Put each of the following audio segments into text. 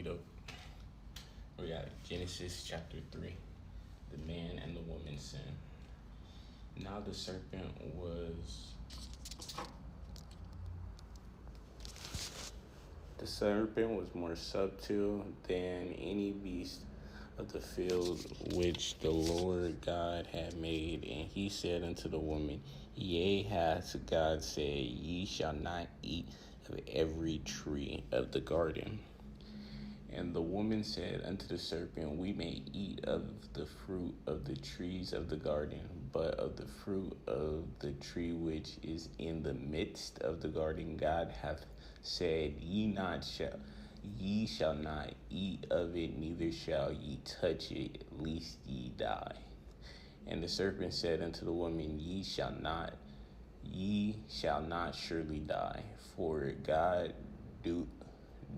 read up. We got Genesis chapter 3, the man and the woman sin. Now the serpent was more subtle than any beast of the field which the Lord God had made. And he said unto the woman, Yea, hath God said, Ye shall not eat of every tree of the garden? And the woman said unto the serpent, We may eat of the fruit of the trees of the garden, but of the fruit of the tree which is in the midst of the garden, God hath said, Ye shall not eat of it, neither shall ye touch it, lest ye die. And the serpent said unto the woman, Ye shall not surely die, for God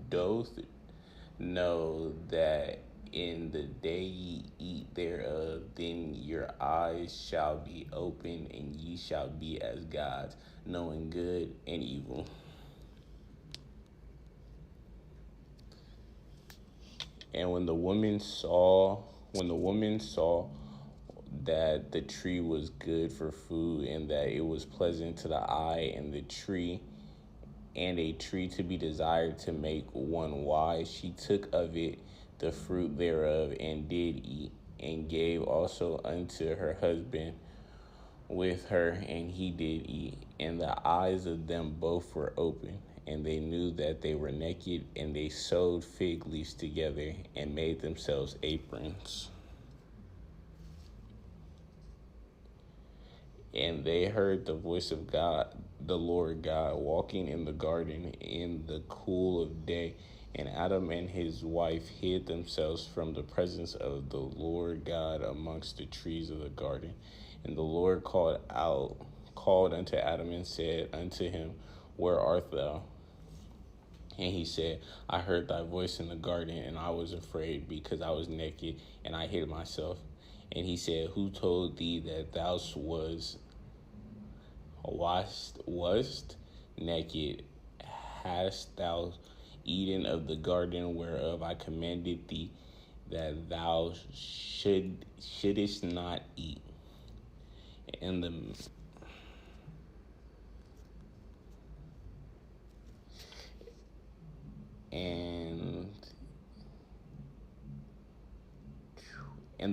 doth know that in the day ye eat thereof, then your eyes shall be opened, and ye shall be as gods, knowing good and evil. And when the woman saw that the tree was good for food, and that it was pleasant to the eye, and a tree to be desired to make one wise, she took of it the fruit thereof, and did eat, and gave also unto her husband with her, and he did eat. And the eyes of them both were open, and they knew that they were naked, and they sewed fig leaves together, and made themselves aprons. And they heard the voice of God, the Lord God, walking in the garden in the cool of day. And Adam and his wife hid themselves from the presence of the Lord God amongst the trees of the garden. And the Lord called unto Adam and said unto him, Where art thou? And he said, I heard thy voice in the garden, and I was afraid, because I was naked, and I hid myself. And he said, Who told thee that thou wast naked? Hast thou eaten of the garden whereof I commanded thee that thou shouldest not eat? And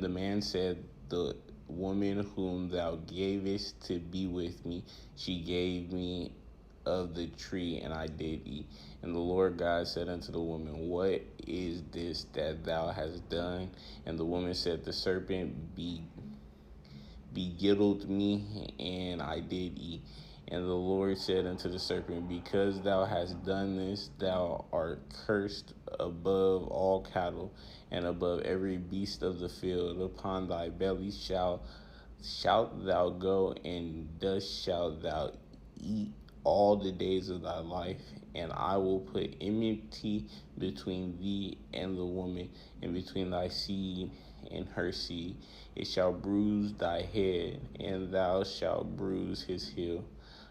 the man said, The woman whom thou gavest to be with me, she gave me of the tree, and I did eat. And the Lord God said unto the woman, What is this that thou hast done? And the woman said, The serpent beguiled me, and I did eat. And the Lord said unto the serpent, Because thou hast done this, thou art cursed above all cattle, and above every beast of the field. Upon thy belly shalt thou go, and dust shalt thou eat all the days of thy life. And I will put enmity between thee and the woman, and between thy seed and her seed. It shall bruise thy head, and thou shalt bruise his heel.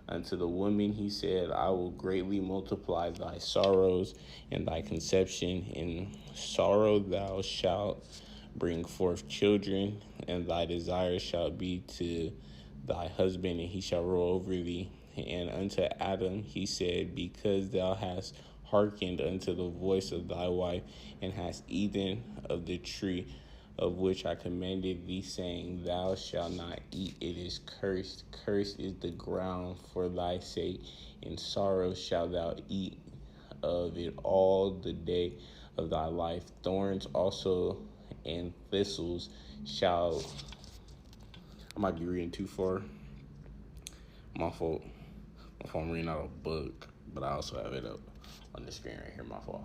Unto the woman he said, I will greatly multiply thy sorrows and thy conception. In sorrow thou shalt bring forth children, and thy desire shall be to thy husband, and he shall rule over thee. And unto Adam he said, Because thou hast hearkened unto the voice of thy wife, and hast eaten of the tree of which I commanded thee, saying, Thou shalt not eat, it is cursed. Cursed is the ground for thy sake. In sorrow shalt thou eat of it all the day of thy life. Thorns also and thistles shall... I might be reading too far. My fault. I'm reading out a book, but I also have it up on the screen right here. My fault.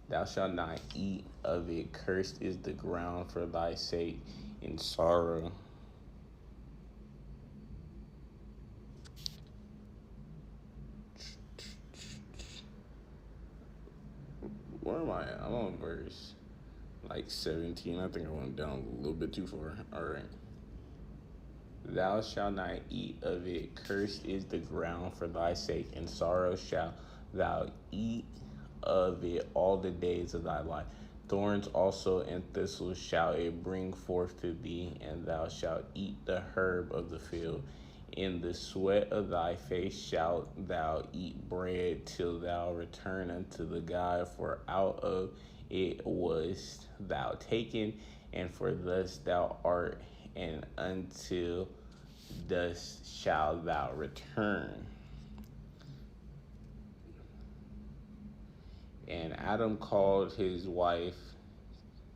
Thou shalt not eat of it. Cursed is the ground for thy sake. In sorrow. Where am I at? I'm on verse 17. I think I went down a little bit too far. All right. Thou shalt not eat of it. Cursed is the ground for thy sake. In sorrow shalt thou eat of it all the days of thy life. Thorns also and thistles shall it bring forth to thee, and thou shalt eat the herb of the field. In the sweat of thy face shalt thou eat bread till thou return unto the God, for out of it wast thou taken, and for thus thou art, and until dust shalt thou return. And Adam called his wife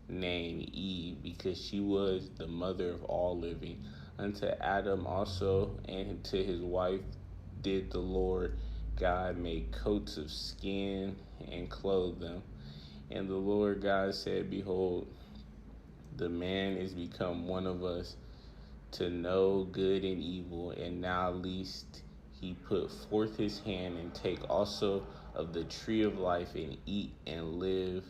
name Eve, because she was the mother of all living. Unto Adam also and to his wife did the Lord God make coats of skin and clothe them. And the Lord God said, Behold, the man is become one of us, to know good and evil, and now lest he put forth his hand and take also of the tree of life and eat and live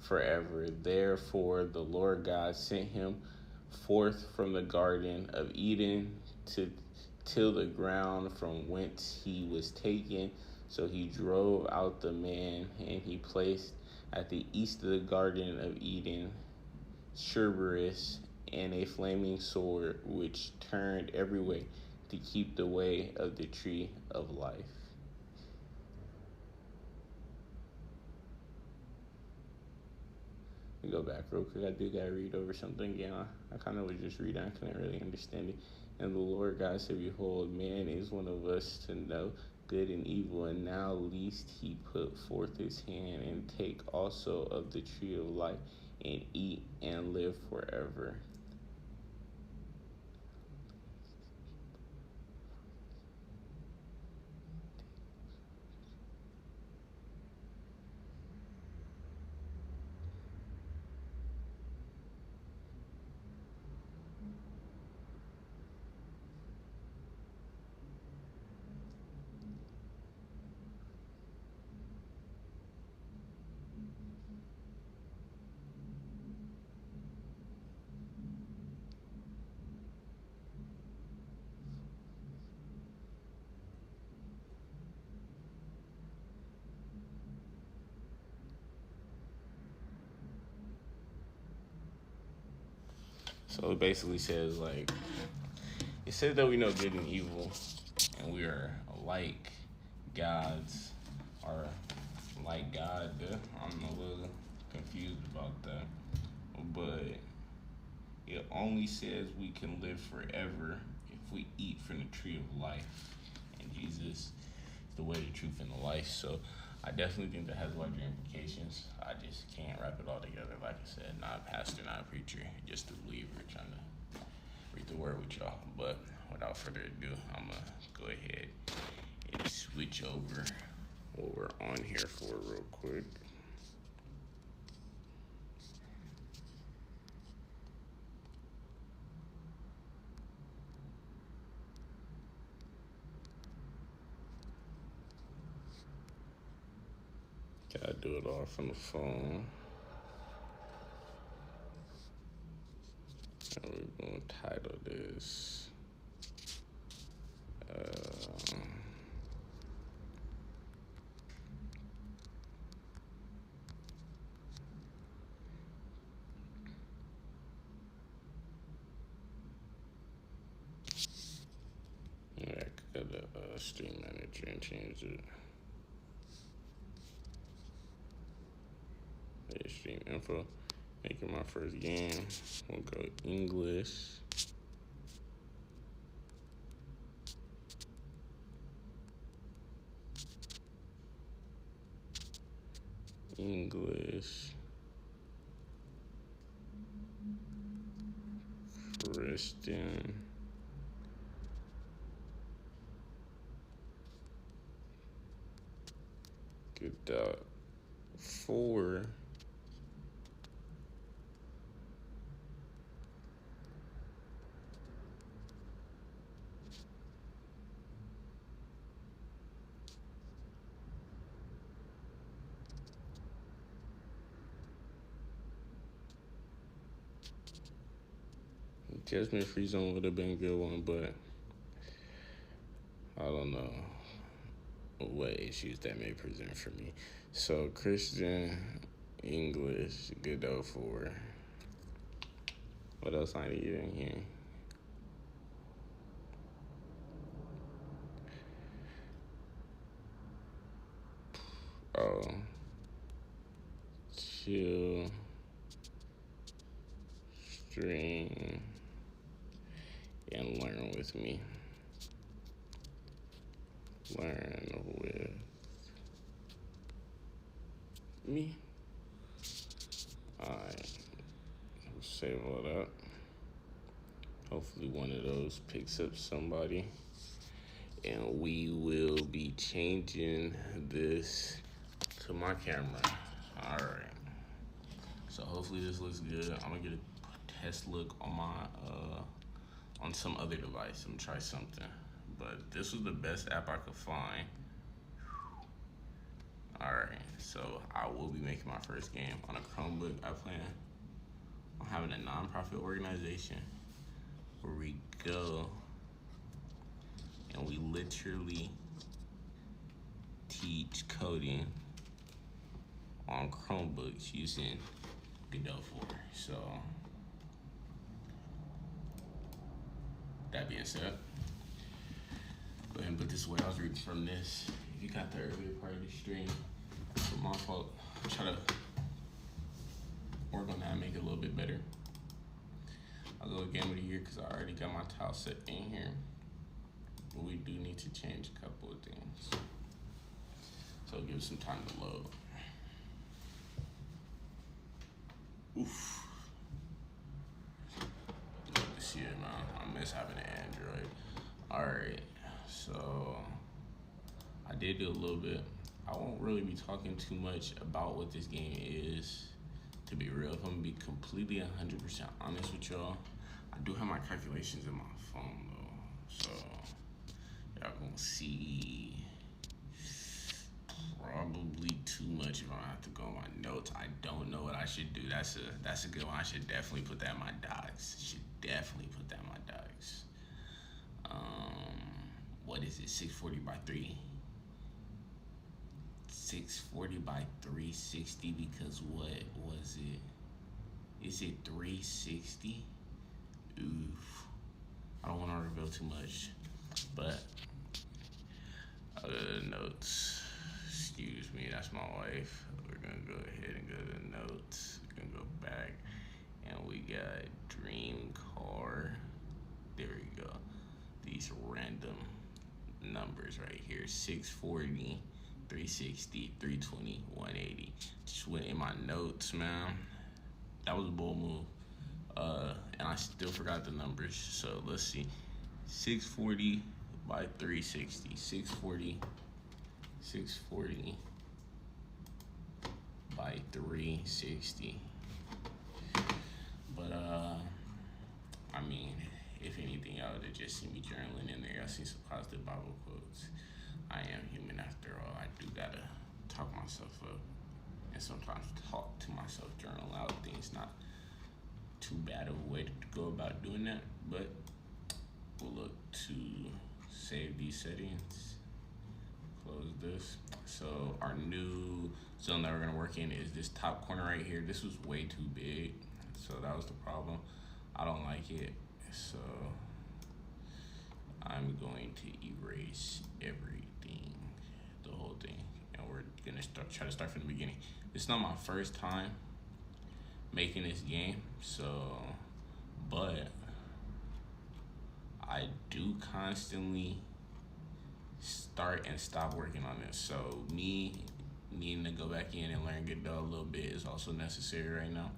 forever. Therefore the Lord God sent him forth from the garden of Eden to till the ground from whence he was taken. So he drove out the man, and he placed at the east of the garden of Eden Cerberus and a flaming sword, which turned every way to keep the way of the tree of life. We go back real quick. I do gotta read over something again. I kind of was just reading. I couldn't really understand it. And the Lord God said, Behold, man is one of us, to know good and evil, and now lest he put forth his hand and take also of the tree of life and eat and live forever. So it basically says, like, it says that we know good and evil, and we are like gods, or like God. I'm a little confused about that, but it only says we can live forever if we eat from the tree of life, and Jesus is the way, the truth, and the life. So I definitely think that has larger implications. I just can't wrap it all together. Like I said, not a pastor, not a preacher, just a believer trying to read the word with y'all. But without further ado, I'm going to go ahead and switch over what we're on here for real quick. Gotta do it all from the phone. And we're going to title this I could go to Stream Manager and change it. There's Stream Info. Making my first game. We'll go English. Christian. Get that 4. Judgment Free Zone would have been a good one, but I don't know. what issues that may present for me. So Christian, English, Godot 4. What else I need in here? Oh, chill, stream, and learn with me. Learn with me. Alright, save all that. Hopefully one of those picks up somebody. And we will be changing this to my camera. Alright. So hopefully this looks good. I'm gonna get a test look on my on some other device. I'm gonna try something. But this was the best app I could find. Alright, so I will be making my first game on a Chromebook. I plan on having a non-profit organization where we go and we literally teach coding on Chromebooks using Godot 4. So that being said, go ahead and put this away. I was reading from this. If you got the earlier part of the stream, it's my fault. I'll try to work on that and make it a little bit better. I'll go with game of the year because I already got my tile set in here. But we do need to change a couple of things. So give it some time to load. Oof. Love to see it, man. I miss having an Android. Alright, so I did do a little bit. I won't really be talking too much about what this game is, to be real. If I'm gonna be completely 100% honest with y'all, I do have my calculations in my phone though. So y'all gonna see probably too much if I have to go on my notes. I don't know what I should do. That's a good one. I should definitely put that in my docs. What is it? 640 by 3. 640 by 360 because what was it? Is it 360? Oof. I don't want to reveal too much, but notes. Excuse me, that's my wife. We're gonna go ahead and go to the notes. We're gonna go back, and we got dream car. There we go. These random numbers right here: 640, 360, 320, 180. Just went in my notes, man. That was a bold move. And I still forgot the numbers. So let's see. 640 by 360. 640 by 360. But I mean, if anything, y'all would have just seen me journaling in there. Y'all see some positive Bible quotes. I am human after all. I do gotta talk myself up and sometimes talk to myself, journal out things. Not too bad of a way to go about doing that, but we'll look to save these settings, close this. So our new zone that we're gonna work in is this top corner right here. This was way too big, so that was the problem. I don't like it, so I'm going to erase everything, the whole thing, and we're gonna try to start from the beginning. It's not my first time making this game, so, but I do constantly start and stop working on this. So me needing to go back in and learn Godot a little bit is also necessary right now.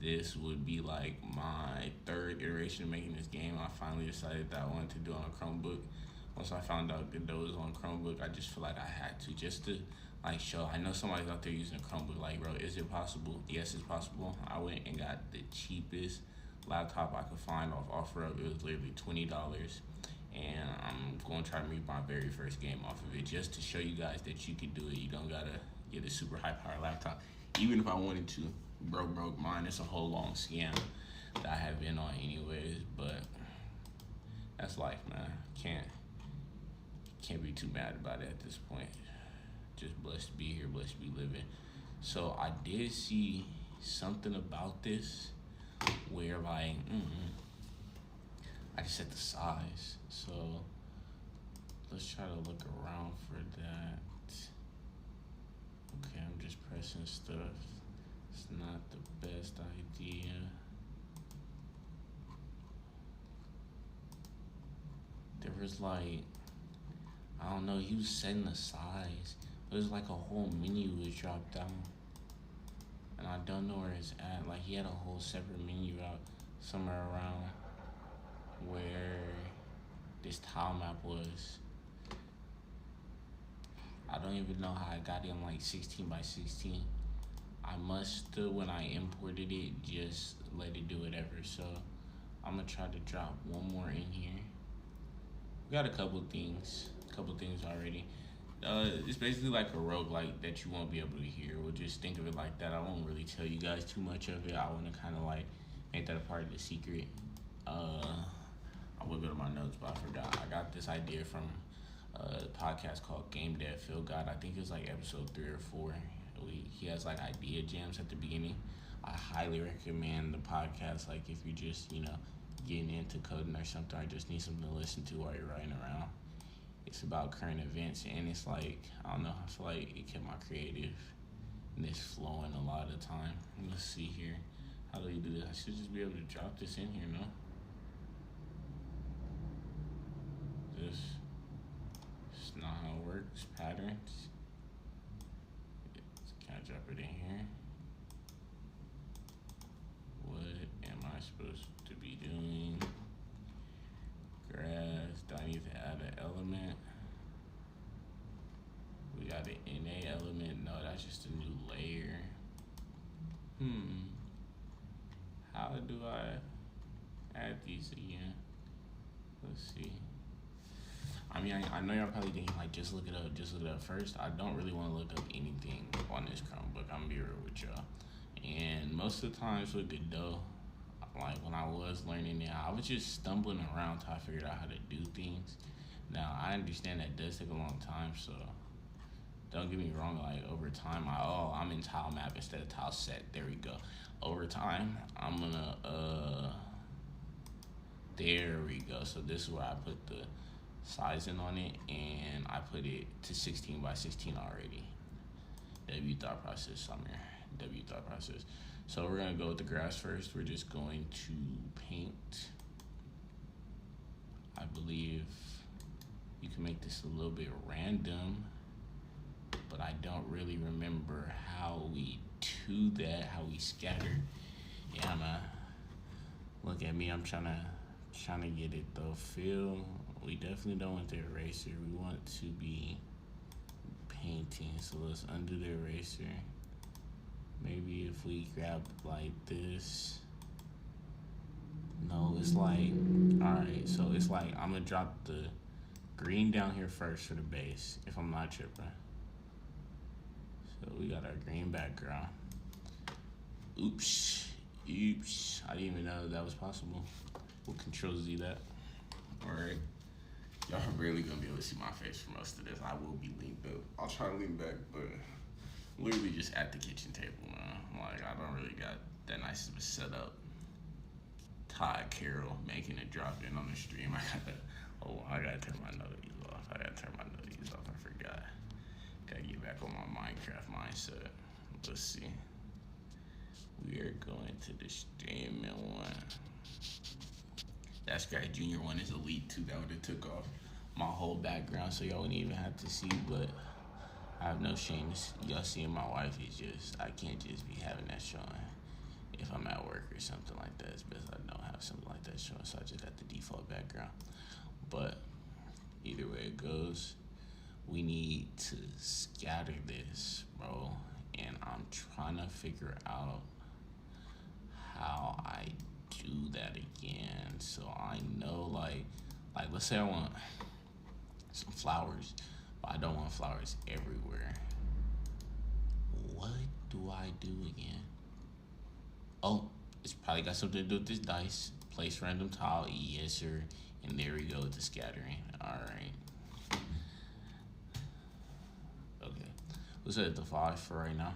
This would be like my third iteration of making this game. I finally decided that I wanted to do it on a Chromebook. Once I found out Godot was on Chromebook, I just feel like I had to, just to like show. I know somebody's out there using a Chromebook. Like, bro, is it possible? Yes, it's possible. I went and got the cheapest laptop I could find off OfferUp. It was literally $20, and I'm going to try to make my very first game off of it, just to show you guys that you can do it. You don't gotta get a super high power laptop. Even if I wanted to, broke mine. It's a whole long scam that I have been on anyways, but that's life, man. Can't be too mad about it at this point. Just blessed to be here, blessed to be living. So I did see something about this where like I just set the size. So let's try to look around for that. Okay, I'm just pressing stuff. It's not the best idea. There was like, I don't know, he was setting the size. It was like a whole menu was dropped down. And I don't know where it's at. Like he had a whole separate menu out somewhere around where this tile map was. I don't even know how I got in like 16 by 16. I must have, when I imported it, just let it do whatever. So I'm gonna try to drop one more in here. We got a couple things already. It's basically like a roguelike that you won't be able to hear. We'll just think of it like that. I won't really tell you guys too much of it. I want to kind of like make that a part of the secret. I would go to my notes, but I forgot. I got this idea from a podcast called Game Dev Phil God. I think it was like episode 3 or 4. He has like idea jams at the beginning. I highly recommend the podcast. Like if you're just, getting into coding or something, or just need something to listen to while you're riding around. It's about current events, and it's like, I don't know, I feel like it kept my creativeness flowing a lot of the time. Let's see here. How do you do this? I should just be able to drop this in here, no? This is not how it works. Patterns. Can I drop it in here? What am I supposed to be doing? Grass. Do I need to add an element? We got an NA element. No, that's just a new layer. How do I add these again? Let's see. I mean, I know y'all probably thinking like, just look it up first. I don't really want to look up anything on this Chromebook. I'm gonna be real with y'all. And most of the times with Godot, like when I was learning it, I was just stumbling around till I figured out how to do things. Now I understand that does take a long time, so don't get me wrong. Like over time, I'm in tile map instead of tile set. There we go. Over time, I'm gonna there we go. So this is where I put the sizing on it, and I put it to 16 by 16 already. W thought process, Summer. W thought process. So we're gonna go with the grass first. We're just going to paint. I believe you can make this a little bit random, but I don't really remember how we do that, how we scatter. Yeah, look at me. I'm trying to get it though. Feel. We definitely don't want the eraser. We want to be painting. So let's undo the eraser. Maybe if we grab like this. No, it's like, alright, so it's like I'm gonna drop the green down here first for the base, if I'm not tripping. So we got our green background. Oops. I didn't even know that was possible. We'll Control Z that. Alright. Y'all are really gonna be able to see my face for most of this. I will be linked up. I'll try to lean back, but literally just at the kitchen table, man. Like, I don't really got that nice of a setup. Todd Carroll making a drop in on the stream. I gotta turn my notifications off. I forgot. Gotta get back on my Minecraft mindset. Let's see. We are going to the streaming one. That Scratch Junior one is elite too. That would have took off my whole background, so y'all wouldn't even have to see, but I have no shame. Y'all seeing my wife is just, I can't just be having that showing. If I'm at work or something like that, it's best I don't have something like that showing, so I just got the default background. But either way it goes, we need to scatter this, bro. And I'm trying to figure out how I do that again. So I know, like let's say I want some flowers, but I don't want flowers everywhere. What do I do again? Oh, it's probably got something to do with this dice. Place random tile, yes sir. And there we go with the scattering. All right. Let's set it to 5 for right now.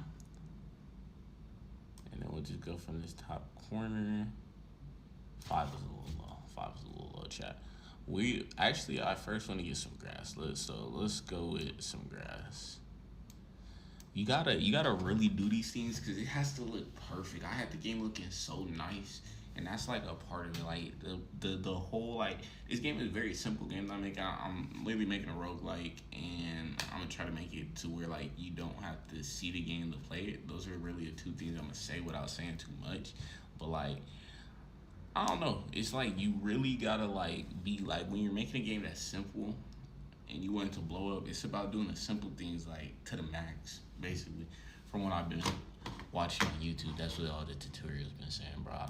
And then we'll just go from this top corner. 5 is a little low. 5 is a little low, chat. I first want to get some grass. Let's go with some grass. You gotta really do these things because it has to look perfect. I had the game looking so nice, and that's like a part of it. Like the whole, like, this game is a very simple game that I'm literally making a roguelike, and I'm gonna try to make it to where like you don't have to see the game to play it. Those are really the two things I'm gonna say without saying too much. But like, I don't know. It's like you really gotta like be like, when you're making a game that's simple and you want it to blow up, it's about doing the simple things like to the max, basically. From what I've been watching on YouTube, that's what all the tutorials been saying, bro. I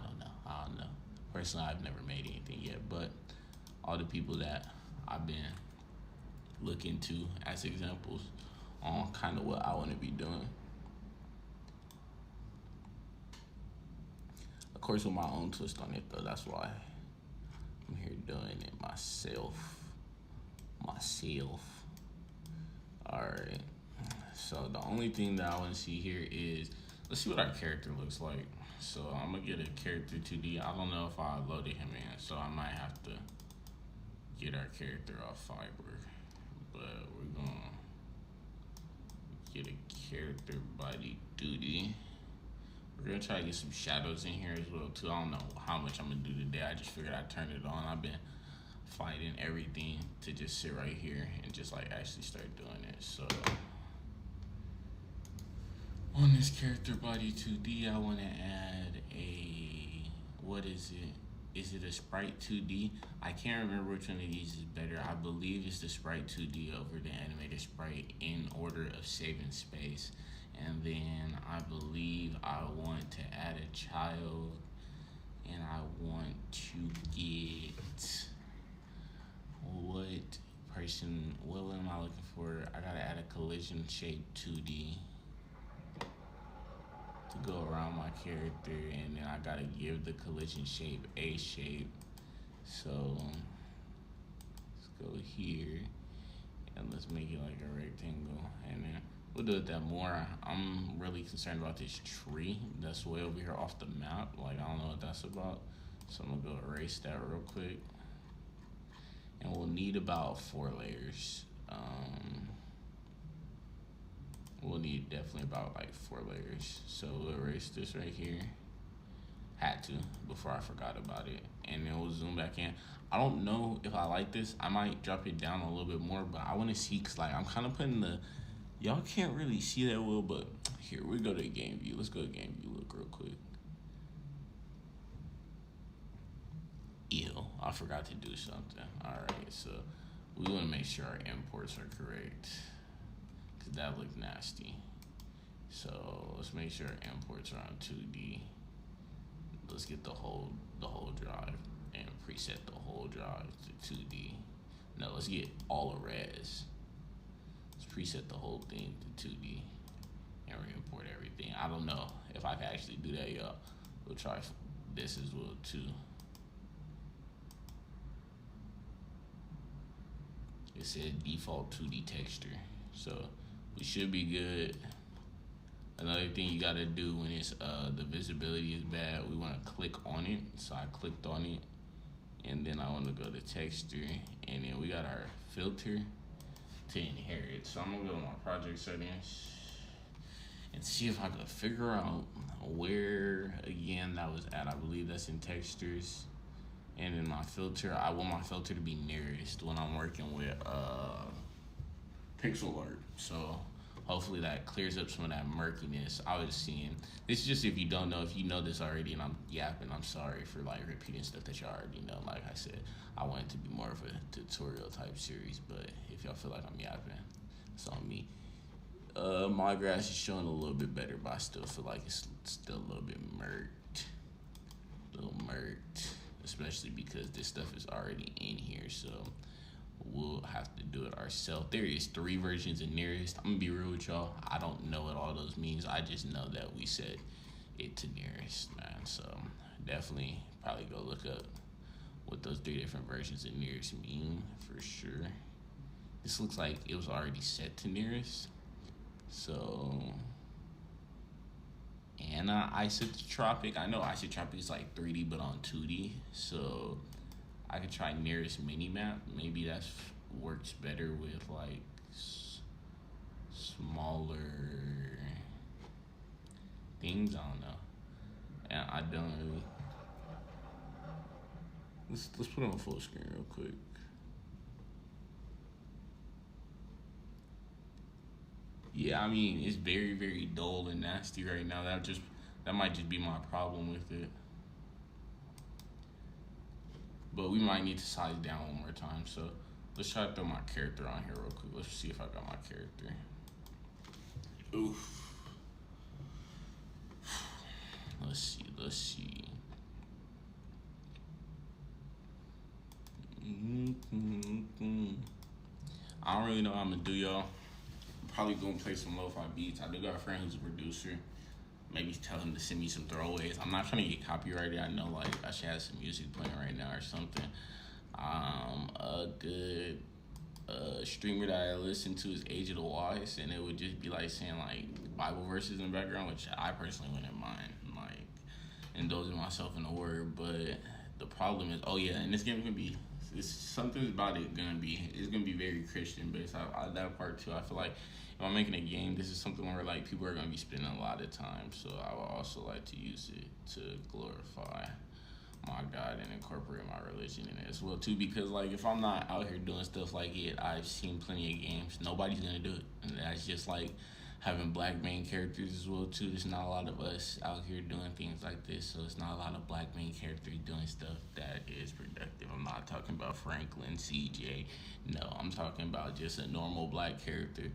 don't know. Personally, I've never made anything yet, but all the people that I've been looking to as examples on kind of what I want to be doing. Of course, with my own twist on it, though. That's why I'm here doing it myself. Alright. So the only thing that I want to see here is, let's see what our character looks like. So I'm going to get a character 2D. I don't know if I loaded him in, so I might have to get our character off Fiber. But we're going to get a character body 2D. We're going to try to get some shadows in here as well, too. I don't know how much I'm going to do today. I just figured I'd turn it on. I've been fighting everything to just sit right here and just like actually start doing it. So on this character body 2D, I want to add a, what is it? Is it a sprite 2D? I can't remember which one of these is better. I believe it's the sprite 2D over the animated sprite in order of saving space. And then I believe I want to add a child, and I want to get, what am I looking for? I gotta add a collision shape 2D to go around my character, and then I gotta give the collision shape a shape. So let's go here and let's make it like a rectangle, and then we'll do it that more. I'm really concerned about this tree that's way over here off the map. Like, I don't know what that's about, so I'm gonna go erase that real quick. And we'll need about 4 layers. We'll need definitely about like 4 layers. So we'll erase this right here. Had to, before I forgot about it. And then we'll zoom back in. I don't know if I like this. I might drop it down a little bit more, but I want to see, because like I'm kind of putting the, y'all can't really see that well, but here, we go to game view. Let's go to game view, look real quick. Ew, I forgot to do something. All right, so we want to make sure our imports are correct, because that looked nasty. So let's make sure our imports are on 2D. Let's get the whole drive and preset the whole drive to 2D. No, let's get all the res. Let's preset the whole thing to 2D and re-import everything. I don't know if I can actually do that, y'all. We'll try this as well too. It said default 2D texture, so we should be good. Another thing you gotta do when it's the visibility is bad, we wanna click on it. So I clicked on it, and then I wanna go to texture, and then we got our filter to inherit. So I'm gonna go to my project settings and see if I could figure out where again that was at. I believe that's in textures. And in my filter, I want my filter to be nearest when I'm working with pixel art. So hopefully that clears up some of that murkiness I was seeing. This is just if you don't know. If you know this already and I'm yapping, I'm sorry for like repeating stuff that you already know. Like I said, I want it to be more of a tutorial type series, but if y'all feel like I'm yapping, it's on me. My grass is showing a little bit better, but I still feel like it's still a little bit murked. Especially because this stuff is already in here, so we'll have to do it ourselves. There is 3 versions of nearest. I'm gonna be real with y'all, I don't know what all those means. I just know that we set it to nearest, man. So definitely probably go look up what those 3 different versions of nearest mean for sure. This looks like it was already set to nearest, So, and isotropic. I know isotropic is like 3D, but on 2D. So I could try nearest mini map. Maybe that works better with like smaller things. I don't know. And I don't really. Let's put it on full screen real quick. Yeah, I mean it's very very dull and nasty right now. That might just be my problem with it. But we might need to size down one more time. So let's try to throw my character on here real quick. Let's see if I got my character. Oof. Let's see. I don't really know what I'm gonna do, y'all. I'm probably gonna play some lo-fi beats. I do got a friend who's a producer. Maybe tell him to send me some throwaways. I'm not trying to get copyrighted. I know like I should have some music playing right now or something. A good streamer that I listen to is Age of the Wise, and it would just be like saying like Bible verses in the background, which I personally wouldn't mind, like indulging myself in the word. But the problem is, oh yeah, and this game is gonna be, it's something about it it's gonna be very Christian based. That part too. I feel like if I'm making a game, this is something where like people are gonna be spending a lot of time. So I would also like to use it to glorify my God and incorporate my religion in it as well too. Because like if I'm not out here doing stuff like it, I've seen plenty of games. Nobody's gonna do it, and that's just like having black main characters as well too. There's not a lot of us out here doing things like this, so it's not a lot of black main characters doing stuff that is productive. I'm not talking about Franklin, CJ. No, I'm talking about just a normal black character,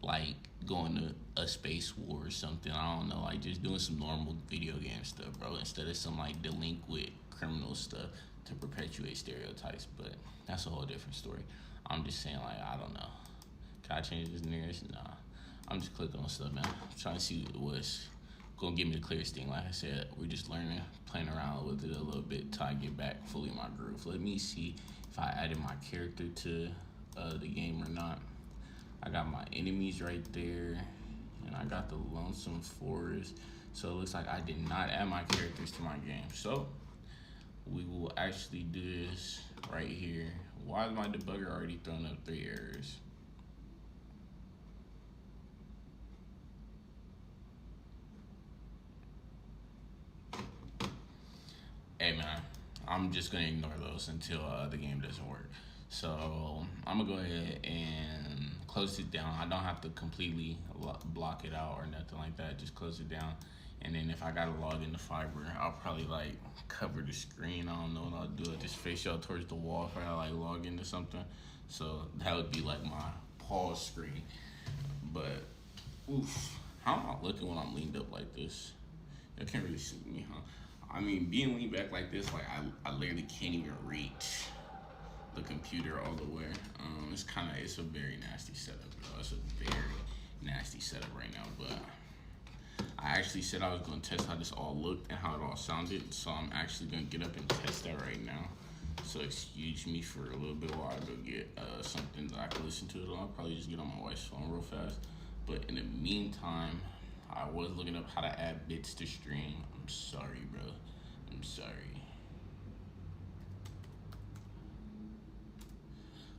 like going to a space war or something. I don't know, like just doing some normal video game stuff, bro, instead of some like delinquent criminal stuff to perpetuate stereotypes. But that's a whole different story. I'm just saying, like, I don't know. Can I change this nearest? Nah. I'm just clicking on stuff, man. I'm trying to see what's gonna give me the clearest thing. Like I said, we're just learning, playing around with it a little bit till I get back fully in my groove. Let me see if I added my character to the game or not. I got my enemies right there, and I got the Lonesome Forest. So it looks like I did not add my characters to my game. So we will actually do this right here. Why is my debugger already throwing up 3 errors? Hey man, I'm just gonna ignore those until the game doesn't work. So I'm gonna go ahead and close it down. I don't have to completely block it out or nothing like that. Just close it down. And then if I gotta log into Fiverr, I'll probably like cover the screen. I don't know what I'll do. Just face y'all towards the wall if I gotta like log into something. So that would be like my pause screen. But oof, how am I looking when I'm leaned up like this? You can't really see me, huh? I mean, being leaned back like this, like I literally can't even reach the computer all the way. It's a very nasty setup, bro. It's a very nasty setup right now. But I actually said I was gonna test how this all looked and how it all sounded. So I'm actually gonna get up and test that right now. So excuse me for a little bit while I go get something that I can listen to it on. I'll probably just get on my wife's phone real fast. But in the meantime, I was looking up how to add bits to stream. I'm sorry, bro. I'm sorry.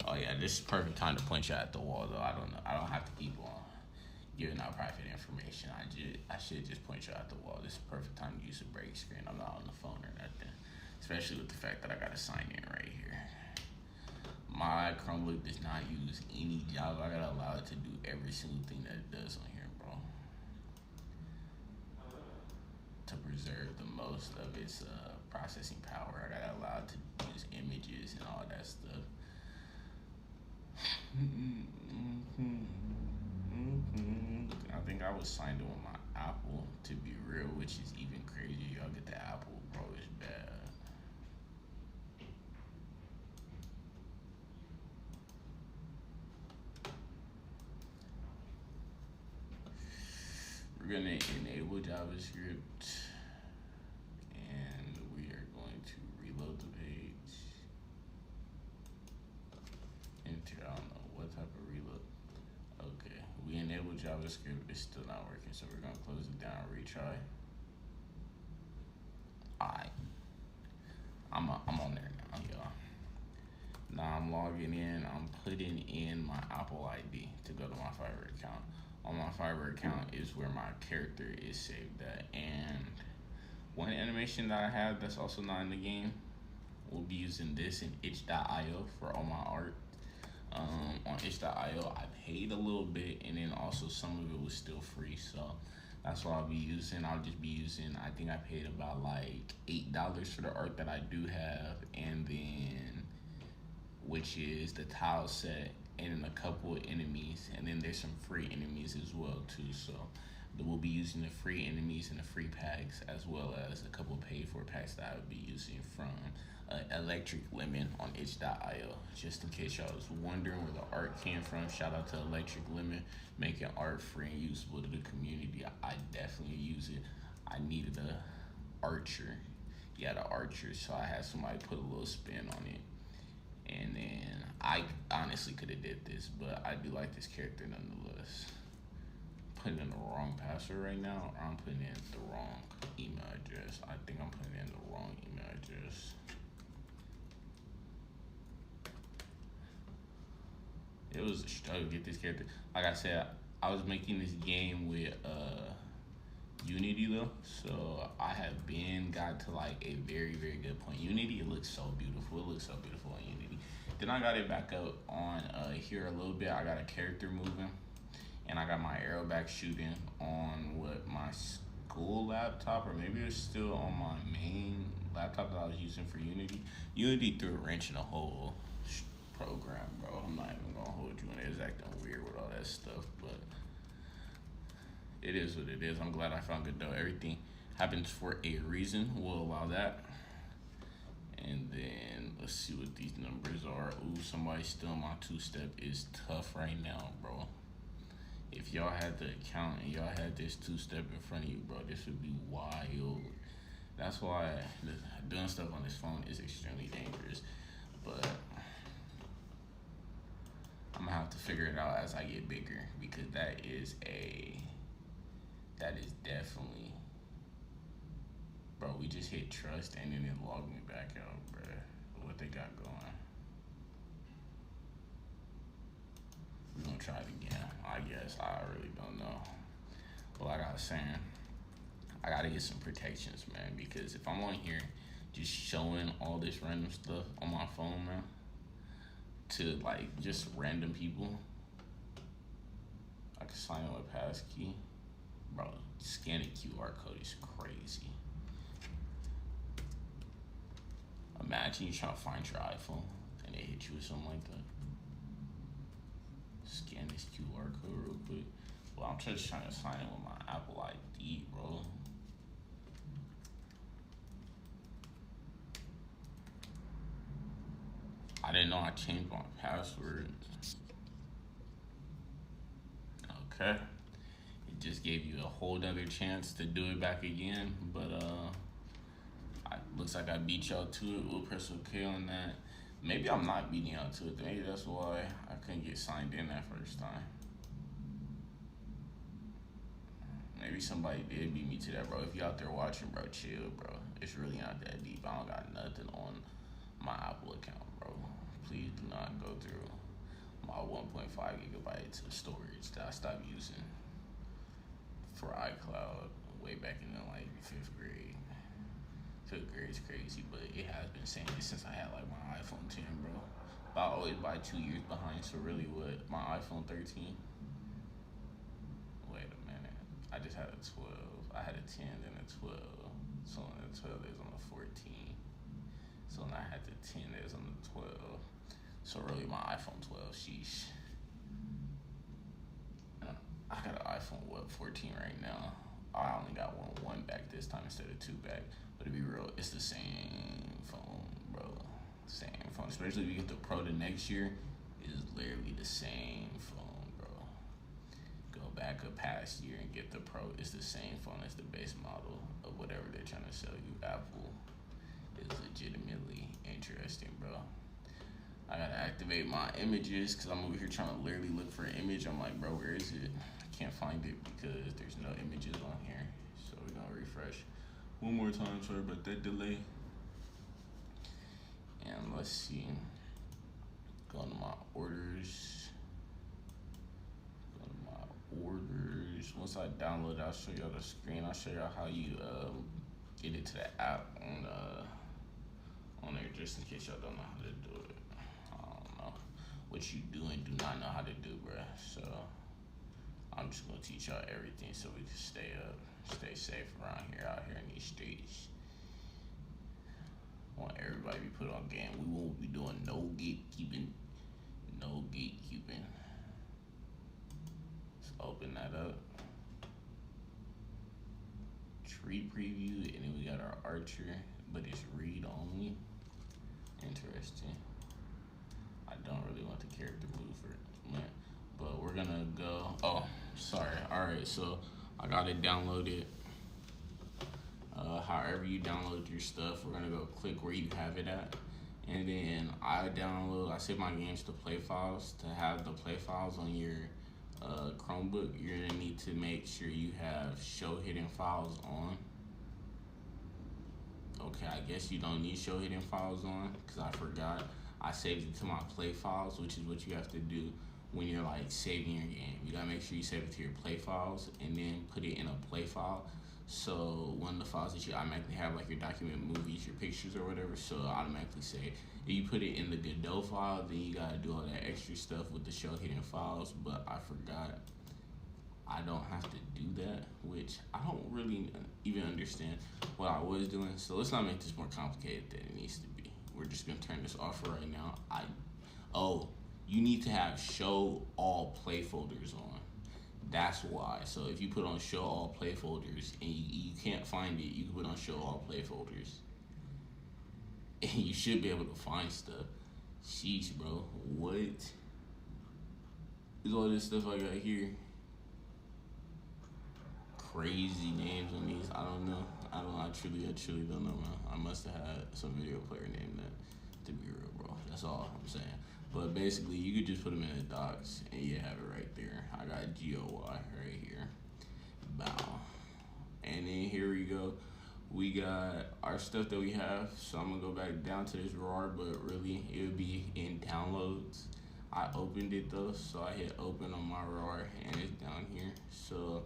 Oh yeah, this is perfect time to point you at the wall though. I don't know. I don't have to keep on giving out private information. I should just point you at the wall. This is perfect time to use a break screen. I'm not on the phone or nothing. Especially with the fact that I gotta sign in right here. My Chromebook does not use any Java. I gotta allow it to do every single thing that it does on here, bro. To preserve the most of its processing power, I gotta allow it to use images and all that stuff. I think I was signed in with my Apple, to be real, which is even crazy. Y'all get the Apple, bro, it's bad. We're gonna enable JavaScript, and we are going to reload the page. Enter, I don't know what type of reload. Okay, we enable JavaScript. JavaScript is still not working, so we're gonna close it down, retry. Alright. I'm on there now, y'all. Now I'm logging in. I'm putting in my Apple ID to go to my Fiverr account. On my Fiverr account is where my character is saved at. And one animation that I have that's also not in the game, we'll be using this in itch.io for all my art. On itch.io, I paid a little bit, and then also some of it was still free. So that's what I'll be using. I'll just be using, I think I paid about like $8 for the art that I do have, and then which is the tile set and then a couple of enemies, and then there's some free enemies as well too. So we'll be using the free enemies and the free packs, as well as a couple of paid for packs that I would be using from Electric Lemon on itch.io. Just in case y'all was wondering where the art came from, shout out to Electric Lemon, making art free and usable to the community. I definitely use it. I needed a archer. Yeah, the archer, so I had somebody put a little spin on it. And then I honestly could have did this, but I do like this character nonetheless. Putting in the wrong password right now, or I'm putting in the wrong email address. I think I'm putting in the wrong email address. It was a struggle to get this character. Like I said, I was making this game with Unity though, so I have got to like a very, very good point. Unity, it looks so beautiful. It looks so beautiful on Unity. Then I got it back up on here a little bit. I got a character moving, and I got my arrow back shooting on my school laptop, or maybe it's still on my main laptop that I was using for Unity. Unity threw a wrench in the whole program, bro. I'm not even gonna hold you, and it's acting weird with all that stuff, but it is what it is. I'm glad I found good though. Everything happens for a reason. We'll allow that. And then let's see what these numbers are. Ooh, somebody still my two-step is tough right now, bro. If y'all had the account and y'all had this two-step in front of you, bro, this would be wild. That's why doing stuff on this phone is extremely dangerous. But I'm gonna have to figure it out as I get bigger, because that is definitely, bro, we just hit trust and then it logged me back out, bro. What they got going. We're gonna try it again, I guess. I really don't know. But like I was saying, I gotta get some protections, man, because if I'm on here just showing all this random stuff on my phone, man, to like just random people, I can sign in with passkey. Bro, scanning QR code is crazy. Imagine you trying to find your iPhone and they hit you with something like that. Scan this QR code real quick. Well, I'm just trying to sign in with my Apple ID, bro. I didn't know I changed my password. Okay. It just gave you a whole nother chance to do it back again, but looks like I beat y'all to it. We'll press OK on that. Maybe I'm not beating y'all to it. Maybe that's why I couldn't get signed in that first time. Maybe somebody did beat me to that, bro. If you out there watching, bro, chill, bro. It's really not that deep. I don't got nothing on my Apple account, bro. Please do not go through my 1.5 gigabytes of storage that I stopped using for iCloud way back in like 5th grade. 5th grade is crazy, but it has been saying it since I had like my iPhone 10, bro. But I always buy 2 years behind, so really what, my iPhone 13? Wait a minute, I just had a 12. I had a 10 and a 12. So on the 12 there's on the 14. So when I had the 10 there's on the 12. So really my iPhone 12, sheesh. I got an iPhone, 14 right now. I only got one back this time instead of 2 back. But to be real, it's the same phone, bro. Same phone. Especially if you get the Pro the next year, it's literally the same phone, bro. Go back a past year and get the Pro. It's the same phone as the base model of whatever they're trying to sell you. Apple is legitimately interesting, bro. I gotta activate my images because I'm over here trying to literally look for an image. I'm like, bro, where is it? I can't find it because there's no images on here. So we're gonna refresh one more time. Sorry about that delay. And let's see. Go to my orders. Go to my orders. Once I download it, I'll show y'all the screen. I'll show y'all how you get it to the app on there, just in case y'all don't know how to do it. I don't know what you do and do not know how to do, bruh. So I'm just gonna teach y'all everything so we can stay safe around here, out here in these streets. I want everybody to be put on game. We won't be doing no gatekeeping. No gatekeeping. Let's open that up. Tree preview, and then we got our archer, but it's read only. Interesting. I don't really want the character movement, but we're gonna go. Oh, sorry. All right, so I got it downloaded. However you download your stuff, we're gonna go click where you have it at, and then I save my games to play files. To have the play files on your Chromebook, you're gonna need to make sure you have show hidden files on. Okay, I guess you don't need show hidden files on because I forgot. I saved it to my play files, which is what you have to do when you're like saving your game. You gotta make sure you save it to your play files and then put it in a play file. So one of the files that you automatically have, like your document, movies, your pictures or whatever, so it'll automatically say, if you put it in the Godot file, then you gotta do all that extra stuff with the show hidden files, but I forgot. I don't have to do that, which I don't really even understand what I was doing. So let's not make this more complicated than it needs to be. We're just gonna turn this off for right now. You need to have show all play folders on. That's why. So if you put on show all play folders and you can't find it, you can put on show all play folders. And you should be able to find stuff. Sheesh, bro. What is all this stuff I got here? Crazy names on these. I don't know. I truly don't know, man. I must have had some video player named that, to be real, bro. That's all I'm saying. But basically, you could just put them in the docs, and you have it right there. I got GOY right here. Bow. And then here we go. We got our stuff that we have. So I'm going to go back down to this RAR, but really, it would be in downloads. I opened it, though, so I hit open on my RAR, and it's down here. So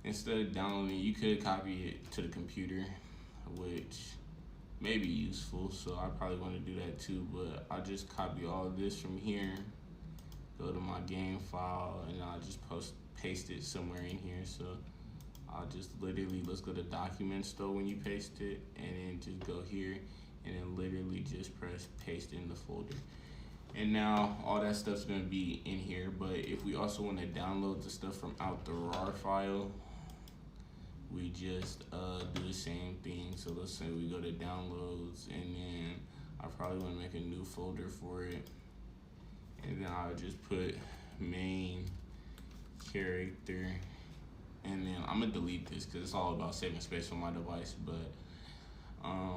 instead of downloading it, you could copy it to the computer, which may be useful, so I probably want to do that too, but I'll just copy all of this from here, go to my game file, and I'll just paste it somewhere in here. So I'll just literally, let's go to documents though when you paste it, and then just go here, and then literally just press paste in the folder. And now all that stuff's gonna be in here, but if we also want to download the stuff from out the RAR file, we just do the same thing. So let's say we go to downloads, and then I probably want to make a new folder for it, and then I'll just put main character, and then I'm gonna delete this because it's all about saving space on my device. But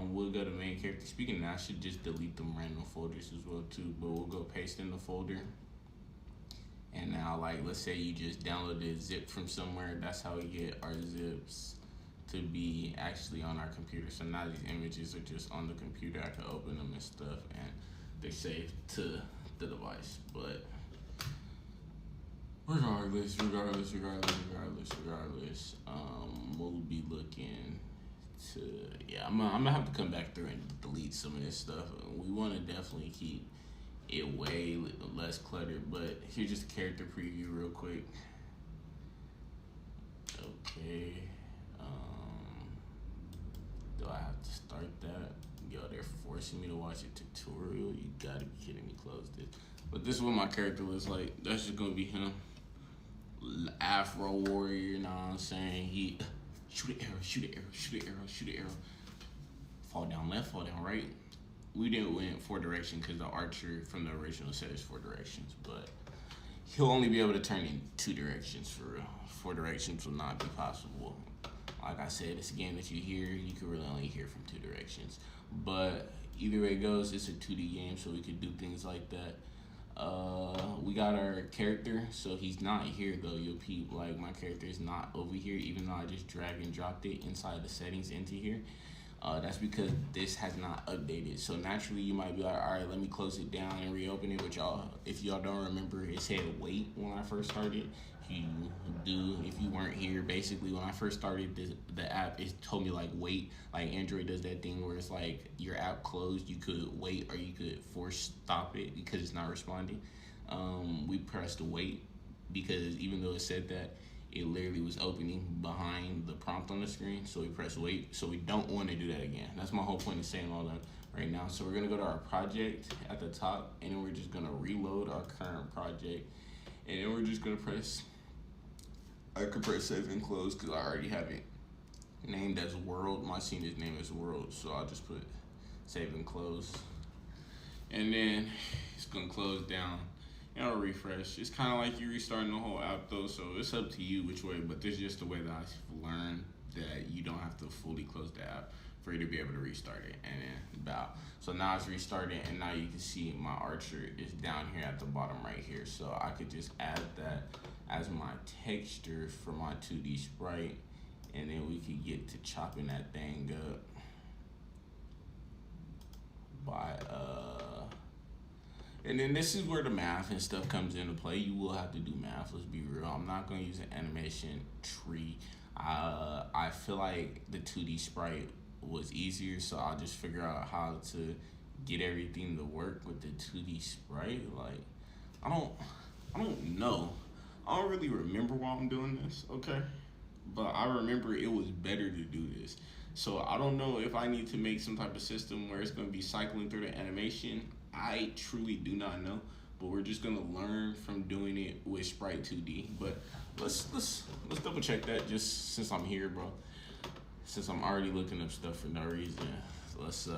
we'll go to main character. Speaking of that, I should just delete them random folders as well too, but we'll go paste in the folder. And now, like, let's say you just downloaded a zip from somewhere. That's how we get our zips to be actually on our computer. So now these images are just on the computer. I can open them and stuff, and they're saved to the device. But regardless, we'll be looking to, yeah, I'm gonna have to come back through and delete some of this stuff. We want to definitely keep it way less cluttered, but here's just a character preview real quick. Okay, do I have to start that? Yo, they're forcing me to watch a tutorial. You gotta be kidding me. Close this. But this is what my character looks like. That's just gonna be him. Afro warrior, you know what I'm saying? He shoot an arrow, shoot an arrow, shoot an arrow, shoot an arrow. Fall down left, fall down right. We didn't win 4 directions because the archer from the original set is 4 directions, but he'll only be able to turn in 2 directions for real. 4 directions will not be possible. Like I said, it's a game that you hear, you can really only hear from 2 directions. But either way it goes, it's a 2D game, so we could do things like that. We got our character, so he's not here though. You'll peep like my character is not over here, even though I just drag and dropped it inside the settings into here. That's because this has not updated. So naturally, you might be like, all right, let me close it down and reopen it. But y'all, if y'all don't remember, it said wait when I first started. If you weren't here, basically when I first started the app, it told me like wait. Like Android does that thing where it's like your app closed, you could wait or you could force stop it because it's not responding. We pressed wait because even though it said that, it literally was opening behind the prompt on the screen. So we press wait. So we don't want to do that again. That's my whole point of saying all that right now. So we're gonna go to our project at the top, and then we're just gonna reload our current project, and then we're just gonna press. I could press save and close because I already have it named as world. My scene is named as world, so I'll just put save and close, and then it's gonna close down. And I'll refresh. It's kind of like you restarting the whole app though, so it's up to you which way, but this is just the way that I've learned that you don't have to fully close the app for you to be able to restart it. And then bow. So now it's restarted, and now you can see my archer is down here at the bottom right here. So I could just add that as my texture for my 2D sprite, and then we could get to chopping that thing up by and then this is where the math and stuff comes into play. You will have to do math, let's be real. I'm not gonna use an animation tree. I feel like the 2D sprite was easier, so I'll just figure out how to get everything to work with the 2D sprite. Like, I don't know. I don't really remember why I'm doing this, okay? But I remember it was better to do this. So I don't know if I need to make some type of system where it's gonna be cycling through the animation. I truly do not know, but we're just gonna learn from doing it with Sprite 2D. But let's double check that just since I'm here, bro. Since I'm already looking up stuff for no reason, let's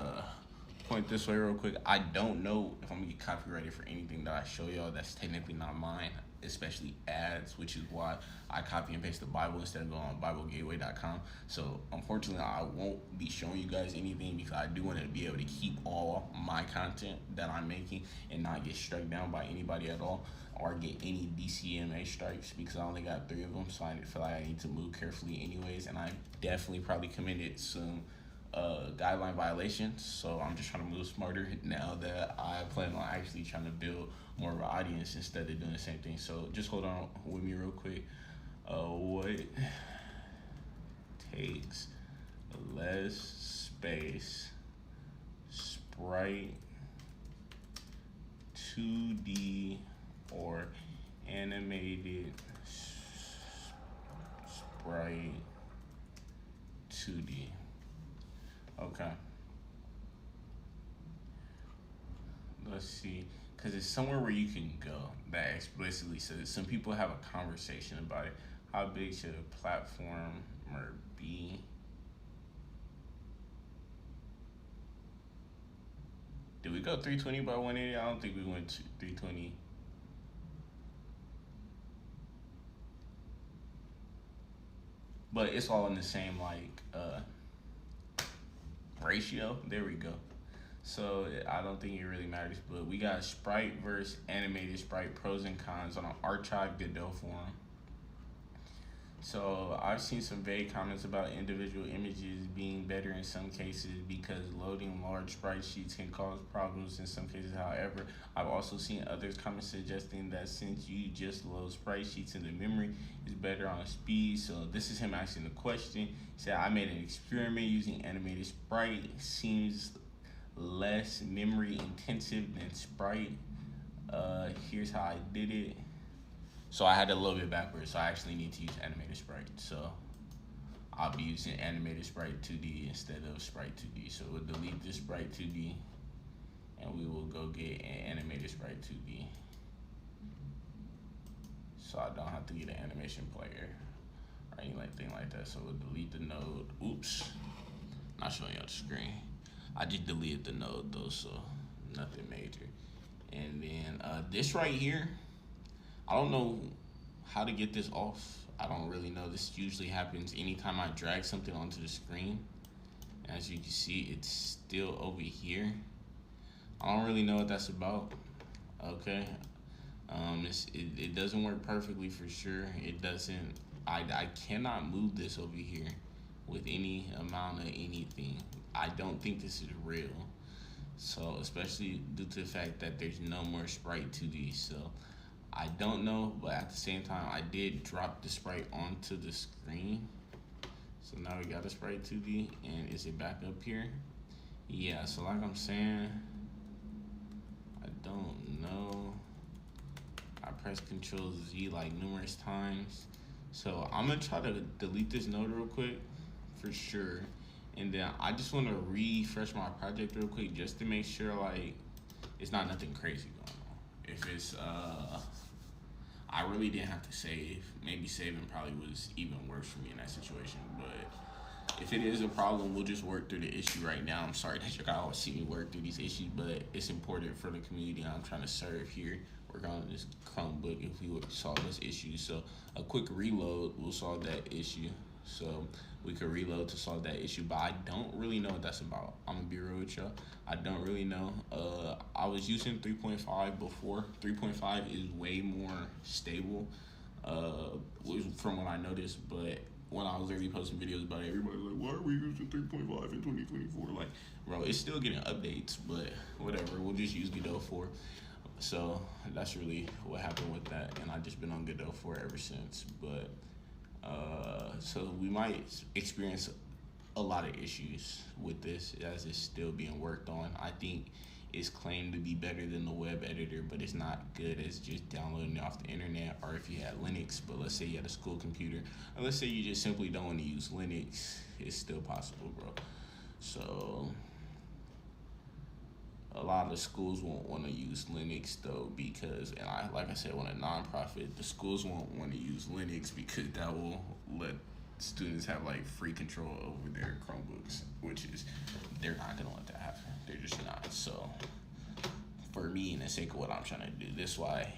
point this way real quick. I don't know if I'm gonna get copyrighted for anything that I show y'all that's technically not mine, especially ads, which is why I copy and paste the Bible instead of going on BibleGateway.com. So unfortunately, I won't be showing you guys anything because I do want to be able to keep all my content that I'm making and not get struck down by anybody at all or get any DCMA strikes because I only got 3 of them. So I feel like I need to move carefully anyways, and I definitely probably committed some guideline violations. So I'm just trying to move smarter now that I plan on actually trying to build more of an audience instead of doing the same thing. So just hold on with me real quick. What takes less space? Sprite 2D or animated sprite 2D. Okay. Let's see. Because it's somewhere where you can go that explicitly says some people have a conversation about it. How big should a platformer be? Did we go 320 by 180? I don't think we went to 320. But it's all in the same ratio. There we go. So I don't think it really matters, but we got Sprite versus animated sprite pros and cons on an Archive Godot forum. So I've seen some vague comments about individual images being better in some cases because loading large sprite sheets can cause problems in some cases. However, I've also seen others comments suggesting that since you just load sprite sheets into memory, it's better on speed. So this is him asking the question. He said, I made an experiment using animated sprite. Seems less memory intensive than sprite. Here's how I did it. So I had to load it backwards, so I actually need to use animated sprite. So I'll be using animated sprite 2D instead of sprite 2D. So we'll delete this sprite 2D and we will go get an animated sprite 2D. So I don't have to get an animation player or anything like that. So we'll delete the node. Oops, not showing y'all the screen. I just deleted the node though, so nothing major. And then this right here, I don't know how to get this off. I don't really know. This usually happens anytime I drag something onto the screen. As you can see, it's still over here. I don't really know what that's about. Okay. It doesn't work perfectly for sure. It doesn't. I cannot move this over here with any amount of anything. I don't think this is real. So especially due to the fact that there's no more Sprite 2D. So I don't know, but at the same time, I did drop the Sprite onto the screen. So now we got a Sprite 2D, and is it back up here? Yeah. So like I'm saying, I don't know. I pressed Control Z like numerous times. So I'm gonna try to delete this node real quick for sure. And then I just wanna refresh my project real quick just to make sure like it's not nothing crazy going on. If it's I really didn't have to save. Maybe saving probably was even worse for me in that situation. But if it is a problem, we'll just work through the issue right now. I'm sorry that you guys always see me work through these issues, but it's important for the community I'm trying to serve here. Work on this Chromebook if we would solve this issue. So a quick reload will solve that issue. So we could reload to solve that issue, but I don't really know what that's about. I'm gonna be real with y'all. I don't really know. I was using 3.5 before. 3.5 is way more stable, from what I noticed. But when I was already posting videos about it, everybody was like, "Why are we using 3.5 in 2024?" Like, bro, it's still getting updates, but whatever. We'll just use Godot 4. So that's really what happened with that, and I've just been on Godot 4 ever since. But so we might experience a lot of issues with this as it's still being worked on. I think it's claimed to be better than the web editor, but it's not good as just downloading it off the internet, or if you had Linux. But let's say you had a school computer, or let's say you just simply don't want to use Linux, it's still possible, bro. So a lot of the schools won't want to use Linux though, because, and I like I said, when a nonprofit, the schools won't want to use Linux because that will let students have like free control over their Chromebooks, which is, they're not gonna let that happen. They're just not. So for me, in the sake of what I'm trying to do, this is why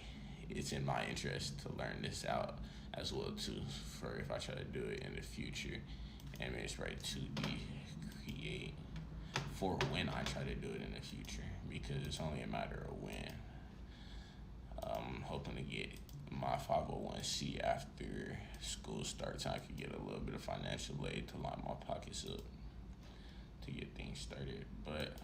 it's in my interest to learn this out as well too, for if I try to do it in the future. Animate Sprite 2D create for when I try to do it in the future, because it's only a matter of when. I'm hoping to get my 501c after school starts. I could get a little bit of financial aid to line my pockets up to get things started. But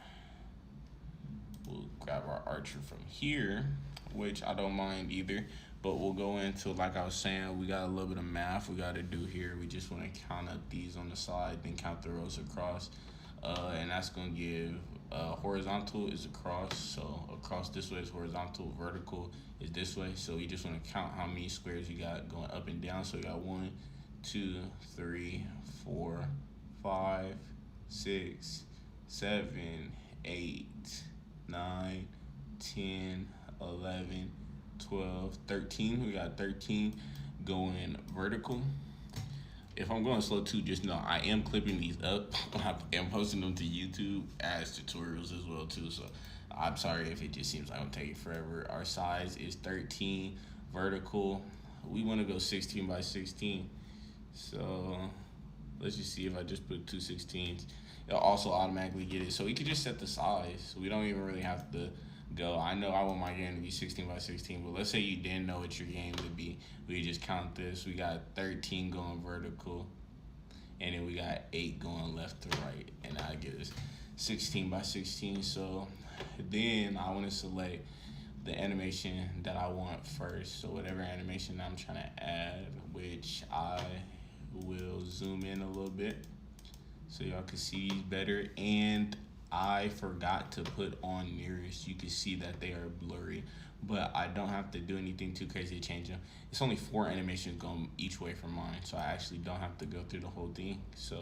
we'll grab our archer from here, which I don't mind either. But we'll go into, like I was saying, we got a little bit of math we got to do here. We just want to count up these on the side, then count the rows across. And that's going to give horizontal is across, so across this way is horizontal, vertical is this way. So you just want to count how many squares you got going up and down. So we got 1, 2, 3, 4, 5, 6, 7, 8, 9, 10, 11, 12, 13. We got 13 going vertical. If I'm going slow too, just know I am clipping these up. I am posting them to YouTube as tutorials as well too. So I'm sorry if it just seems like I'm taking forever. Our size is 13 vertical. We want to go 16 by 16. So let's just see if I just put 2 16s. It'll also automatically get it. So we could just set the size. We don't even really have to go. I know I want my game to be 16 by 16, but let's say you didn't know what your game would be. We just count this. We got 13 going vertical, and then we got 8 going left to right, and I get us 16 by 16. So then I want to select the animation that I want first. So whatever animation I'm trying to add, which I will zoom in a little bit so y'all can see better. And I forgot to put on nearest. You can see that they are blurry, but I don't have to do anything too crazy to change them. It's only 4 animations going each way for mine, so I actually don't have to go through the whole thing. So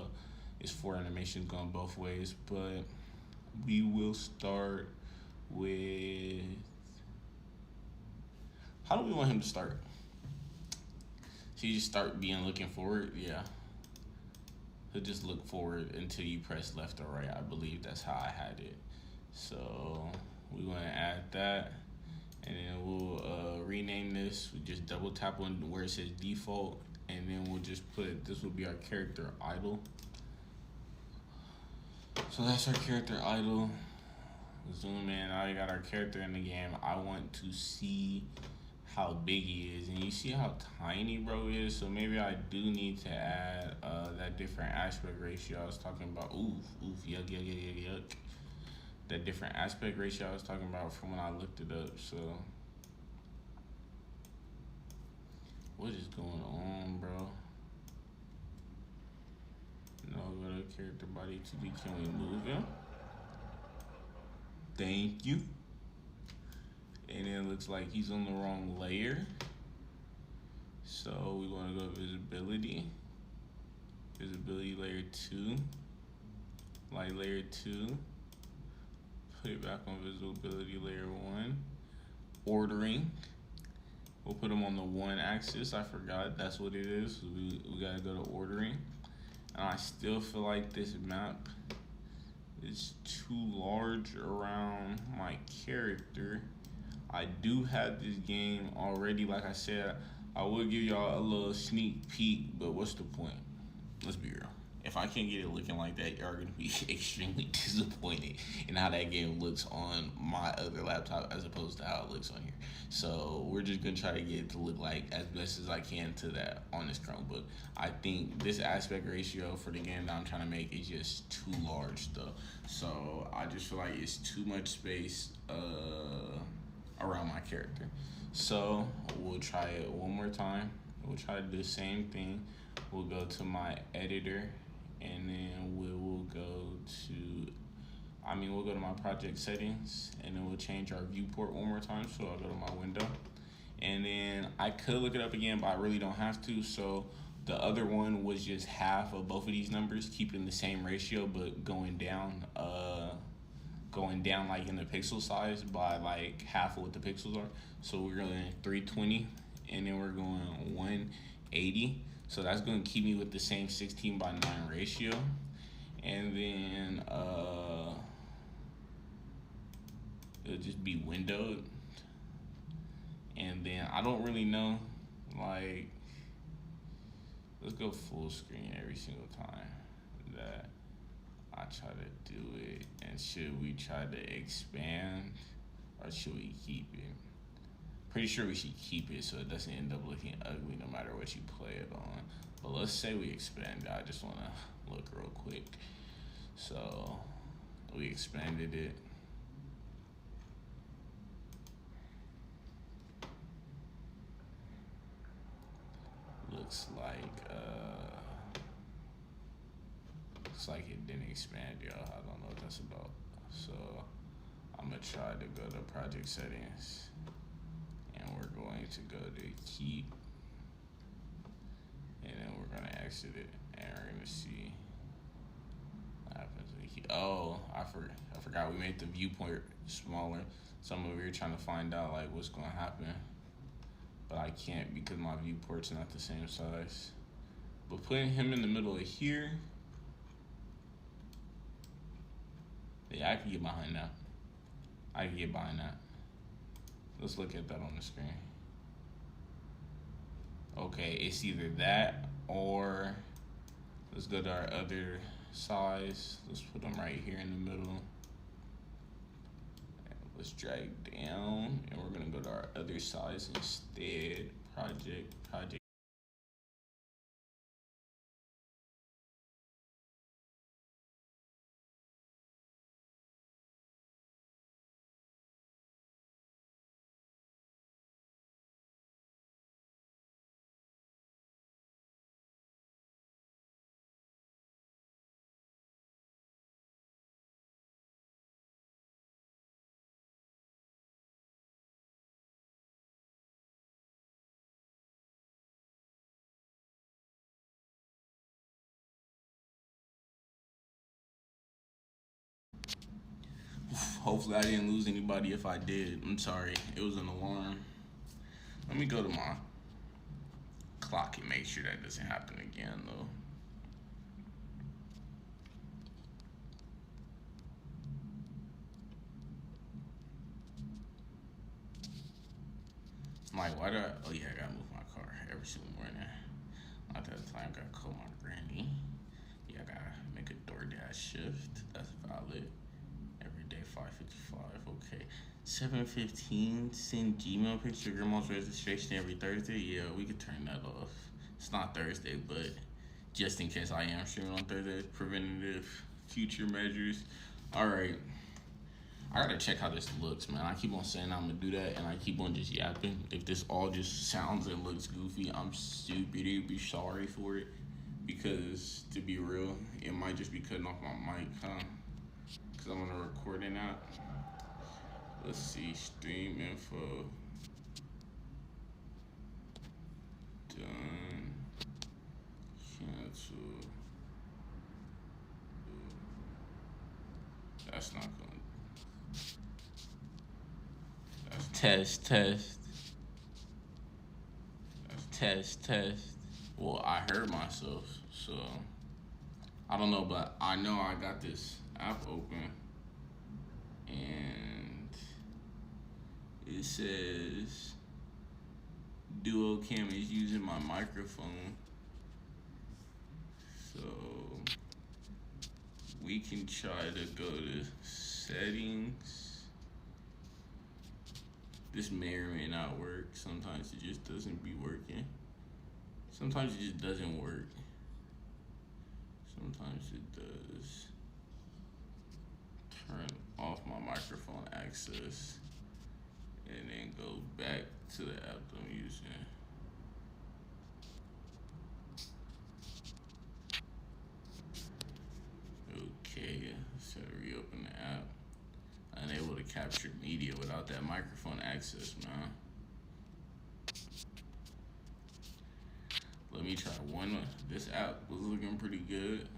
it's 4 animations going both ways, but we will start with, how do we want him to start? So you just start being looking forward? Yeah. He'll just look forward until you press left or right. I believe that's how I had it. So we want to add that, and then we'll rename this. We just double tap on where it says default, and then we'll just put, this will be our character idle. So that's our character idle. Zoom in. Now we got our character in the game. I want to see how big he is, and you see how tiny bro is. So maybe I do need to add that different aspect ratio I was talking about. Oof, yuck, yuck, yuck, yuck, yuck. That different aspect ratio I was talking about from when I looked it up. So what is going on, bro? No, go to character body 2D. Can we move him? Thank you. And it looks like he's on the wrong layer. So we want to go visibility. Visibility layer 2. Light layer 2. Put it back on visibility layer 1. Ordering. We'll put them on the 1 axis. I forgot that's what it is. We gotta go to ordering. And I still feel like this map is too large around my character. I do have this game already. Like I said, I will give y'all a little sneak peek, but what's the point? Let's be real. If I can't get it looking like that, y'all are gonna be extremely disappointed in how that game looks on my other laptop as opposed to how it looks on here. So we're just gonna try to get it to look like as best as I can to that on this Chromebook. I think this aspect ratio for the game that I'm trying to make is just too large though. So I just feel like it's too much space around my character. So we'll try it one more time. We'll try to do the same thing. We'll go to my editor, and then we will go to, we'll go to my project settings, and then we'll change our viewport one more time. So I'll go to my window, and then I could look it up again, but I really don't have to. So the other one was just half of both of these numbers, keeping the same ratio, but going down like in the pixel size by like half of what the pixels are. So we're going 320, and then we're going 180. So that's going to keep me with the same 16:9 ratio. And then it'll just be windowed. And then I don't really know, like, let's go full screen every single time that I try to do it. And should we try to expand or should we keep it? Pretty sure we should keep it so it doesn't end up looking ugly no matter what you play it on. But let's say we expand it. I just want to look real quick. So we expanded it. Looks like it didn't expand, y'all. I don't know what that's about. So I'm gonna try to go to project settings, and we're going to go to keep, and then we're gonna exit it, and we're gonna see what happens when we keep. Oh, I forgot we made the viewport smaller. So I'm over here trying to find out like what's gonna happen, but I can't because my viewport's not the same size. But putting him in the middle of here, yeah, I can get behind that. I can get behind that. Let's look at that on the screen. Okay, it's either that or let's go to our other size. Let's put them right here in the middle. Let's drag down, and we're gonna go to our other size instead. Project. Hopefully I didn't lose anybody. If I did, I'm sorry. It was an alarm. Let me go to my clock and make sure that doesn't happen again though. I'm like, why do I, oh yeah, I gotta move my car every single morning. At that time, I gotta call my granny. Yeah, I gotta make a DoorDash shift. That's valid. Every day 5:55. Okay. 7:15. Send Gmail picture. Grandma's registration every Thursday. Yeah, we could turn that off. It's not Thursday, but just in case I am streaming on Thursday, preventative future measures. All right. I gotta check how this looks, man. I keep on saying I'm gonna do that, and I keep on just yapping. If this all just sounds and looks goofy, I'm stupid. Be sorry for it, because to be real, it might just be cutting off my mic, huh? Because I'm gonna record it out. Let's see, stream info done. Cancel. That's not going. Test. Test. Well, I heard myself, so I don't know, but I know I got this app open, and it says Duo Cam is using my microphone, so we can try to go to settings. This may or may not work. Sometimes it just doesn't be working. Sometimes it just doesn't work. Sometimes it does. Turn off my microphone access and then go back to the app I'm using. Okay, so reopen the app. Unable to capture media without that microphone access, man. Let me try one. This app was looking pretty good.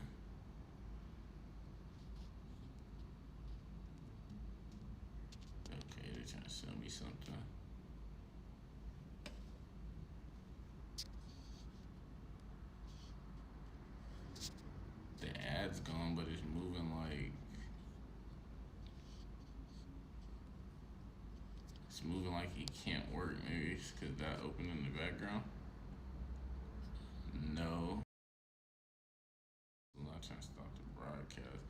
Okay, they're trying to sell me something. The ad's gone, but it's moving like it can't work. Maybe it's because that opened in the background. No. I'm not trying to stop the broadcast.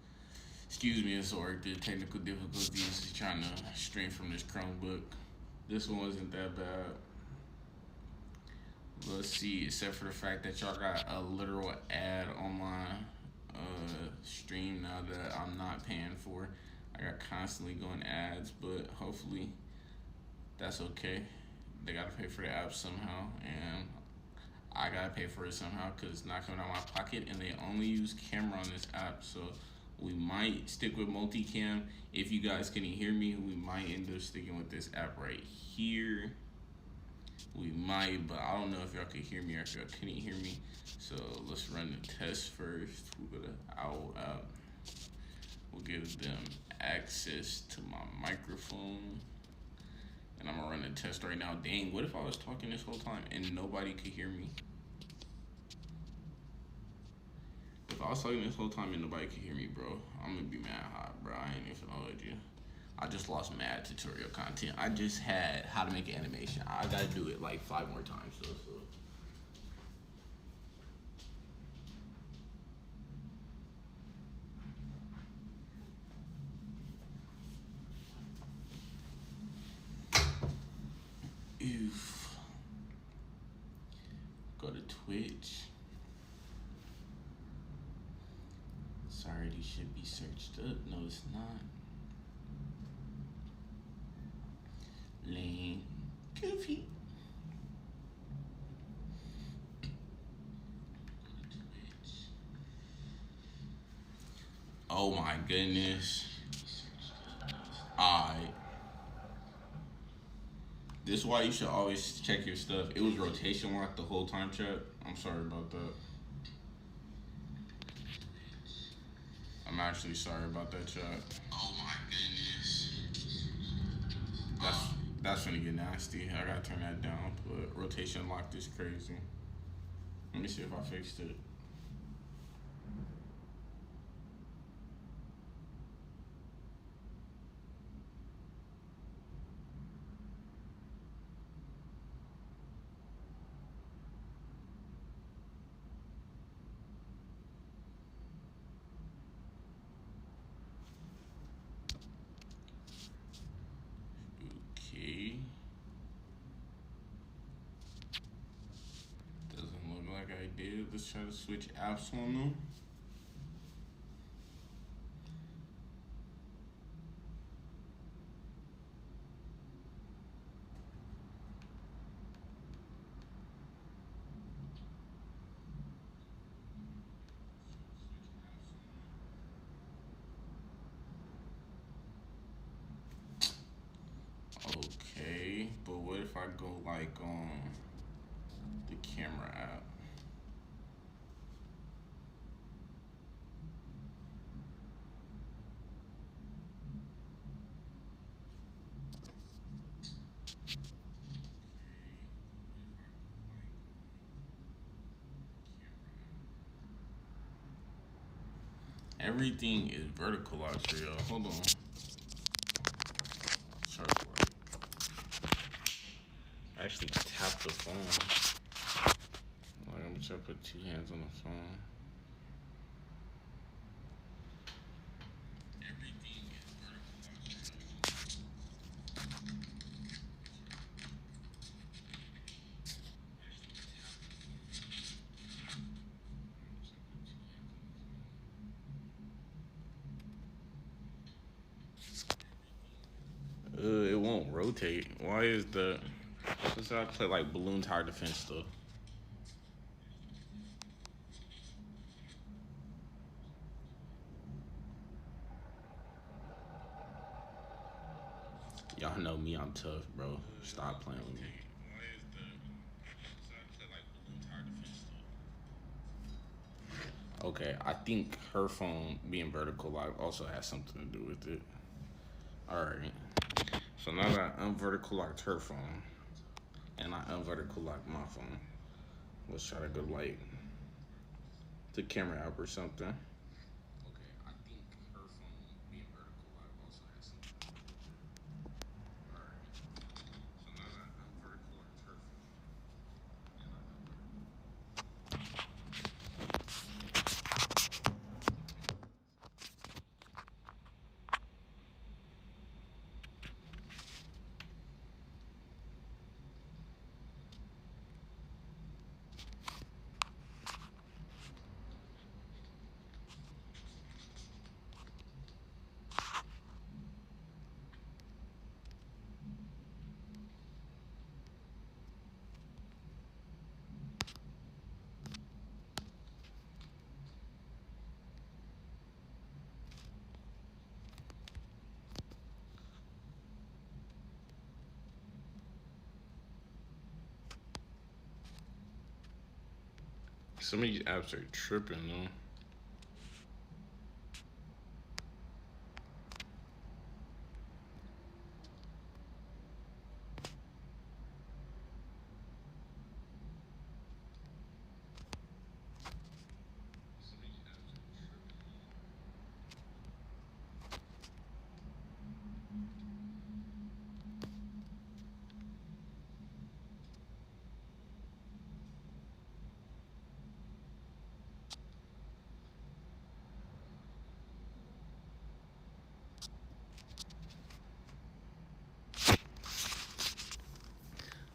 Excuse me, it's work. The technical difficulties trying to stream from this Chromebook. This one wasn't that bad. Let's see, except for the fact that y'all got a literal ad on my stream now that I'm not paying for. I got constantly going ads, but hopefully that's okay. They gotta pay for the app somehow, and I gotta pay for it somehow because it's not coming out of my pocket, and they only use camera on this app, so we might stick with multicam. If you guys can hear me, we might end up sticking with this app right here. We might, but I don't know if y'all could hear me or if y'all couldn't hear me. So let's run the test first. We'll go to Owl app. We'll give them access to my microphone. And I'm gonna run the test right now. Dang, what if I was talking this whole time and nobody could hear me? If I was talking this whole time and nobody could hear me, bro, I'm gonna be mad hot, bro. I ain't even gonna hold you. I just lost mad tutorial content. I just had how to make an animation. I gotta do it like 5 more times, so. Oof. Go to Twitch. Sorry, these should be searched up. No, it's not. Lame. Goofy. Oh my goodness. Alright. This is why you should always check your stuff. It was rotation locked the whole time, chat. I'm sorry about that. I'm actually sorry about that, chat. Oh my goodness. That's gonna get nasty. I gotta turn that down, but rotation locked is crazy. Let me see if I fixed it. try to switch apps on them. Okay, but what if I go like on the camera app? Everything is vertical out here, y'all. Hold on. Sorry, actually tap the phone. Like, I'm trying to put two hands on the phone. Everything is vertical. It won't rotate. Why is the? Since I play like balloon tower defense stuff. Y'all know me, I'm tough, bro. Stop playing with me. Okay, I think her phone being vertical like also has something to do with it. Alright. So now that I unvertical locked her phone and I unvertical locked my phone, let's try to go like the camera app or something. Some of these apps are tripping though.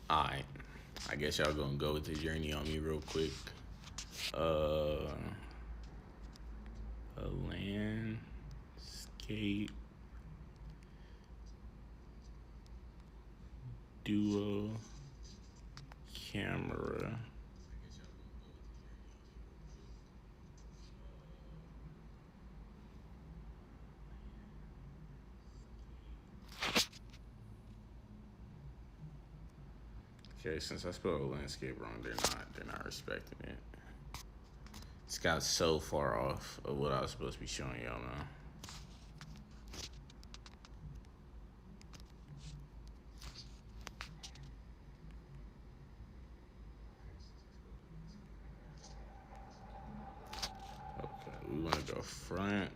Alright. I guess y'all gonna go with the journey on me real quick. A landscape duo camera. Okay, since I spelled landscape wrong, they're not respecting it. It's got so far off of what I was supposed to be showing y'all now. Okay, we want to go front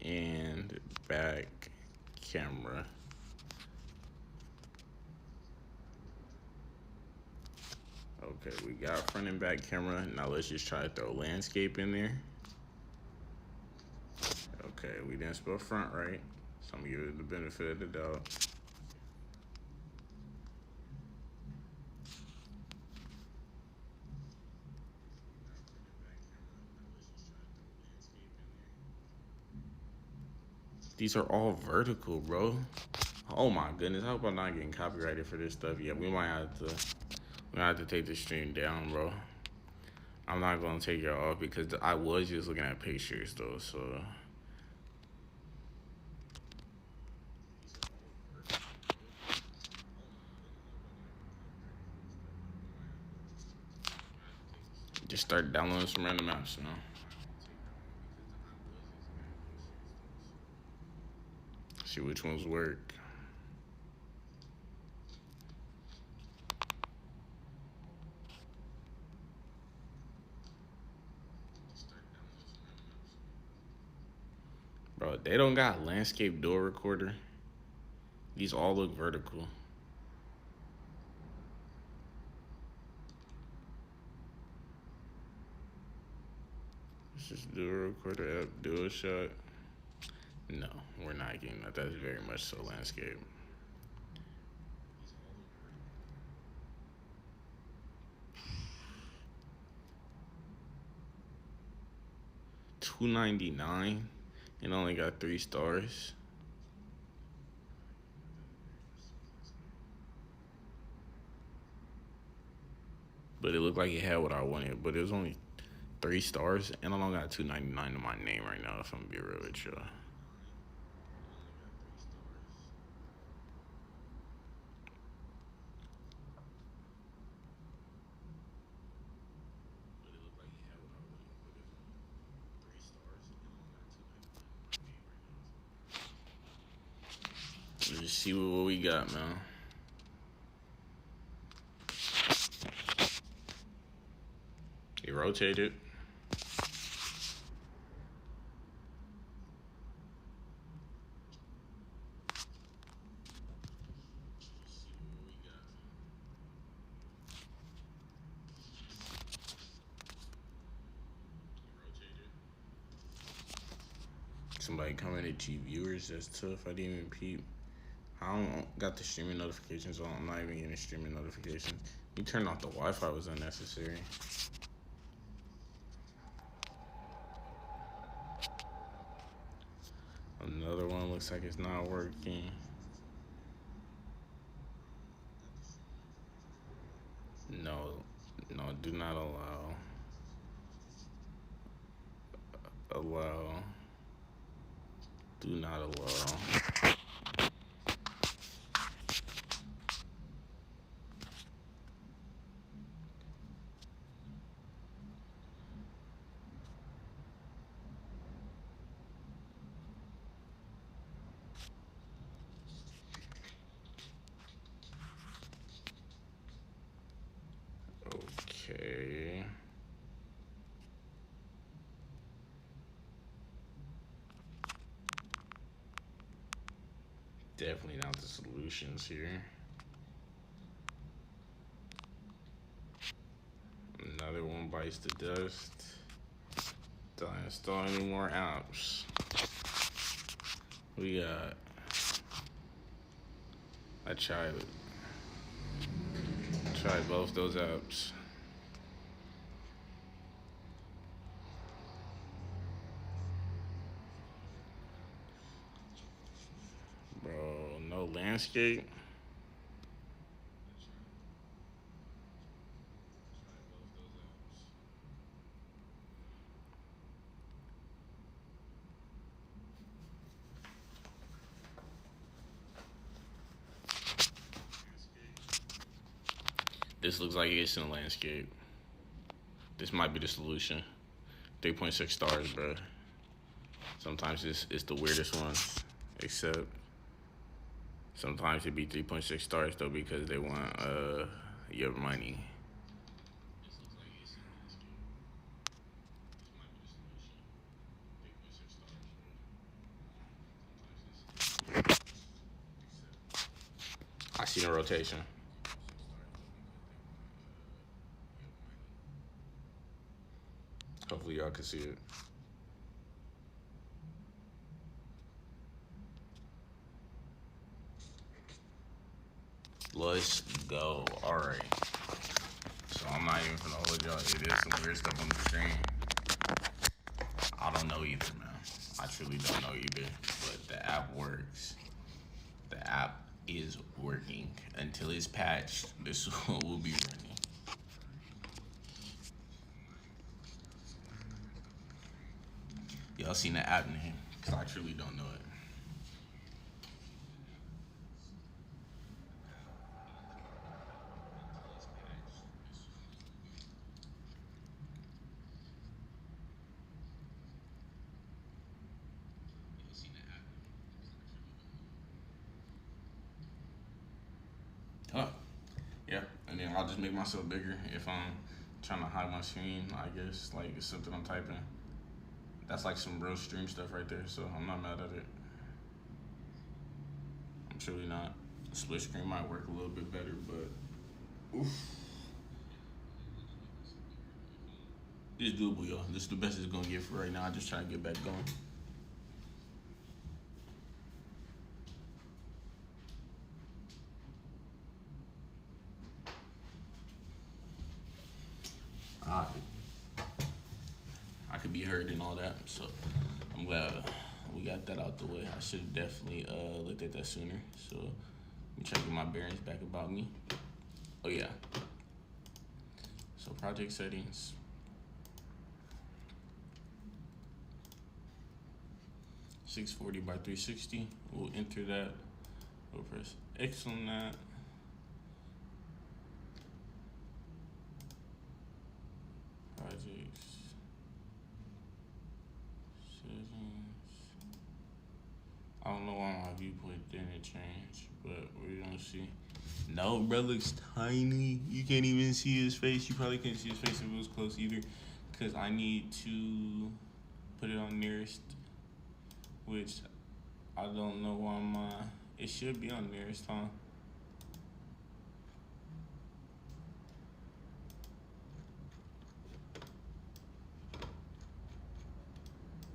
and back camera. Okay, we got front and back camera. Now let's just try to throw landscape in there. Okay, we didn't spell front right, so I'm gonna give it the benefit of the doubt. These are all vertical, bro. Oh my goodness, I hope I'm not getting copyrighted for this stuff. Yeah, we might have to take the stream down, bro. I'm not gonna take it off because I was just looking at pictures though, so. Just start downloading some random apps, you know. See which ones work. Bro, they don't got landscape door recorder. These all look vertical. Let's just do a recorder app, do a shot. No, we're not getting that. That's very much so landscape. $2.99 and only got 3 stars. But it looked like it had what I wanted, but it was only 3 stars, and I don't got $2.99 in my name right now, if I'm gonna be real with y'all. Let's just see what we got, man. It rotated. Somebody commented G viewers, that's tough. I didn't even peep. I don't got the streaming notifications on. I'm not even getting streaming notifications. You turned off the Wi-Fi was unnecessary. Another one looks like it's not working. No, do not allow. Do not allow. Okay. Definitely not the solutions here. Another one bites the dust. Don't install any more apps. We got. I tried both those apps. Bro, no landscape. This looks like it's in the landscape. This might be the solution. 3.6 stars, bro. Sometimes it's the weirdest ones, except sometimes it be 3.6 stars though because they want your money. I see no rotation. Hopefully y'all can see it. Let's go. All right. So I'm not even gonna hold y'all. It is some weird stuff on the screen. I don't know either, man. I truly don't know either. But the app until it's patched, this will be running. Y'all seen the app name? Cause I truly don't know it. Oh, yeah. And then I'll just make myself bigger if I'm trying to hide my screen. I guess like it's something I'm typing. That's like some real stream stuff right there. So I'm not mad at it. I'm truly not. Split screen might work a little bit better, but oof. It's doable, y'all. This is the best it's gonna get for right now. I just try to get back going. Alright. I could be heard and all that, so I'm glad we got that out the way. I should have definitely looked at that sooner. So let me try to get my bearings back about me. Oh yeah. So project settings. .640 by 360. We'll enter that. We'll press X on that. Projects. Settings. I don't know why my viewport didn't change, but we're gonna see. No, bro looks tiny. You can't even see his face. You probably couldn't see his face if it was close either. Cause I need to put it on nearest, which I don't know why it should be on nearest, huh?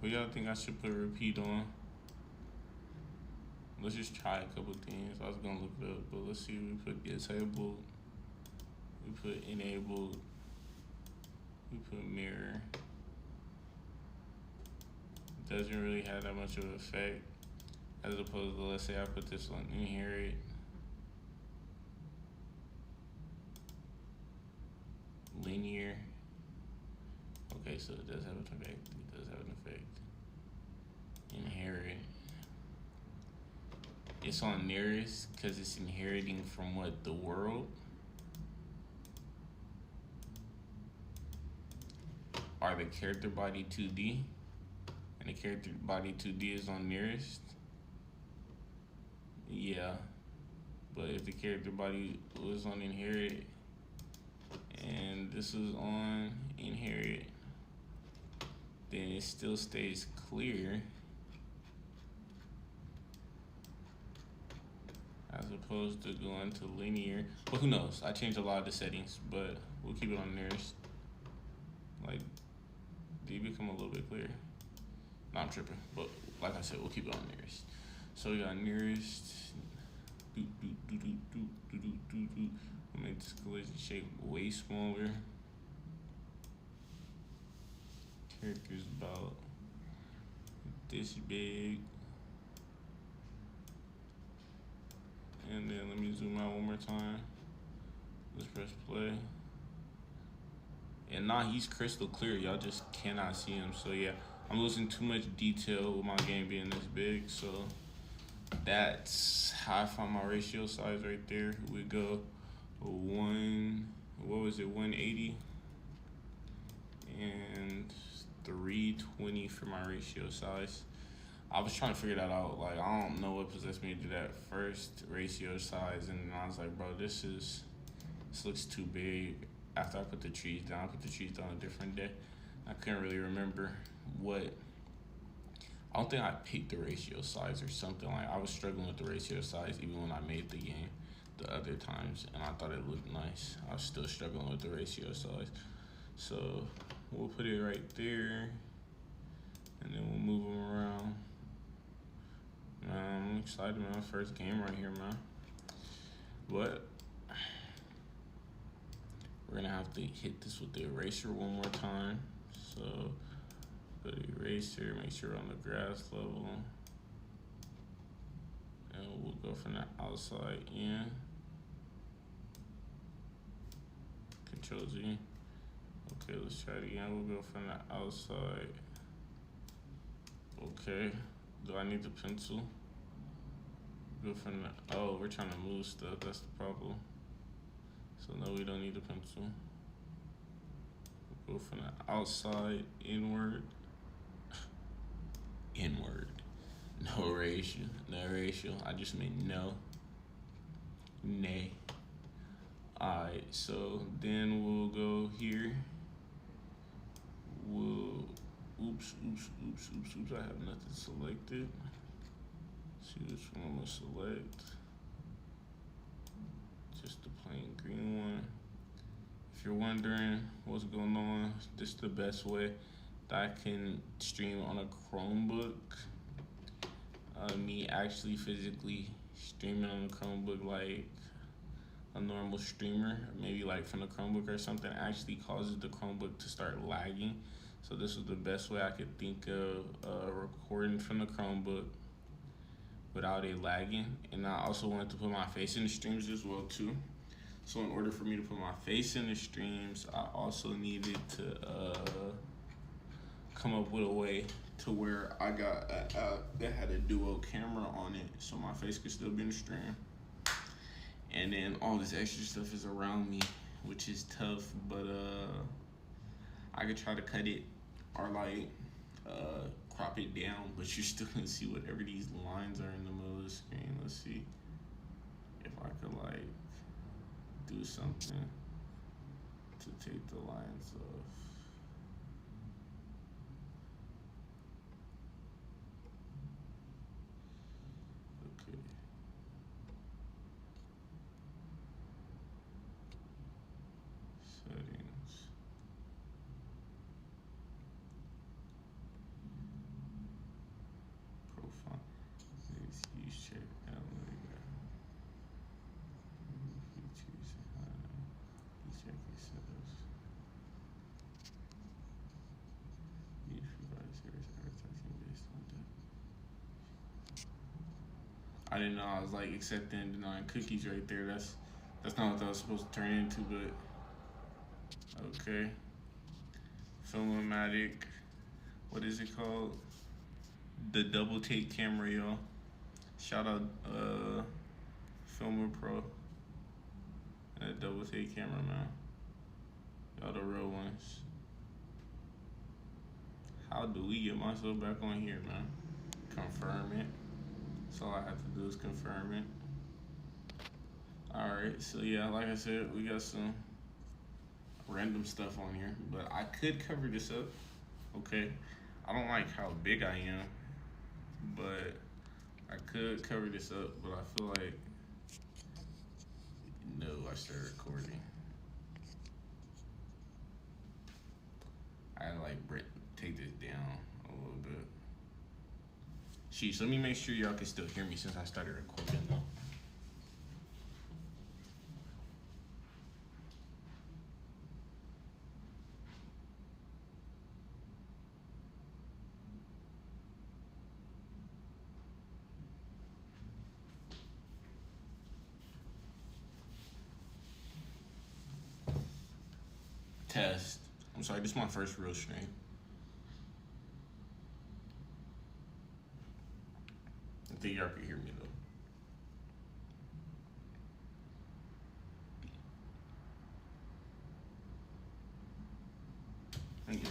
What y'all think I should put repeat on? Let's just try a couple things. I was gonna look it up, but let's see. We put disabled. We put enabled. We put mirror. Doesn't really have that much of an effect. As opposed to, let's say I put this on inherit. Linear. Okay, so it does have an effect. It does have an effect. Inherit. It's on nearest because it's inheriting from what? The world? Are the character body 2D? And the character body 2D is on nearest? Yeah. But if the character body was on inherit and this is on inherit, then it still stays clear as opposed to going to linear. But who knows? I changed a lot of the settings, but we'll keep it on nearest. Like, do you become a little bit clearer? No, I'm tripping, but like I said, we'll keep it on nearest. So we got nearest. We'll make this collision shape way smaller. Character's about this big. And then let me zoom out one more time. Let's press play. And now he's crystal clear. Y'all just cannot see him. So yeah, I'm losing too much detail with my game being this big. So that's how I found my ratio size right there. We go 180 and 320 for my ratio size. I was trying to figure that out. Like, I don't know what possessed me to do that first ratio size, and I was like, bro, this looks too big. After I put the trees down, I put the trees down a different day. I couldn't really remember what. I don't think I picked the ratio size or something. Like, I was struggling with the ratio size even when I made the game the other times, and I thought it looked nice. I was still struggling with the ratio size. So we'll put it right there, and then we'll move them around. Man, I'm excited, man. First game right here, man. But we're gonna have to hit this with the eraser one more time. So put eraser, make sure we're on the grass level. And we'll go from the outside in. Control Z. Okay, let's try it again. We'll go from the outside. Okay, do I need the pencil? Go from the, oh, we're trying to move stuff, that's the problem. So no, we don't need the pencil. Go from the outside, inward. Inward. No ratio, I just mean no. Nay. Alright, so then we'll go here. We'll, oops, I have nothing selected. See which one I'm gonna select. Just the plain green one. If you're wondering what's going on, this is the best way that I can stream on a Chromebook. Me actually physically streaming on a Chromebook like a normal streamer, maybe like from the Chromebook or something, actually causes the Chromebook to start lagging. So this was the best way I could think of recording from the Chromebook without it lagging. And I also wanted to put my face in the streams as well too. So in order for me to put my face in the streams, I also needed to come up with a way to where I got an app that had a duo camera on it, so my face could still be in the stream. And then all this extra stuff is around me, which is tough, but I could try to cut it or like crop it down, but you're still gonna see whatever these lines are in the middle of the screen. Let's see if I could like do something to take the lines off. Okay. Settings. Profile. Let's use check. I didn't know I was like accepting and denying cookies right there. That's not what that was supposed to turn into, but okay. Filmomatic, what is it called? The double take camera, y'all. Shout out Filmer Pro. And a double take camera, man. Y'all the real ones. How do we get myself back on here, man? Confirm it. So all I have to do is confirm it. Alright, so yeah, like I said, we got some random stuff on here, but I could cover this up, okay? I don't like how big I am, but I could cover this up, but I feel like, no, I started recording. I had to like take this down a little bit. Sheesh, let me make sure y'all can still hear me since I started recording though. Test. I'm sorry, this is my first real stream. I think y'all can hear me though. Thank you.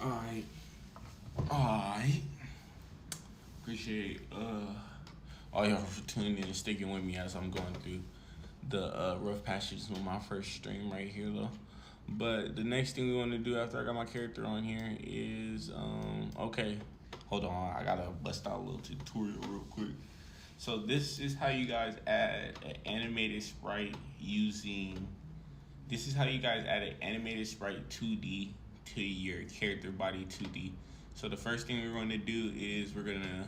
Alright. Appreciate all y'all for tuning in and sticking with me as I'm going through the rough passages with my first stream right here though. But the next thing we want to do after I got my character on here is okay, hold on, I gotta bust out a little tutorial real quick. So this is how you guys add an animated sprite using, this is how you guys add an animated sprite 2D to your character body 2D. So the first thing we're going to do is we're going to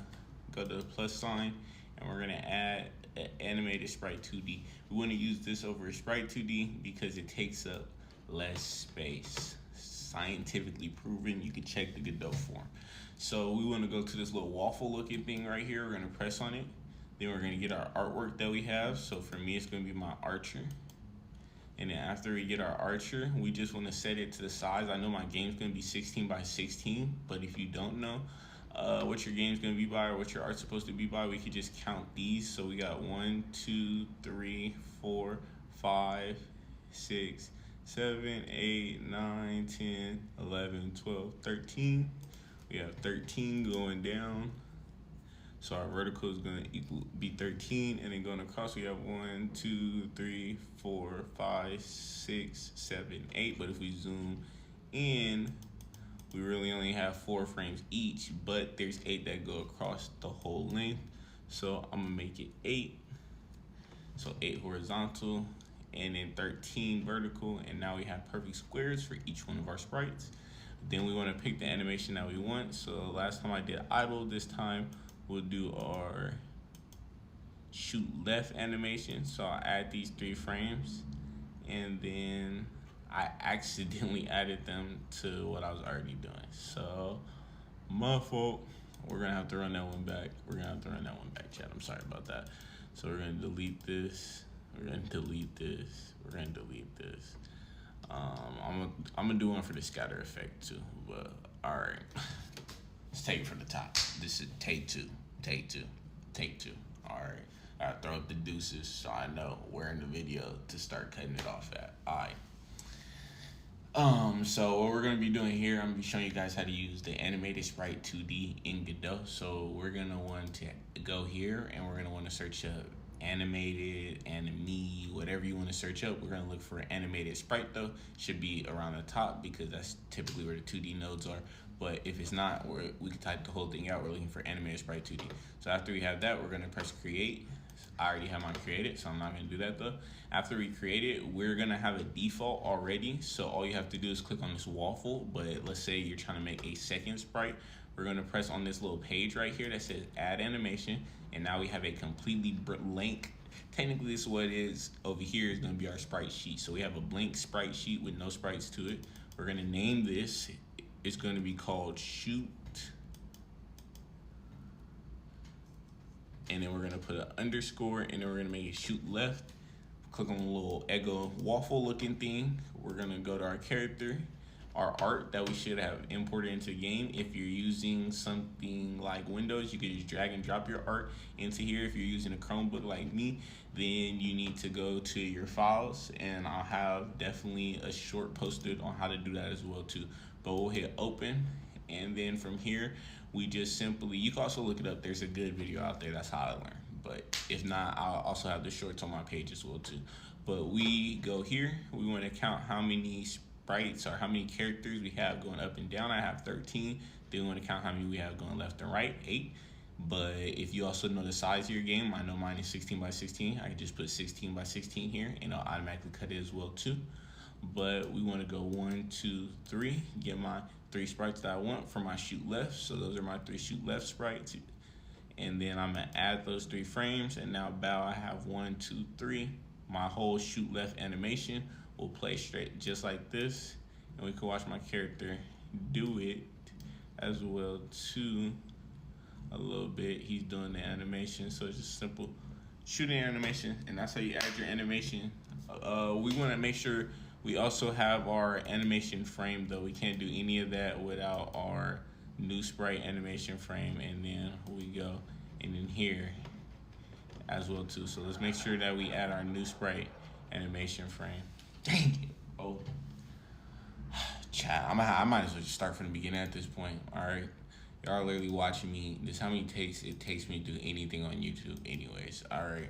go to the plus sign and we're gonna add an animated sprite 2D. We want to use this over sprite 2D because it takes up less space. Scientifically proven. You can check the Godot form. So we want to go to this little waffle looking thing right here. We're gonna press on it. Then we're gonna get our artwork that we have. So for me, it's gonna be my archer. And then after we get our archer, we just want to set it to the size. I know my game's going to be 16 by 16, but if you don't know what your game's going to be by or what your art's supposed to be by, we could just count these. So we got 1, 2, 3, 4, 5, 6, 7, 8, 9, 10, 11, 12, 13. We have 13 going down. So our vertical is going to be 13, and then going across we have 1, 2, 3, 4, 5, 6, 7, 8. But if we zoom in, we really only have 4 frames each, but there's 8 that go across the whole length. So I'm gonna make it 8. So 8 horizontal, and then 13 vertical, and now we have perfect squares for each one of our sprites. Then we want to pick the animation that we want. So last time I did idle, this time we'll do our shoot left animation. So I'll add these 3 frames, and then I accidentally added them to what I was already doing. So my fault. We're gonna have to run that one back. Chat. I'm sorry about that. So we're gonna delete this. We're gonna delete this. I'm gonna do one for the scatter effect too. But all right. Let's take it from the top. This is take two. All right. I gotta throw up the deuces so I know where in the video to start cutting it off at. All right. So what we're gonna be doing here, I'm gonna be showing you guys how to use the animated sprite 2D in Godot. So we're gonna want to go here, and we're gonna want to search up animated, anime, whatever you want to search up. We're gonna look for animated sprite though. Should be around the top because that's typically where the 2D nodes are. But if it's not, we can type the whole thing out. We're looking for animated sprite 2D. So after we have that, we're gonna press create. I already have mine created, so I'm not gonna do that though. After we create it, we're gonna have a default already. So all you have to do is click on this waffle, but let's say you're trying to make a second sprite. We're gonna press on this little page right here that says add animation, and now we have a completely blank. Technically, this is what it is. Over here is gonna be our sprite sheet. So we have a blank sprite sheet with no sprites to it. We're gonna name this. It's gonna be called shoot. And then we're gonna put an underscore, and then we're gonna make it shoot left. Click on the little Eggo waffle looking thing. We're gonna go to our character, our art that we should have imported into the game. If you're using something like Windows, you could just drag and drop your art into here. If you're using a Chromebook like me, then you need to go to your files, and I'll have definitely a short posted on how to do that as well too. But we'll hit open, and then from here, we just simply, you can also look it up. There's a good video out there. That's how I learned. But if not, I'll also have the shorts on my page as well too. But we go here. We want to count how many sprites or how many characters we have going up and down. I have 13. Then we want to count how many we have going left and right, 8. But if you also know the size of your game, I know mine is 16 by 16. I can just put 16 by 16 here, and I'll automatically cut it as well too. But we want to go 1, 2, 3. Get my 3 sprites that I want for my shoot left. So those are my 3 shoot left sprites. And then I'm gonna add those 3 frames, and now bow, I have 1, 2, 3. My whole shoot left animation will play straight just like this, and we can watch my character do it as well too. A little bit, he's doing the animation, so it's just simple shooting animation, and that's how you add your animation. We want to make sure we also have our animation frame though. We can't do any of that without our new sprite animation frame, and then we go and in here as well too. So let's make sure that we add our new sprite animation frame. Dang it. Oh, chat. I might as well just start from the beginning at this point. All right, y'all are literally watching me. This is how many takes it takes me to do anything on YouTube anyways. All right,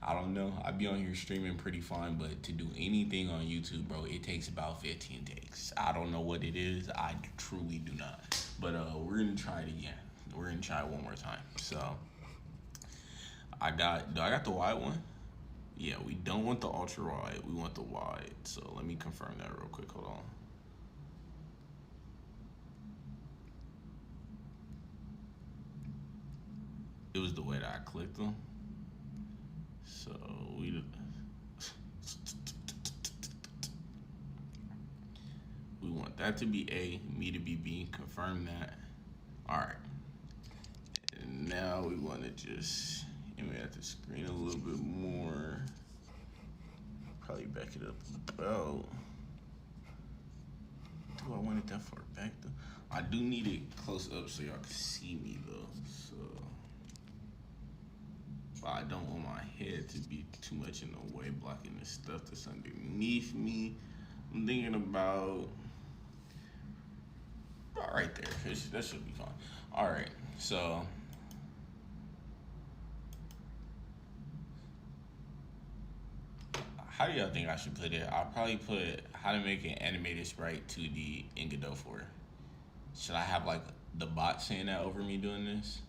I don't know. I be on here streaming pretty fun, but to do anything on YouTube, bro, it takes about 15 takes. I don't know what it is. I truly do not. But we're gonna try it again. We're gonna try it one more time. So I got the wide one? Yeah, we don't want the ultra wide. We want the wide. So let me confirm that real quick. Hold on. it was the way that I clicked them. So we want that to be A, me to be B. Confirm that. All right. And now we want to just animate the screen a little bit more. Probably back it up about. Do I want it that far back though? I do need it close up so y'all can see me though. So, but I don't want my head to be too much in the way, blocking the stuff that's underneath me. I'm thinking about right there. That should be fine. All right, so. How do y'all think I should put it? I'll probably put how to make an animated sprite 2D in Godot 4. Should I have like the bot saying that over me doing this?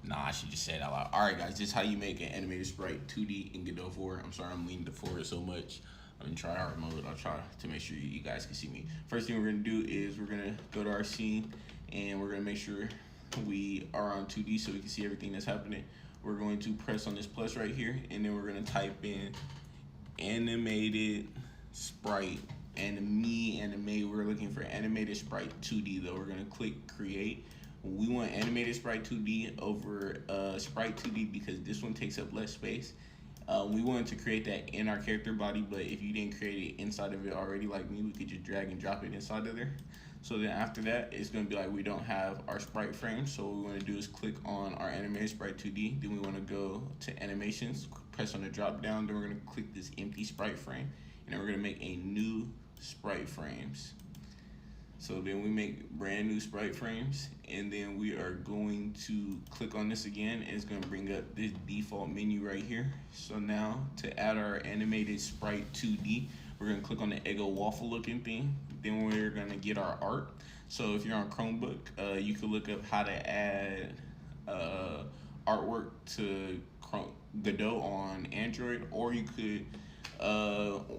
Nah, I should just say it out loud. All right, guys, this is how you make an animated sprite 2D in Godot 4. I'm sorry I'm leaning forward so much. I'm in try hard mode. I'll try to make sure you guys can see me. First thing we're gonna do is we're gonna go to our scene and we're gonna make sure we are on 2D so we can see everything that's happening. We're going to press on this plus right here and then we're gonna type in animated sprite anime. We're looking for animated sprite 2D though. We're gonna click create. We want animated sprite 2D over sprite 2D because this one takes up less space. We wanted to create that in our character body, but if you didn't create it inside of it already like me, we could just drag and drop it inside of there. So then after that, it's gonna be like we don't have our sprite frame. So what we wanna do is click on our animated sprite 2D. Then we wanna go to animations, press on the drop down. Then we're gonna click this empty sprite frame. And then we're gonna make a new sprite frames. So then we make brand new sprite frames. And then we are going to click on this again. And it's gonna bring up this default menu right here. So now to add our animated sprite 2D, we're gonna click on the Eggo waffle looking thing. Then we're gonna get our art. So if you're on Chromebook, you can look up how to add artwork to Godot on Android, or you could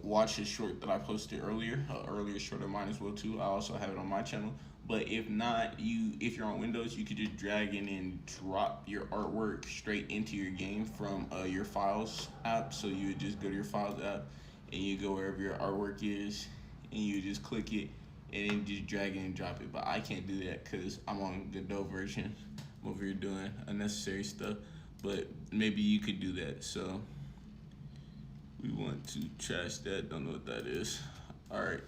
watch a short that I posted earlier, earlier short of mine as well too. I also have it on my channel. But if not, if you're on Windows, you could just drag in and drop your artwork straight into your game from your Files app. So you would just go to your Files app and you go wherever your artwork is and you just click it and then just drag it and drop it. But I can't do that because I'm on Godot version. I'm over here doing unnecessary stuff. But maybe you could do that. So we want to trash that. Don't know what that is. All right.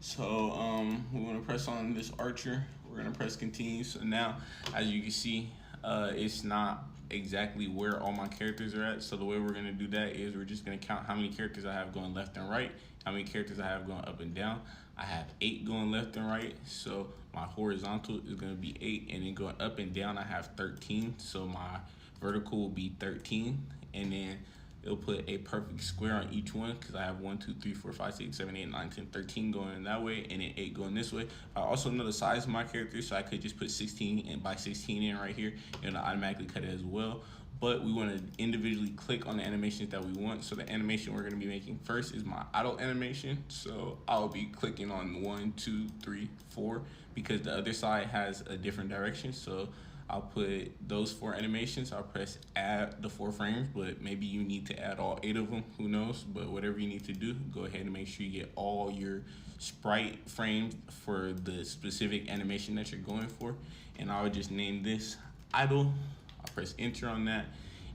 So we want to press on this archer. We're gonna press continue. So now, as you can see, it's not exactly where all my characters are at. So the way we're gonna do that is we're just gonna count how many characters I have going left and right, how many characters I have going up and down. I have 8 going left and right, so my horizontal is gonna be 8, and then going up and down I have 13, so my vertical will be 13, and then it'll put a perfect square on each one because I have 1, 2, 3, 4, 5, 6, 7, 8, 9, 10, 13 going that way, and then 8 going this way. I also know the size of my character, so I could just put 16 and by 16 in right here, and it'll automatically cut it as well. But we want to individually click on the animations that we want. So the animation we're going to be making first is my idle animation. So I'll be clicking on 1, 2, 3, 4 because the other side has a different direction. So I'll put those 4 animations. I'll press add the 4 frames, but maybe you need to add all 8 of them. Who knows? But whatever you need to do, go ahead and make sure you get all your sprite frames for the specific animation that you're going for. And I would just name this idle. I'll press enter on that,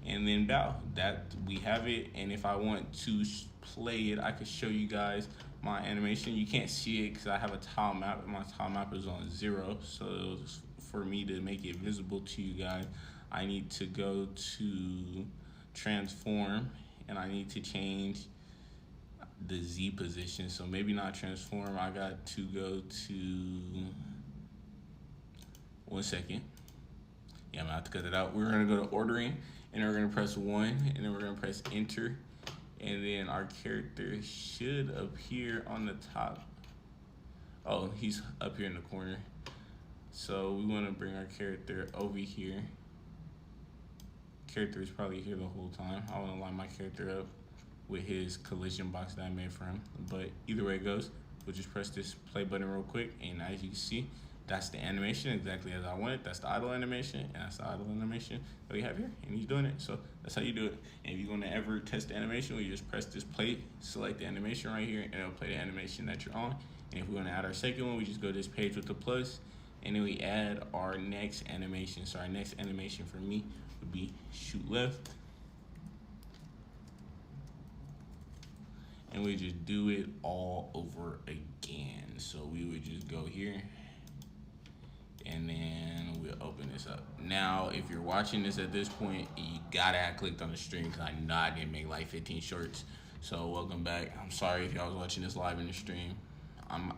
and then bow. That we have it. And if I want to play it, I could show you guys my animation. You can't see it because I have a tile map, and my tile map is on 0. So for me to make it visible to you guys, I need to go to transform, and I need to change the Z position. So maybe not transform. I got to go to 1 second. Yeah, I'm gonna have to cut it out. We're gonna go to ordering, and we're gonna press 1, and then we're gonna press enter, and then our character should appear on the top. Oh, he's up here in the corner. So we wanna bring our character over here. Character is probably here the whole time. I wanna line my character up with his collision box that I made for him. But either way it goes, we'll just press this play button real quick, and as you can see, That's the animation exactly as I want it. That's the idle animation, and that's the idle animation that we have here, and he's doing it. So that's how you do it. And if you're gonna ever test the animation, we just press this play, select the animation right here, and it'll play the animation that you're on. And if we want to add our second one, we just go to this page with the plus, and then we add our next animation. So our next animation for me would be shoot left. And we just do it all over again. So we would just go here, and then we'll open this up. Now, if you're watching this at this point, you gotta have clicked on the stream, because I know I didn't make like 15 shorts. So welcome back. I'm sorry if y'all was watching this live in the stream.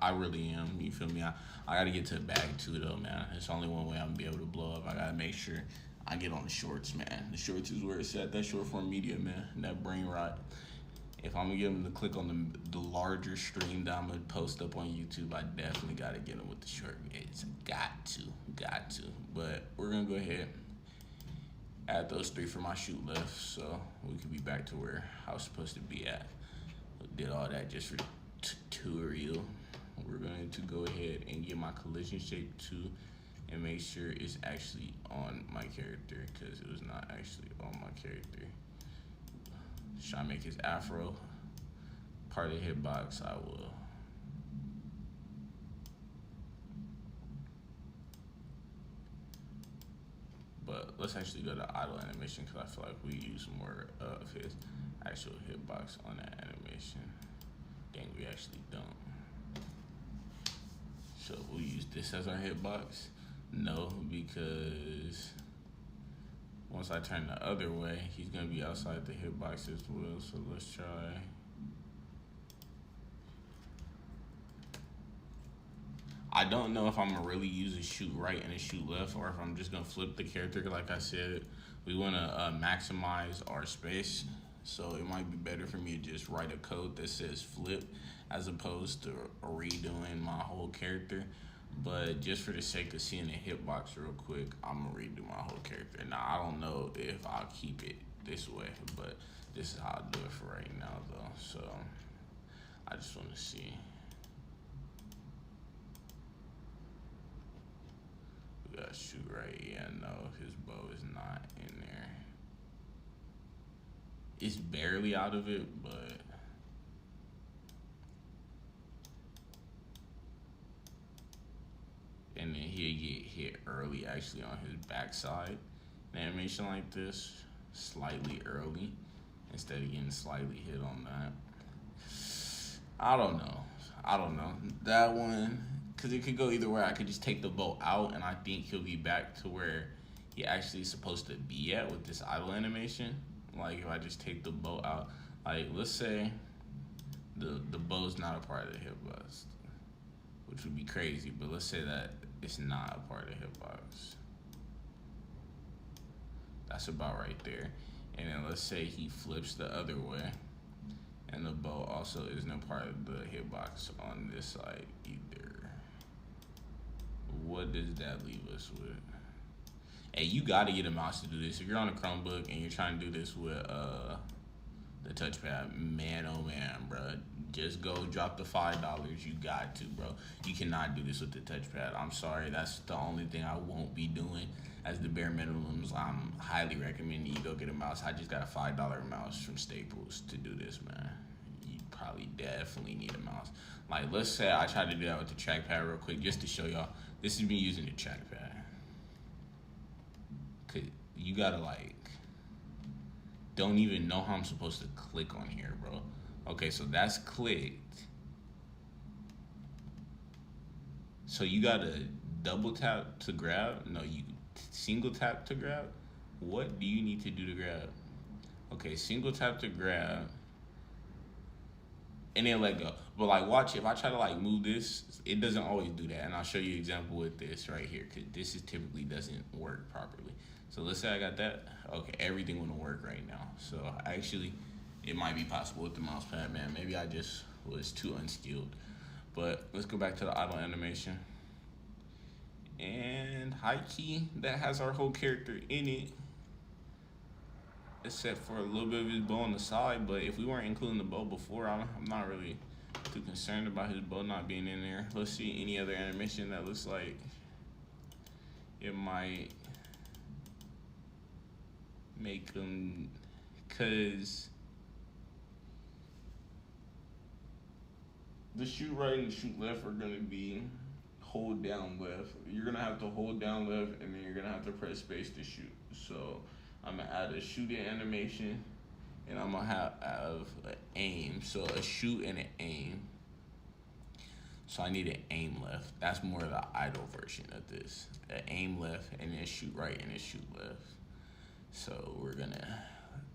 I really am. You feel me? I gotta get to the bag too, though, man. It's only one way I'm gonna be able to blow up. I gotta make sure I get on the shorts, man. The shorts is where it's at. That short form media, man. That brain rot. If I'm gonna get them to click on the larger stream that I'm gonna post up on YouTube, I definitely gotta get them with the short. It's got to. But we're gonna go ahead, add those 3 for my shoot left, so we could be back to where I was supposed to be at. We did all that just for the tutorial. We're going to go ahead and get my collision shape 2 and make sure it's actually on my character, because it was not actually on my character. Should I make his afro part of the hitbox? I will. But let's actually go to idle animation, because I feel like we use more of his actual hitbox on that animation. Dang, we actually don't. So we'll use this as our hitbox? No, because once I turn the other way, he's gonna be outside the hitbox as well. So let's try. I don't know if I'm gonna really use a shoot right and a shoot left, or if I'm just gonna flip the character. Like I said, we wanna maximize our space. So it might be better for me to just write a code that says flip, as opposed to redoing my whole character. But just for the sake of seeing the hitbox real quick, I'm gonna redo my whole character. Now, I don't know if I'll keep it this way, but this is how I'll do it for right now, though. So I just want to see. We gotta shoot right. Yeah, no, his bow is not in there. It's barely out of it, but and then he'll get hit early, actually, on his backside. An animation like this, slightly early, instead of getting slightly hit on that. I don't know. That one, because it could go either way. I could just take the bow out, and I think he'll be back to where he actually is supposed to be at with this idle animation. Like, if I just take the bow out, like, let's say the bow's not a part of the hitbox, which would be crazy, but let's say that it's not a part of the hitbox. That's about right there. And then let's say he flips the other way, and the bow also isn't a part of the hitbox on this side either. What does that leave us with? Hey, you gotta get a mouse to do this. If you're on a Chromebook and you're trying to do this with the touchpad, man, oh man, bro, just go drop the $5. You got to, bro. You cannot do this with the touchpad. I'm sorry, that's the only thing I won't be doing as the bare minimums. I'm highly recommending you go get a mouse. I just got a $5 mouse from Staples to do this, man. You probably definitely need a mouse. Like, let's say I try to do that with the trackpad real quick, just to show y'all. This is me using the trackpad. You gotta, like, don't even know how I'm supposed to click on here, bro. Okay, so that's clicked. So you gotta double tap to grab? No, you single tap to grab? What do you need to do to grab? Okay, single tap to grab, and then let go. But, like, watch, if I try to, like, move this, it doesn't always do that. And I'll show you an example with this right here, because this is typically doesn't work properly. So let's say I got that. Okay, everything wouldn't work right now. So actually, it might be possible with the mouse pad, man. Maybe I just was too unskilled. But let's go back to the idle animation. And high key, that has our whole character in it, except for a little bit of his bow on the side. But if we weren't including the bow before, I'm not really too concerned about his bow not being in there. Let's see any other animation that looks like it might make them, because the shoot right and the shoot left are gonna be hold down left. You're gonna have to hold down left, and then you're gonna have to press space to shoot. So I'm gonna add a shooting animation, and I'm gonna have an aim. So a shoot and an aim. So I need an aim left. That's more of the idle version of this. An aim left, and then shoot right, and then shoot left. So we're gonna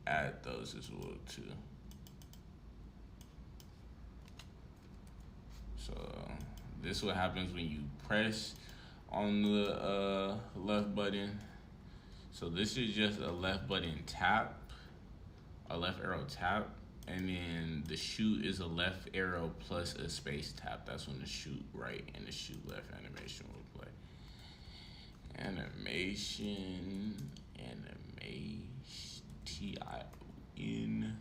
add those as well too. So this is what happens when you press on the left button. So this is just a left button tap, a left arrow tap, and then the shoot is a left arrow plus a space tap. That's when the shoot right and the shoot left animation will play. Animation, T-I-N.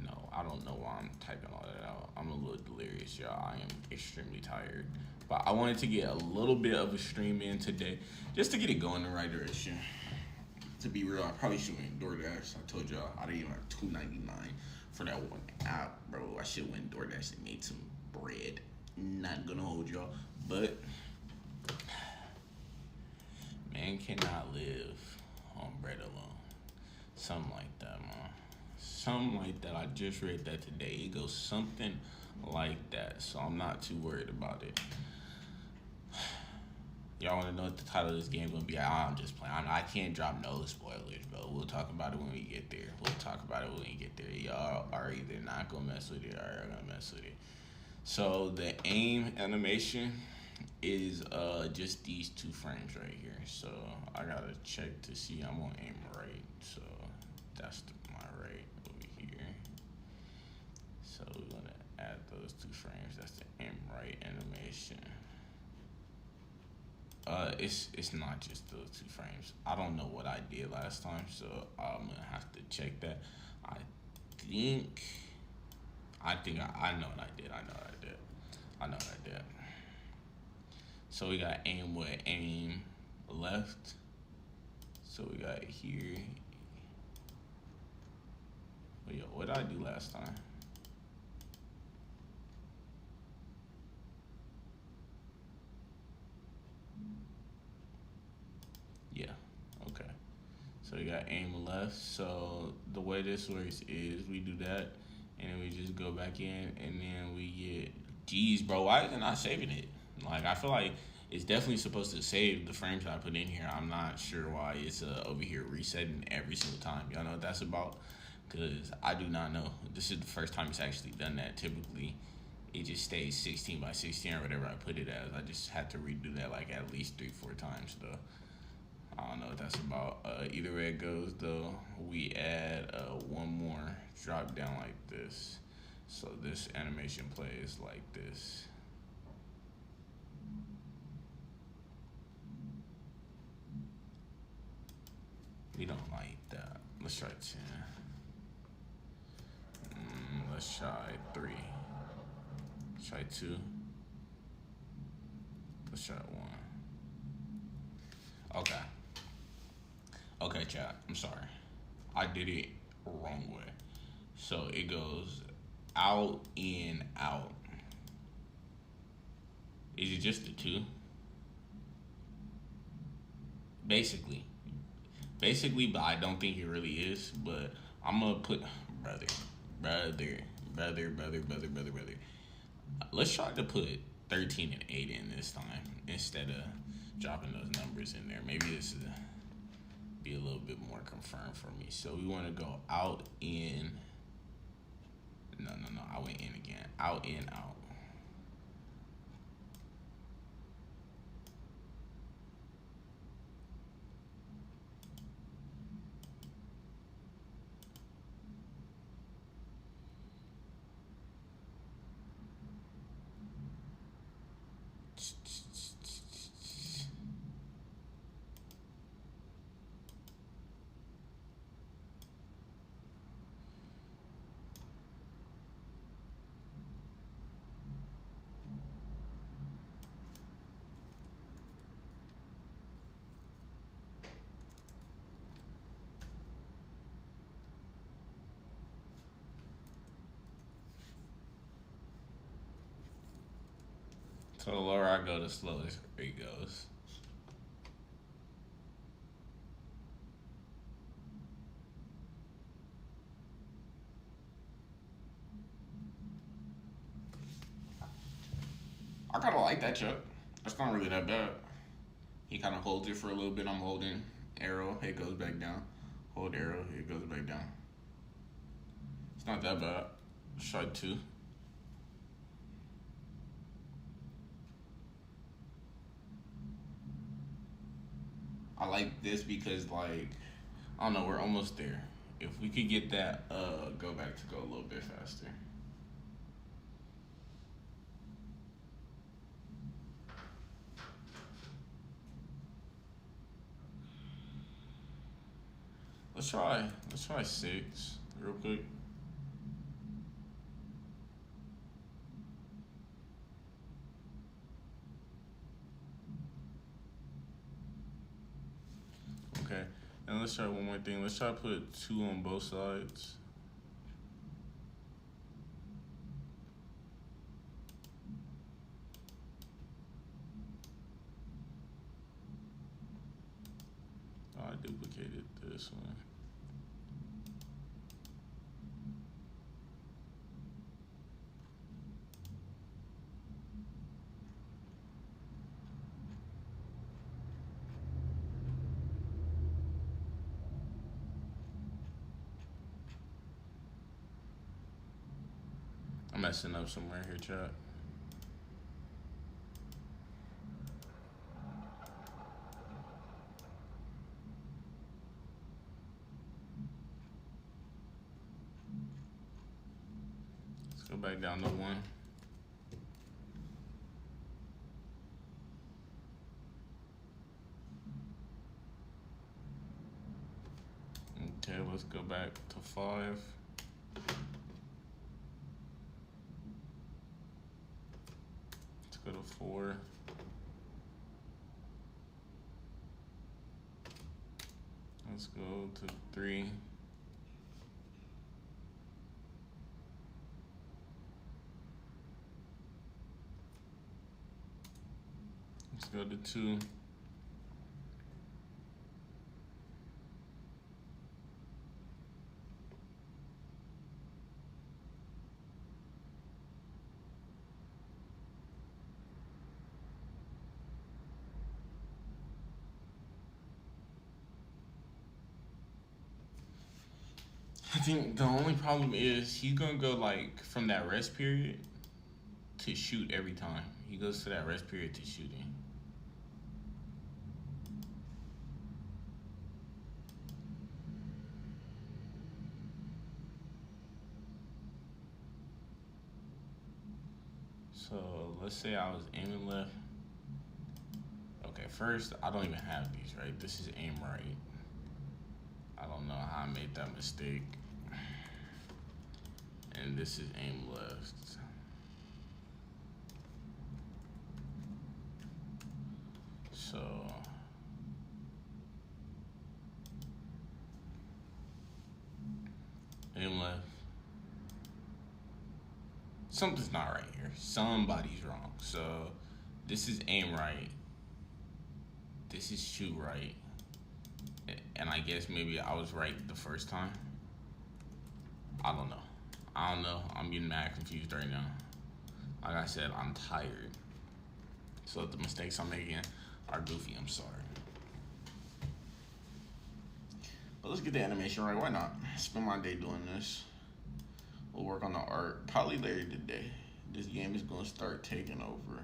No, I don't know why I'm typing all that out. I'm a little delirious, y'all. I am extremely tired. But I wanted to get a little bit of a stream in today, just to get it going in the right direction. To be real, I probably should went DoorDash. I told y'all I didn't even have $2.99 for that one app, bro. I should went DoorDash and made some bread. Not gonna hold y'all, but man cannot live on bread alone. Something like that, man. Something like that. I just read that today. It goes something like that. So I'm not too worried about it. Y'all want to know what the title of this game gonna be? I'm just playing. I can't drop no spoilers, bro. We'll talk about it when we get there. Y'all are either not gonna mess with it or are gonna mess with it. So the aim animation is just these 2 frames right here. So I gotta check to see I'm on aim right. So that's my right over here. So we're gonna add those 2 frames. That's the aim right animation. It's not just those 2 frames. I don't know what I did last time, so I'm gonna have to check that. I know what I did. So we got aim with aim left. So we got here. But yo, what did I do last time? Yeah, okay. So we got aim left. So the way this works is we do that, and then we just go back in, and then we get, geez, bro, why is it not saving it? Like, I feel like it's definitely supposed to save the frames that I put in here. I'm not sure why it's over here resetting every single time. Y'all know what that's about? Because I do not know. This is the first time it's actually done that. Typically, it just stays 16 by 16 or whatever I put it as. I just had to redo that like at least 3-4 times though. I don't know what that's about. Either way it goes though, we add one more drop down like this. So this animation plays like this. We don't like that. Let's try 10. Let's try 3. Let's try 2. Let's try 1. Okay. Okay, chat. I'm sorry. I did it wrong way. So it goes out, in, out. Is it just the 2? Basically, but I don't think it really is. But I'm gonna put brother. Let's try to put 13 and 8 in this time instead of dropping those numbers in there. Maybe this is be a little bit more confirmed for me. So we want to go out, in. No. I went in again. Out, in, out. So the lower I go, the slower it goes. I kind of like that chuck. It's not really that bad. He kind of holds it for a little bit. I'm holding arrow, it goes back down. Hold arrow, it goes back down. It's not that bad. Let's try 2. I like this because, like, I don't know, we're almost there. If we could get that go back to go a little bit faster. Let's try 6 real quick. Okay, and let's try one more thing. Let's try to put 2 on both sides. Oh, I duplicated this one. I'm messing up somewhere here, chat. Let's go back down to 1. Okay, let's go back to 5. Let's go to 4. Let's go to 3. Let's go to 2. I think the only problem is he's gonna go like from that rest period to shoot every time. He goes to that rest period to shooting. So let's say I was aiming left. Okay, first I don't even have these, right? This is aim right. I don't know how I made that mistake. And this is aim left. So aim left. Something's not right here. Somebody's wrong. So this is aim right. This is shoot right. And I guess maybe I was right the first time. I don't know. I'm getting mad confused right now. Like I said, I'm tired. So if the mistakes I'm making are goofy, I'm sorry. But let's get the animation right. Why not? Spend my day doing this. We'll work on the art probably later today. This game is going to start taking over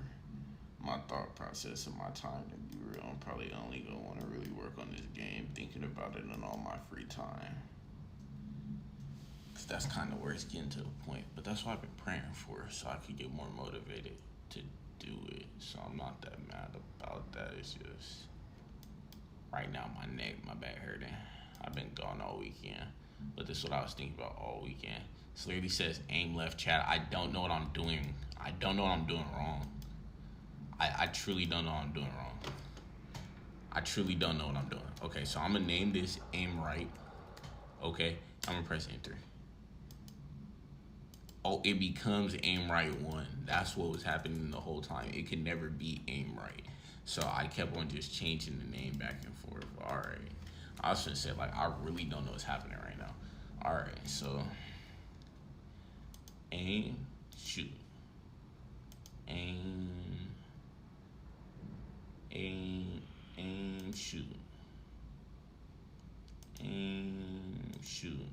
my thought process and my time, to be real. I'm probably only going to want to really work on this game, thinking about it in all my free time. Because that's kind of where it's getting to the point. But that's what I've been praying for, so I could get more motivated to do it. So I'm not that mad about that. It's just right now my neck, my back hurting. I've been gone all weekend. But this is what I was thinking about all weekend. This literally says aim left, chat. I don't know what I'm doing. I don't know what I'm doing wrong. I truly don't know what I'm doing wrong. I truly don't know what I'm doing. Okay, so I'm gonna name this aim right. Okay, I'm gonna press enter. Oh, it becomes aim right one. That's what was happening the whole time. It could never be aim right. So I kept on just changing the name back and forth. All right. I was gonna say like I really don't know what's happening right now. All right. So aim, shoot, aim, aim, aim, shoot, aim, shoot,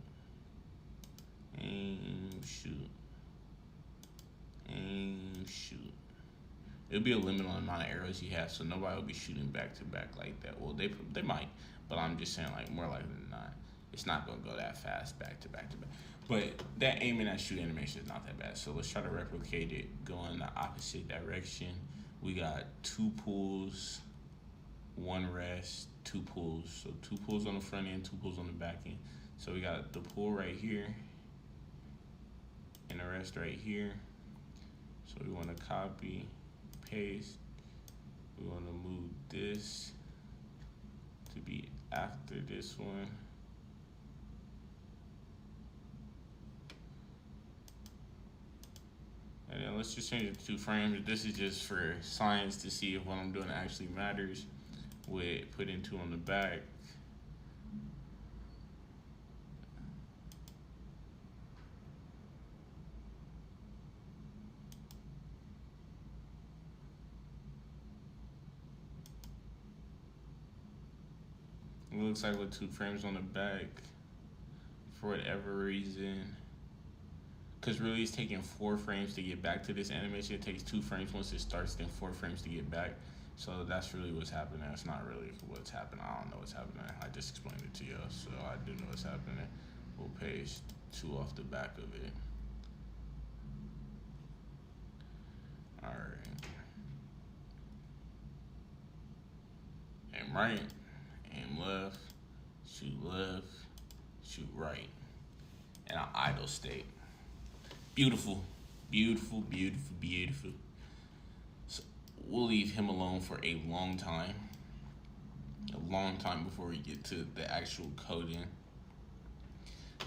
aim, shoot, aim, shoot. It'll be a limit on the amount of arrows you have, so nobody will be shooting back to back like that. Well, they might, but I'm just saying like more likely than not, it's not gonna go that fast back to back to back. But that aim and that shoot animation is not that bad. So let's try to replicate it, go in the opposite direction. We got 2 pulls, 1 rest, 2 pulls. So 2 pulls on the front end, 2 pulls on the back end. So we got the pull right here and the rest right here. So we want to copy, paste. We want to move this to be after this one. And then let's just change it to 2 frames. This is just for science to see if what I'm doing actually matters. With putting 2 on the back. It looks like with 2 frames on the back, for whatever reason, because really it's taking 4 frames to get back to this animation. It takes 2 frames once it starts, then 4 frames to get back. So that's really what's happening. It's not really what's happening. I don't know what's happening. I just explained it to you, so I do know what's happening. We'll paste 2 off the back of it. All right. Aim right, aim left, shoot right, and an idle state. Beautiful, beautiful, beautiful, beautiful. So we'll leave him alone for a long time before we get to the actual coding,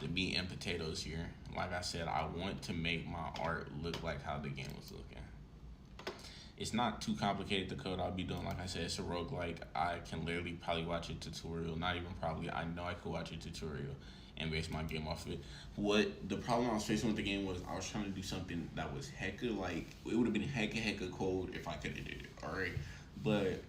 the meat and potatoes here. Like I said, I want to make my art look like how the game was looking. It's not too complicated to code. I'll be doing, like I said, it's a roguelike. I can literally probably watch a tutorial. Not even probably, I know I could watch a tutorial and base my game off of it. What the problem I was facing with the game was I was trying to do something that was hecka, like, it would have been hecka code if I could have did it, all right? But,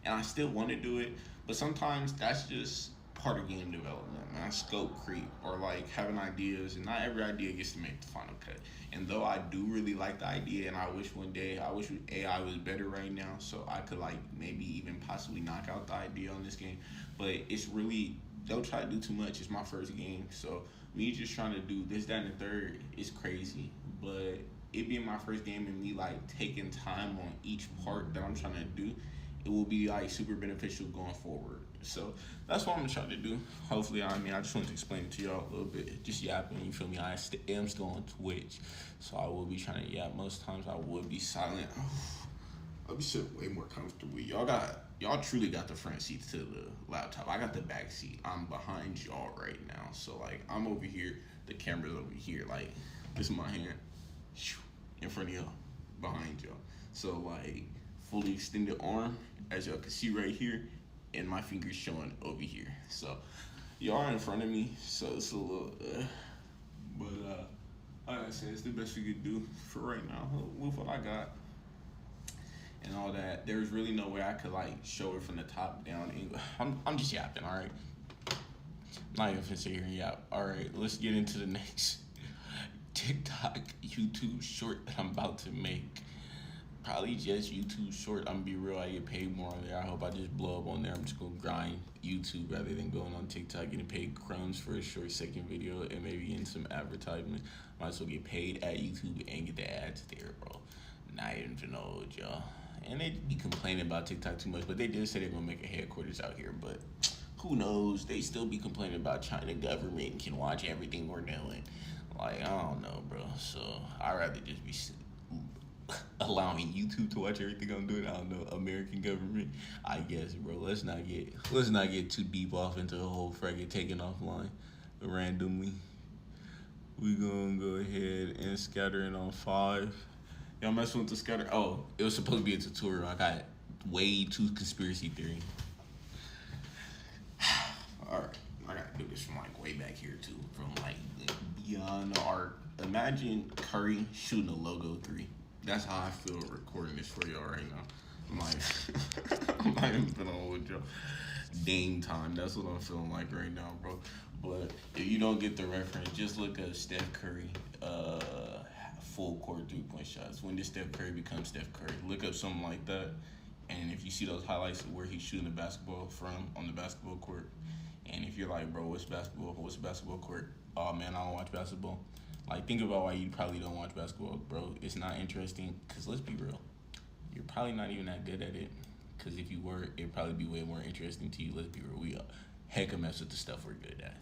and I still want to do it, but sometimes that's just part of game development, man. Scope creep, or like having ideas, and not every idea gets to make the final cut. And though I do really like the idea, and I wish AI was better right now, so I could like maybe even possibly knock out the idea on this game. But it's really, they'll try to do too much. It's my first game, so me just trying to do this, that, and the third is crazy. But it being my first game and me like taking time on each part that I'm trying to do, it will be like super beneficial going forward. So that's what I'm gonna try to do. Hopefully, I just wanted to explain it to y'all a little bit. Just yapping, you feel me? I am still on Twitch, so I will be trying to yap. Most times I would be silent. I'll be sitting way more comfortable. Y'all truly got the front seat to the laptop. I got the back seat. I'm behind y'all right now. So like I'm over here, the camera's over here. Like this is my hand in front of y'all, behind y'all. So like fully extended arm, as y'all can see right here, and my fingers showing over here. So y'all are in front of me, so it's a little but like I said, it's the best we could do for right now with what I got and all that. There's really no way I could like show it from the top down. I'm just yapping, all right? I'm not even finna sit here and yap. All right, let's get into the next TikTok YouTube short that I'm about to make. Probably just YouTube short. I'm gonna be real, I get paid more on there. I hope I just blow up on there. I'm just gonna grind YouTube rather than going on TikTok, getting paid crumbs for a short second video and maybe in some advertisements. Might as well get paid at YouTube and get the ads there, bro. Not even to know, y'all. And they be complaining about TikTok too much, but they did say they're gonna make a headquarters out here, but who knows? They still be complaining about China government and can watch everything we're doing. Like, I don't know, bro. So I'd rather just be allowing YouTube to watch everything I'm doing. I don't know, American government, I guess, bro. Let's not get too deep off into the whole fragment taking offline randomly. We gonna go ahead and scatter it on 5. Y'all messing with the scatter? Oh, it was supposed to be a tutorial. I got way too conspiracy theory. All right, I gotta do this from like way back here too, from like beyond the arc. Imagine Curry shooting a logo 3. That's how I feel recording this for y'all right now. I'm like, I'm not even feeling with y'all. Dame time. That's what I'm feeling like right now, bro. But if you don't get the reference, just look up Steph Curry, full court 3-point shots. When did Steph Curry become Steph Curry? Look up something like that, and if you see those highlights of where he's shooting the basketball from on the basketball court, and if you're like, bro, what's basketball? What's basketball court? Oh man, I don't watch basketball. Like, think about why you probably don't watch basketball, bro. It's not interesting, because let's be real. You're probably not even that good at it. Because if you were, it'd probably be way more interesting to you. Let's be real. We heck of mess with the stuff we're good at.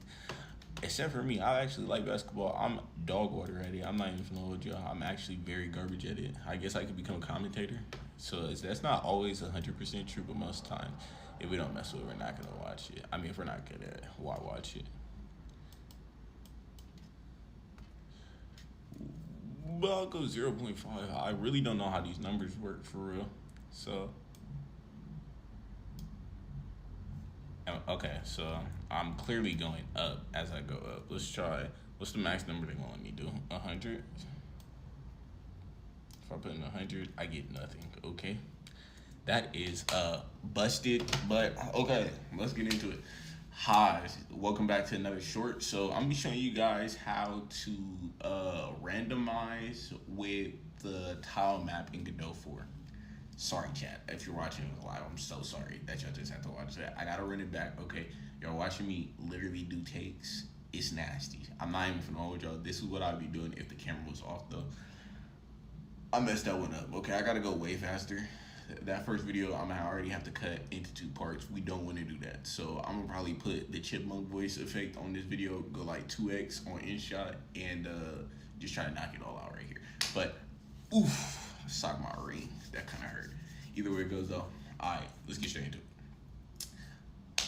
Except for me, I actually like basketball. I'm dog water at it. I'm not even familiar with y'all. I'm actually very garbage at it. I guess I could become a commentator. So that's not always 100% true, but most times, if we don't mess with it, we're not going to watch it. I mean, if we're not good at it, why watch it? But I'll go 0.5. I really don't know how these numbers work for real. So, okay, so I'm clearly going up as I go up. Let's try. What's the max number they want me to do? 100? If I put in 100, I get nothing, okay? That is busted, but okay, let's get into it. Hi, welcome back to another short. So I'm gonna be showing you guys how to randomize with the tile map in Godot 4. Sorry, chat, if you're watching it live, I'm so sorry that y'all just have to watch that. I gotta run it back, okay? Y'all watching me literally do takes. It's nasty. I'm not even familiar with y'all. This is what I'd be doing if the camera was off, though. I messed that one up, okay? I gotta go way faster. That first video, I'm gonna already have to cut into 2 parts. We don't want to do that. So I'm gonna probably put the chipmunk voice effect on this video, go like 2x on InShot, and just try to knock it all out right here. But, oof, sock my ring. That kind of hurt. Either way it goes, though. All right, let's get straight into it.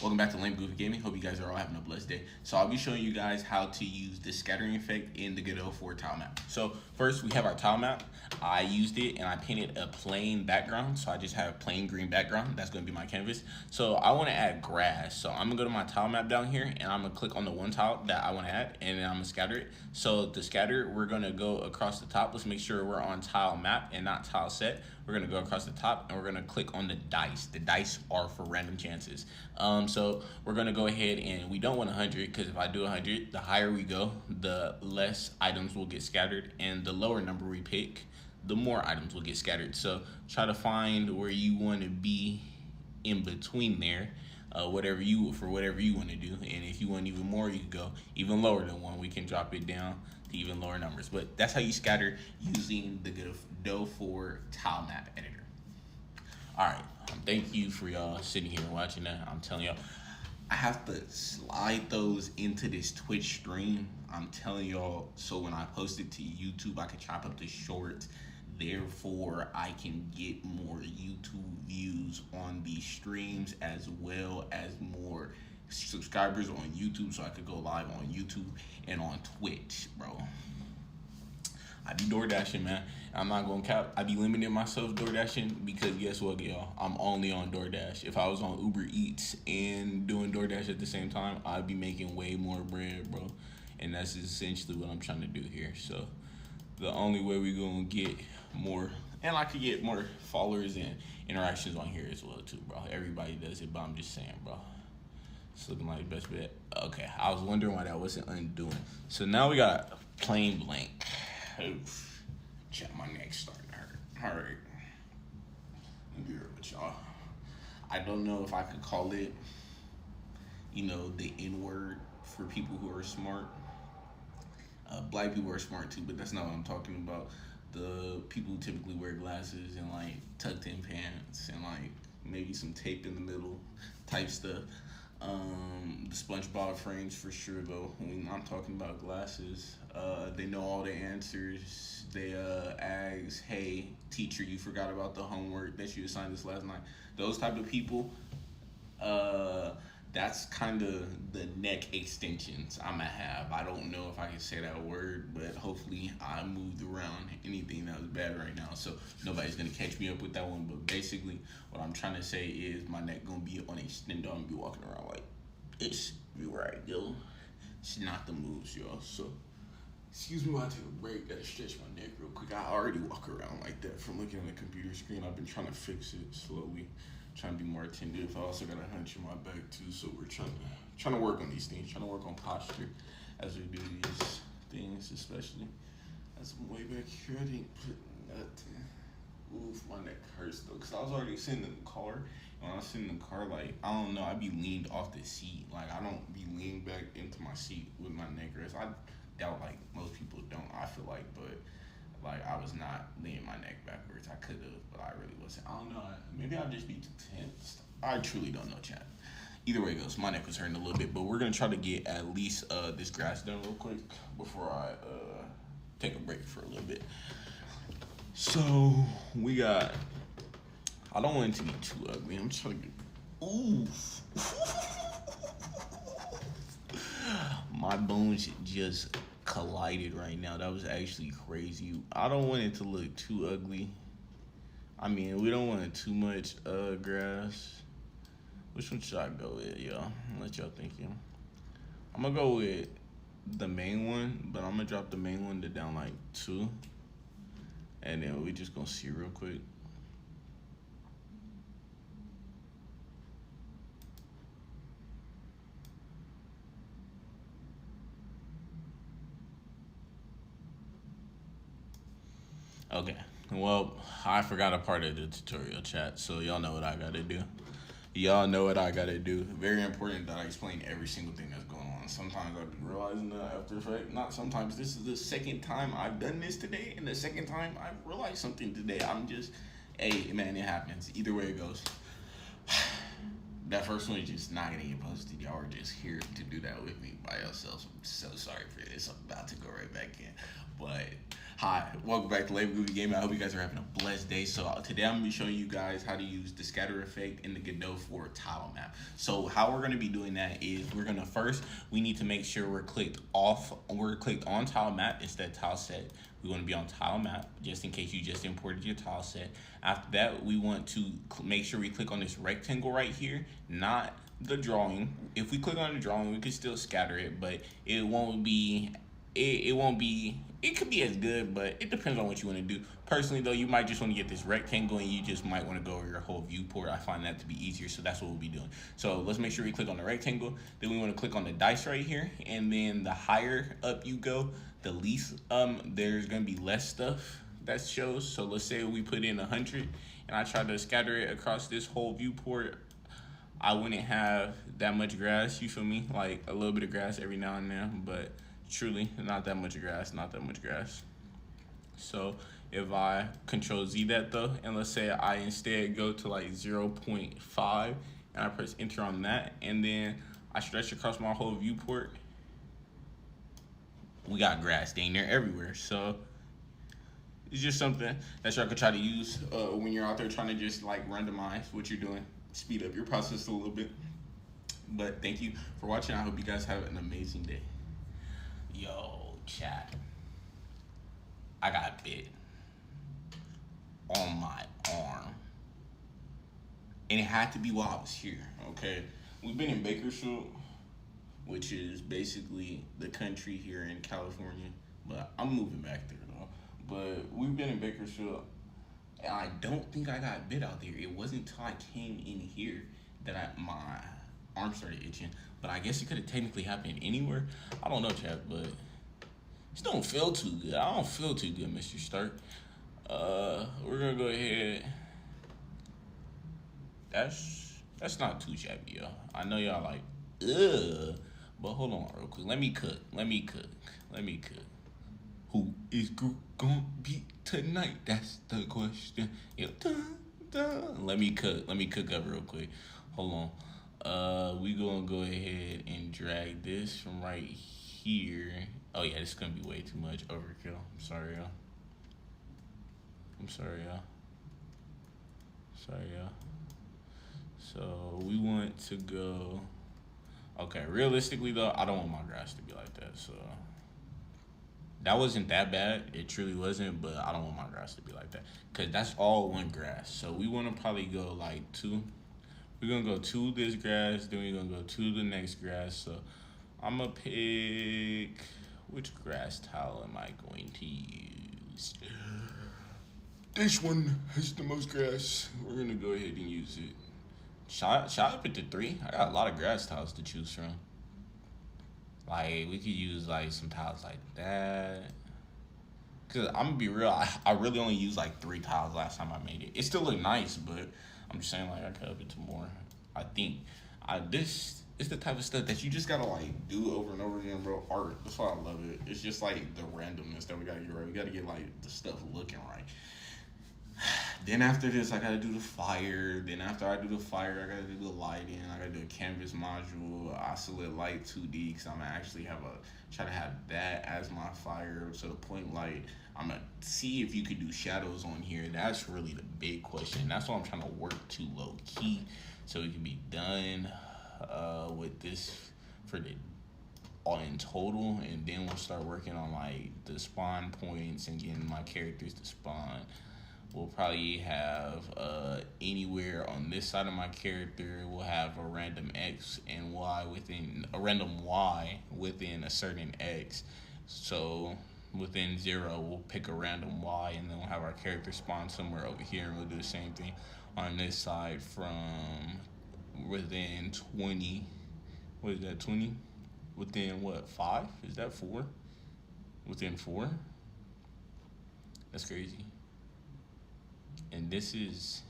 Welcome back to Lame Goofy Gaming. Hope you guys are all having a blessed day. So I'll be showing you guys how to use the scattering effect in the Godot 4 tile map. So first we have our tile map. I used it and I painted a plain background. So I just have a plain green background. That's gonna be my canvas. So I wanna add grass. So I'm gonna go to my tile map down here and I'm gonna click on the one tile that I wanna add and then I'm gonna scatter it. So to scatter, we're gonna go across the top. Let's make sure we're on tile map and not tile set. We're gonna go across the top and we're gonna click on the dice. The dice are for random chances. So we're gonna go ahead and we don't want 100 because if I do 100, the higher we go, the less items will get scattered, and the lower number we pick, the more items will get scattered. So try to find where you want to be in between there, whatever you want to do. And if you want even more, you can go even lower than 1. We can drop it down to even lower numbers. But that's how you scatter using the Godot 4 tile map editor. All right, thank you for y'all sitting here and watching that. I'm telling y'all, I have to slide those into this Twitch stream. I'm telling y'all, so when I post it to YouTube, I can chop up the shorts. Therefore, I can get more YouTube views on these streams as well as more subscribers on YouTube, so I could go live on YouTube and on Twitch, bro. I be door dashing, man. I'm not gonna cap. I be limiting myself door dashing because guess what, y'all? I'm only on DoorDash. If I was on Uber Eats and doing DoorDash at the same time, I'd be making way more bread, bro. And that's essentially what I'm trying to do here. So the only way we gonna get more, and I could get more followers and interactions on here as well too, bro. Everybody does it, but I'm just saying, bro. It's looking like the best bet. Okay, I was wondering why that wasn't undoing. So now we got plain blank. Oof. Chat, my neck's starting to hurt. All right. Let me be real with y'all. I don't know if I could call it, the N-word for people who are smart. Black people are smart too, but that's not what I'm talking about. The people who typically wear glasses and like tucked in pants and like maybe some tape in the middle type stuff. The SpongeBob frames for sure though. When I'm talking about glasses, they know all the answers. They ask, hey, teacher, you forgot about the homework that you assigned us last night. Those type of people, that's kind of the neck extensions I'm gonna have. I don't know if I can say that word, but hopefully I moved around anything that was bad right now, so nobody's gonna catch me up with that one. But basically, what I'm trying to say is my neck gonna be on extend. I'm gonna be walking around like it's be where I go. It's not the moves, y'all. So excuse me while I take a break. Gotta stretch my neck real quick. I already walk around like that from looking at the computer screen. I've been trying to fix it slowly, trying to be more attentive. I also got a hunch in my back too, so we're trying to work on these things, trying to work on posture as we do these things, especially as I'm way back here. I didn't put nothing. Oof, my neck hurts though, cause I was already sitting in the car. And when I was sitting in the car, like I don't know, I be leaned off the seat. Like I don't be leaned back into my seat with my neck rest. I doubt like most people don't. I feel like, but like I was not leaning my neck backwards. I could have, but I really wasn't. I don't know. Maybe I'll just be too tense. I truly don't know, chat. Either way it goes, my neck was hurting a little bit, but we're gonna try to get at least this grass done real quick before I take a break for a little bit. So we got. I don't want it to be too ugly. I'm trying to get. Oof. My bones just collided right now. That was actually crazy. I don't want it to look too ugly. I mean, we don't want too much grass. Which one should I go with, y'all? I'll let y'all think, y'all. I'm gonna go with the main one, but I'm gonna drop the main one to down like 2. And then we just gonna see real quick. Okay, well, I forgot a part of the tutorial, chat, so y'all know what I gotta do. Y'all know what I gotta do. Very important that I explain every single thing that's going on. Sometimes I've been realizing that after effect. Not sometimes. This is the second time I've done this today, and the second time I've realized something today. I'm just, hey, man, it happens. Either way it goes. That first one is just not gonna get posted. Y'all are just here to do that with me by yourselves. I'm so sorry for this. I'm about to go right back in. But hi, welcome back to Label Goofy Gaming. I hope you guys are having a blessed day. So today I'm gonna be showing you guys how to use the scatter effect in the Godot for tile map. So how we're gonna be doing that is we're gonna first, we need to make sure we're clicked on tile map instead of tile set. We want to be on tile map just in case you just imported your tile set. After that, we want to make sure we click on this rectangle right here, not the drawing. If we click on the drawing, we can still scatter it, but it won't be, it could be as good, but it depends on what you want to do. Personally though, you might just want to get this rectangle and you just might want to go over your whole viewport. I find that to be easier, so that's what we'll be doing. So let's make sure we click on the rectangle. Then we want to click on the dice right here, and then the higher up you go, the least there's gonna be less stuff that shows. So let's say we put in 100 and I try to scatter it across this whole viewport. I wouldn't have that much grass, you feel me? Like a little bit of grass every now and then, but truly not that much grass, not that much grass. So if I control Z that though, and let's say I instead go to like 0.5 and I press enter on that, and then I stretch across my whole viewport, we got grass dang near everywhere. So it's just something that y'all could try to use when you're out there trying to just like randomize what you're doing, speed up your process a little bit. But thank you for watching. I hope you guys have an amazing day. Yo, chat, I got bit on my arm, and it had to be while I was here. Okay, we've been in Bakersfield, which is basically the country here in California, but I'm moving back there though. But we've been in Bakersfield, and I don't think I got bit out there. It wasn't until I came in here that my arm started itching. But I guess it could have technically happened anywhere. I don't know, chat, but just don't feel too good. I don't feel too good, Mr. Stark. We're gonna go ahead. That's not too shabby, y'all. I know y'all like, ugh. But hold on real quick. Let me cook. Who is gonna be tonight? That's the question. Yeah. Dun, dun. Let me cook up real quick. Hold on. We gonna go ahead and drag this from right here. Oh yeah, this is gonna be way too much overkill. I'm sorry, y'all. So we want to go Okay, realistically though, I don't want my grass to be like that. So that wasn't that bad. It truly wasn't, but I don't want my grass to be like that because that's all one grass. So we want to probably go like two. We're gonna go to this grass, then we're gonna go to the next grass. So I'm gonna pick which grass tile am I going to use? This one has the most grass. We're gonna go ahead and use it. Shot up at the three. I got a lot of grass tiles to choose from. Like we could use like some tiles like that. Cause I'm gonna be real, I really only used like three tiles last time I made it. It still looked nice, but I'm just saying like I could up it to more. I think I this is the type of stuff that you just gotta like do over and over again, bro. Art. That's why I love it. It's just like the randomness that we gotta get right. We gotta get like the stuff looking right. Then after this, I gotta do the fire. Then after I do the fire, I gotta do the lighting. I gotta do a canvas module. I select light 2D because I'm gonna actually try to have that as my fire to the point like I'm gonna see if you could do shadows on here. That's really the big question. That's why I'm trying to work to low key so it can be done with this for the all in total, and then we'll start working on like the spawn points and getting my characters to spawn. We'll probably have anywhere on this side of my character, we'll have a random X and Y within a random Y within a certain X. So within 0, we'll pick a random Y and then we'll have our character spawn somewhere over here, and we'll do the same thing on this side from within 20. What is that, 20? Within what, 5? Is that 4? Within 4? That's crazy. And this is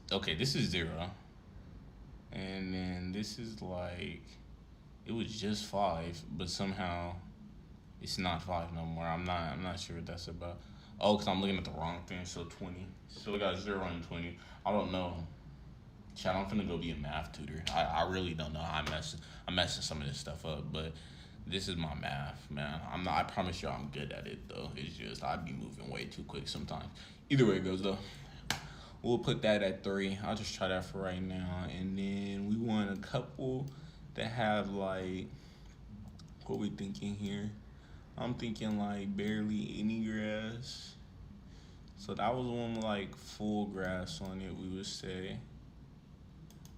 okay, this is 0, and then this is like it was just 5, but somehow it's not 5 no more. I'm not sure what that's about. Oh, because I'm looking at the wrong thing. So 20, so we got 0 and 20. I don't know. Chad, I'm finna go be a math tutor. I really don't know how I'm messing some of this stuff up, but this is my math, man. I promise y'all I'm good at it though. It's just I'd be moving way too quick sometimes. Either way it goes though. We'll put that at 3. I'll just try that for right now. And then we want a couple that have like, what we thinking here? I'm thinking like barely any grass. So that was one with like full grass on it, we would say.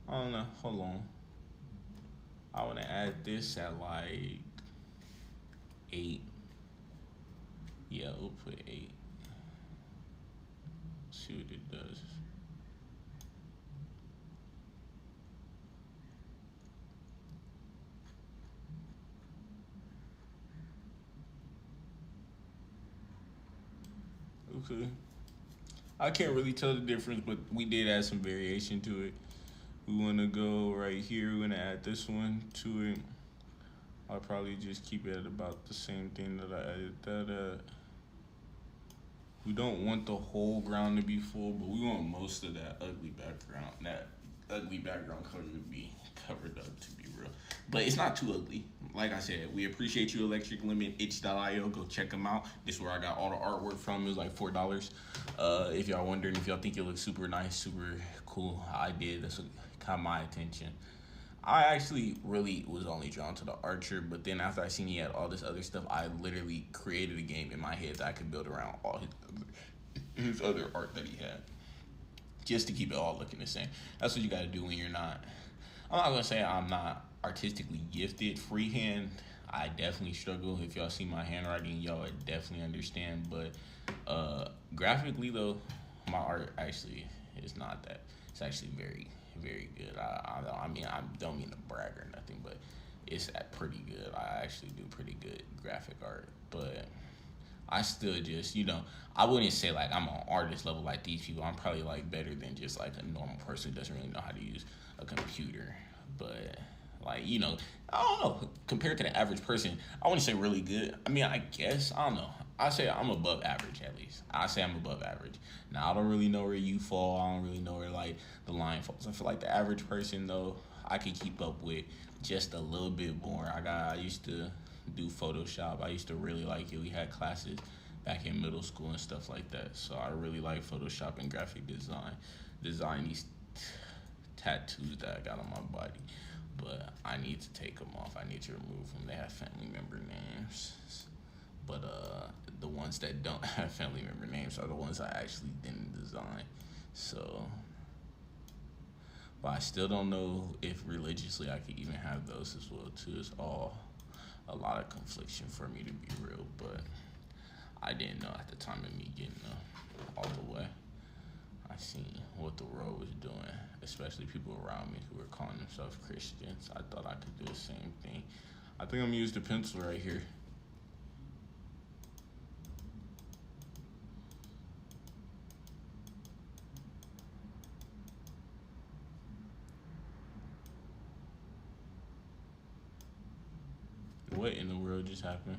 I don't know, hold on. I wanna add this at like 8. Yeah, we'll put 8. See what it does. Okay. I can't really tell the difference, but we did add some variation to it. We want to go right here. We're going to add this one to it. I'll probably just keep it at about the same thing that I added that at. We don't want the whole ground to be full, but we want most of that ugly background color to be covered up, to be real. But it's not too ugly. Like I said, we appreciate you, Electric Lemon, itch.io. Go check them out. This is where I got all the artwork from. It was like $4. If y'all wondering, if y'all think it looks super nice, super cool, I did. That's what caught my attention. I actually really was only drawn to the Archer, but then after I seen he had all this other stuff, I literally created a game in my head that I could build around all his other art that he had, just to keep it all looking the same. That's what you got to do when you're not. I'm not gonna say I'm not artistically gifted. Freehand, I definitely struggle. If y'all see my handwriting, y'all would definitely understand. But graphically though, my art actually is not that. It's actually very, very good. I mean, I don't mean to brag or nothing, but it's pretty good. I actually do pretty good graphic art, but I still just, I wouldn't say like I'm on artist level like these people. I'm probably like better than just like a normal person who doesn't really know how to use a computer. But like, I don't know. Compared to the average person, I wouldn't say really good. I mean, I guess, I don't know. I say I'm above average at least. I say I'm above average. Now, I don't really know where you fall. I don't really know where like the line falls. I feel like the average person though, I can keep up with just a little bit more. I used to do Photoshop. I used to really like it. We had classes back in middle school and stuff like that. So I really like Photoshop and graphic design. Design these tattoos that I got on my body, but I need to take them off. I need to remove them. They have family member names, but the ones that don't have family member names are the ones I actually didn't design. So, but I still don't know if religiously I could even have those as well too. It's all a lot of confliction for me to be real, but I didn't know at the time of me getting them all the way. I seen what the world was doing, especially people around me who were calling themselves Christians. I thought I could do the same thing. I think I'm gonna use the pencil right here. What in the world just happened?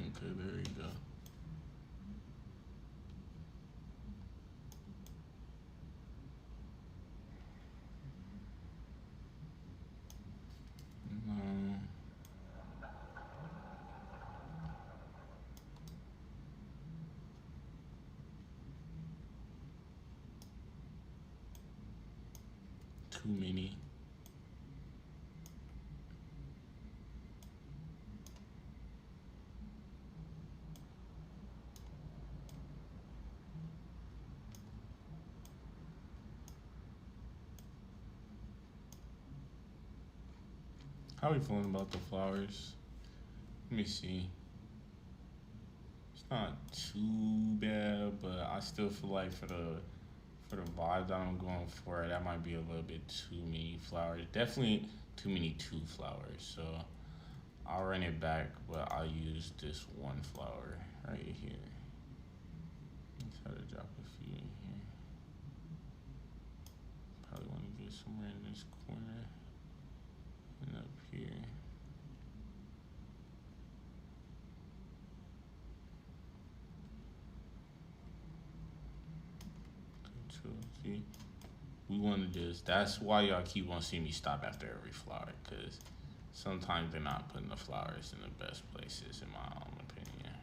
Okay, there you go. Um, Too many. How are you feeling about the flowers? Let me see. It's not too bad, but I still feel like for the vibe that I'm going for, that might be a little bit too many flowers. Definitely too many two flowers. So I'll run it back, but I'll use this one flower right here. Let's try to drop a few in here. Probably want to get somewhere in this corner and up here. Control Z. We want to just, that's why y'all keep on seeing me stop after every flower, because sometimes they're not putting the flowers in the best places, in my own opinion.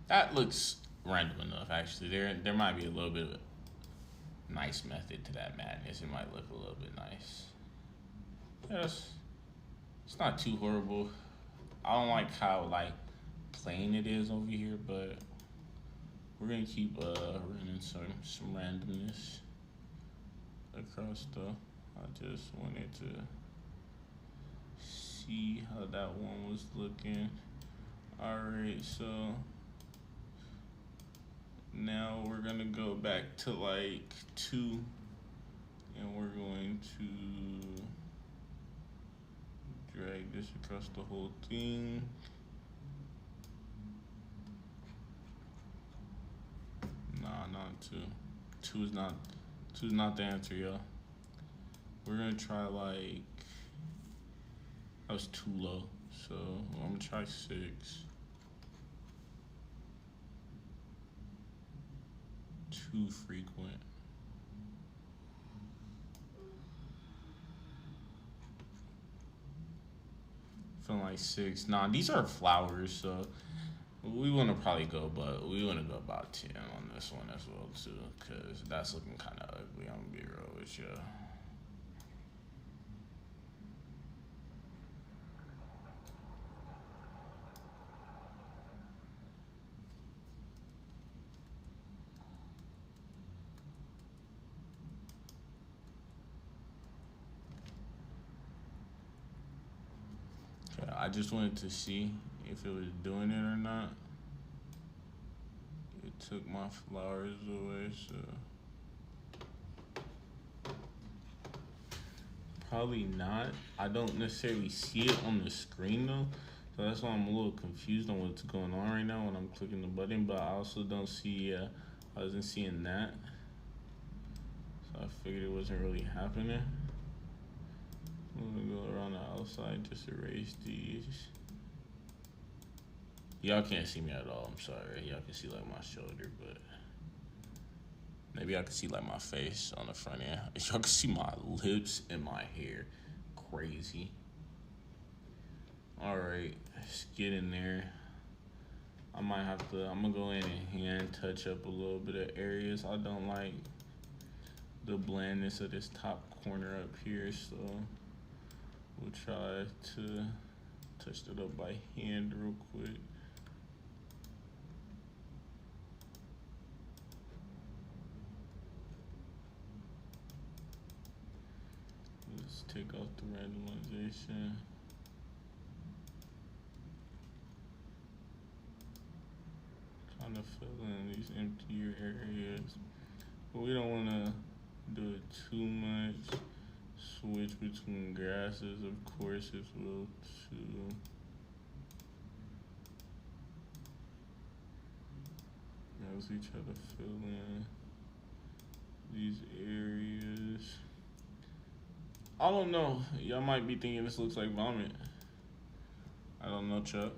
That looks random enough, actually. There might be a little bit of a nice method to that madness. It might look a little bit nice. Yes, it's not too horrible. I don't like how like plain it is over here, but we're gonna keep running some randomness across though. I just wanted to see how that one was looking. Alright, so now we're gonna go back to like 2 and we're going to drag this across the whole thing. Nah, not 2. 2's not the answer, y'all. We're gonna try like, that was too low. So I'm gonna try 6. Too frequent. Feeling like 6. Nah, these are flowers, so we want to probably go, but we want to go about 10 on this one as well too, cause that's looking kind of ugly. I'm gonna be real with you. Okay, I just wanted to see if it was doing it or not. It took my flowers away, so probably not. I don't necessarily see it on the screen though, so that's why I'm a little confused on what's going on right now when I'm clicking the button. But I also don't see, I wasn't seeing that, so I figured it wasn't really happening. I'm gonna go around the outside, just erase these. Y'all can't see me at all, I'm sorry. Y'all can see like my shoulder, but maybe I can see like my face on the front end. Y'all can see my lips and my hair. Crazy. Alright, let's get in there. I'm gonna go in and hand touch up a little bit of areas I don't like. The blandness of this top corner up here, so we'll try to touch it up by hand real quick. Let's take off the randomization. Trying to fill in these emptier areas, but we don't want to do it too much. Switch between grasses, of course, as well too. As we try to fill in these areas. I don't know. Y'all might be thinking this looks like vomit. I don't know, Chuck.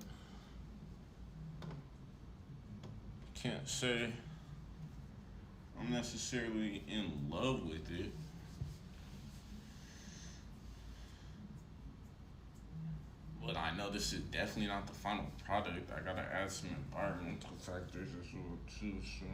Can't say I'm necessarily in love with it. But I know this is definitely not the final product. I gotta add some environmental factors as well too, so.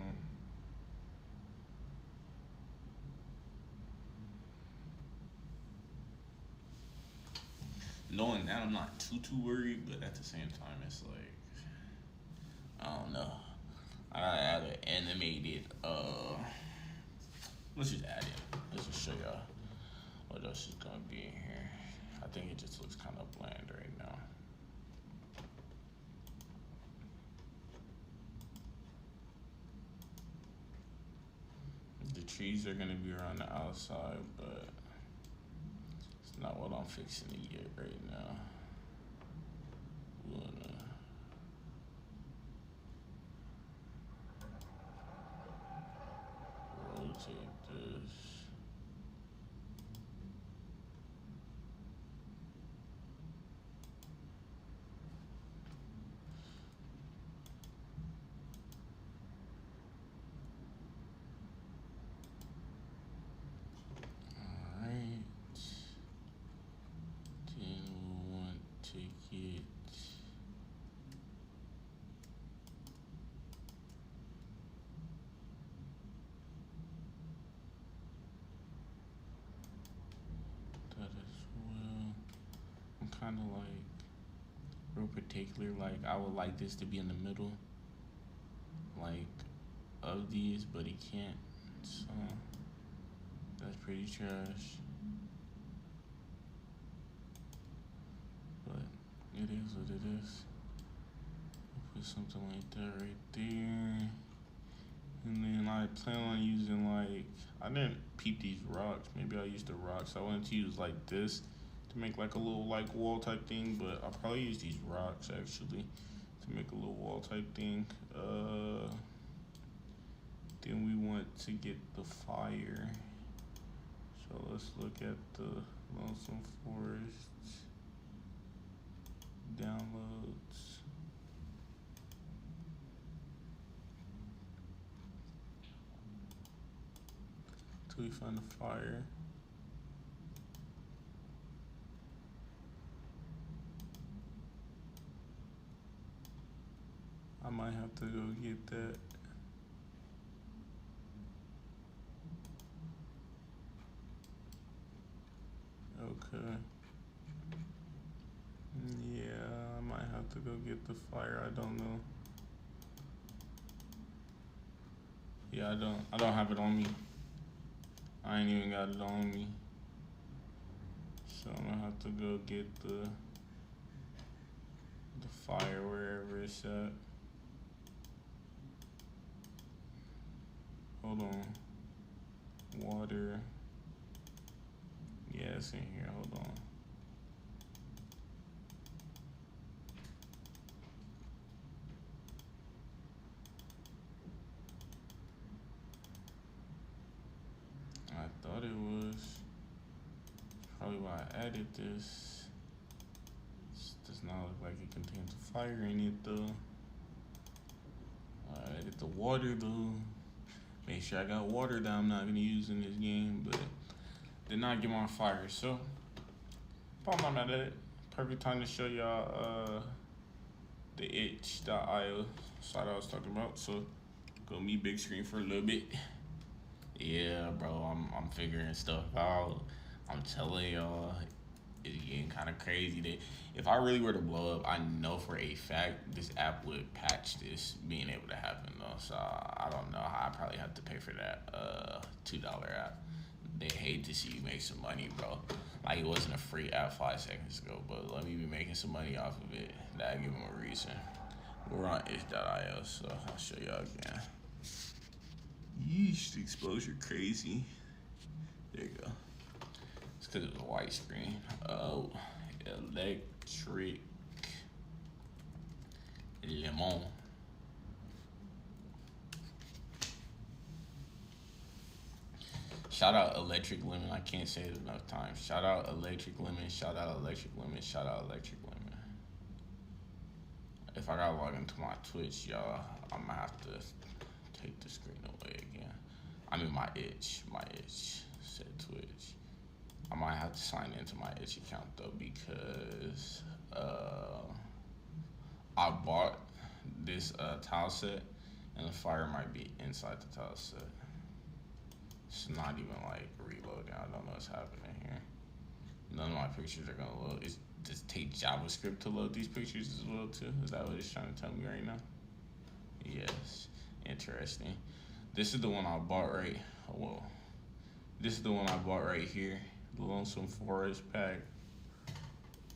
Knowing that, I'm not too worried, but at the same time, it's like, I don't know. I gotta add an animated, let's just add it. Let's just show y'all what else is gonna be in here. I think it just looks kind of bland right now. The trees are gonna be around the outside, but it's not what I'm fixing to get right now. Rotate this. Alright. Then we'll want to get that as well. I'm kind of like real particular. Like I would like this to be in the middle, like of these, but he can't. So that's pretty trash. But it is what it is. I'll put something like that right there. And then I plan on using like, I didn't peep these rocks. Maybe I'll use the rocks. I wanted to use like this to make like a little like wall type thing, but I'll probably use these rocks actually to make a little wall type thing. Then we want to get the fire. So let's look at the Lonesome Forest downloads. Till we find the fire. I might have to go get that. Okay. Yeah, I might have to go get the fire. I don't know. Yeah, I don't have it on me. I ain't even got it on me. So I'm gonna have to go get the fire wherever it's at. Hold on. Water. Yeah, it's in here. Hold on. I thought it was. Probably why I added this. Does not look like it contains fire in it though. Get the water though. Make sure I got water that I'm not gonna use in this game, but did not get my fire. So, I'm not mad at it. Perfect time to show y'all the itch.io site I was talking about. So, go meet big screen for a little bit. Yeah, bro, I'm figuring stuff out. I'm telling y'all, it's getting kind of crazy. That if I really were to blow up, I know for a fact this app would patch this being able to happen though. So I don't know how. I probably have to pay for that $2 app. They hate to see you make some money, bro. Like, it wasn't a free app 5 seconds ago, but let me be making some money off of it. That'll give them a reason. We're on itch.io, so I'll show y'all again. Yeesh, the exposure crazy. There you go. It's because it was a white screen. Oh, electric lemon. Shout out Electric Lemon. I can't say it enough times. Shout out Electric Lemon. Shout out Electric Lemon. Shout out Electric Lemon. If I gotta log into my Twitch, y'all, I'm gonna have to take the screen away again. I mean my itch said Twitch. I might have to sign into my itch account though, because I bought this tile set and the fire might be inside the tile set. It's not even like reloading. I don't know what's happening here. None of my pictures are gonna load. Does it take JavaScript to load these pictures as well too? Is that what it's trying to tell me right now? Yes. Interesting. This is the one I bought right. Whoa. This is the one I bought right here. The Lonesome Forest pack.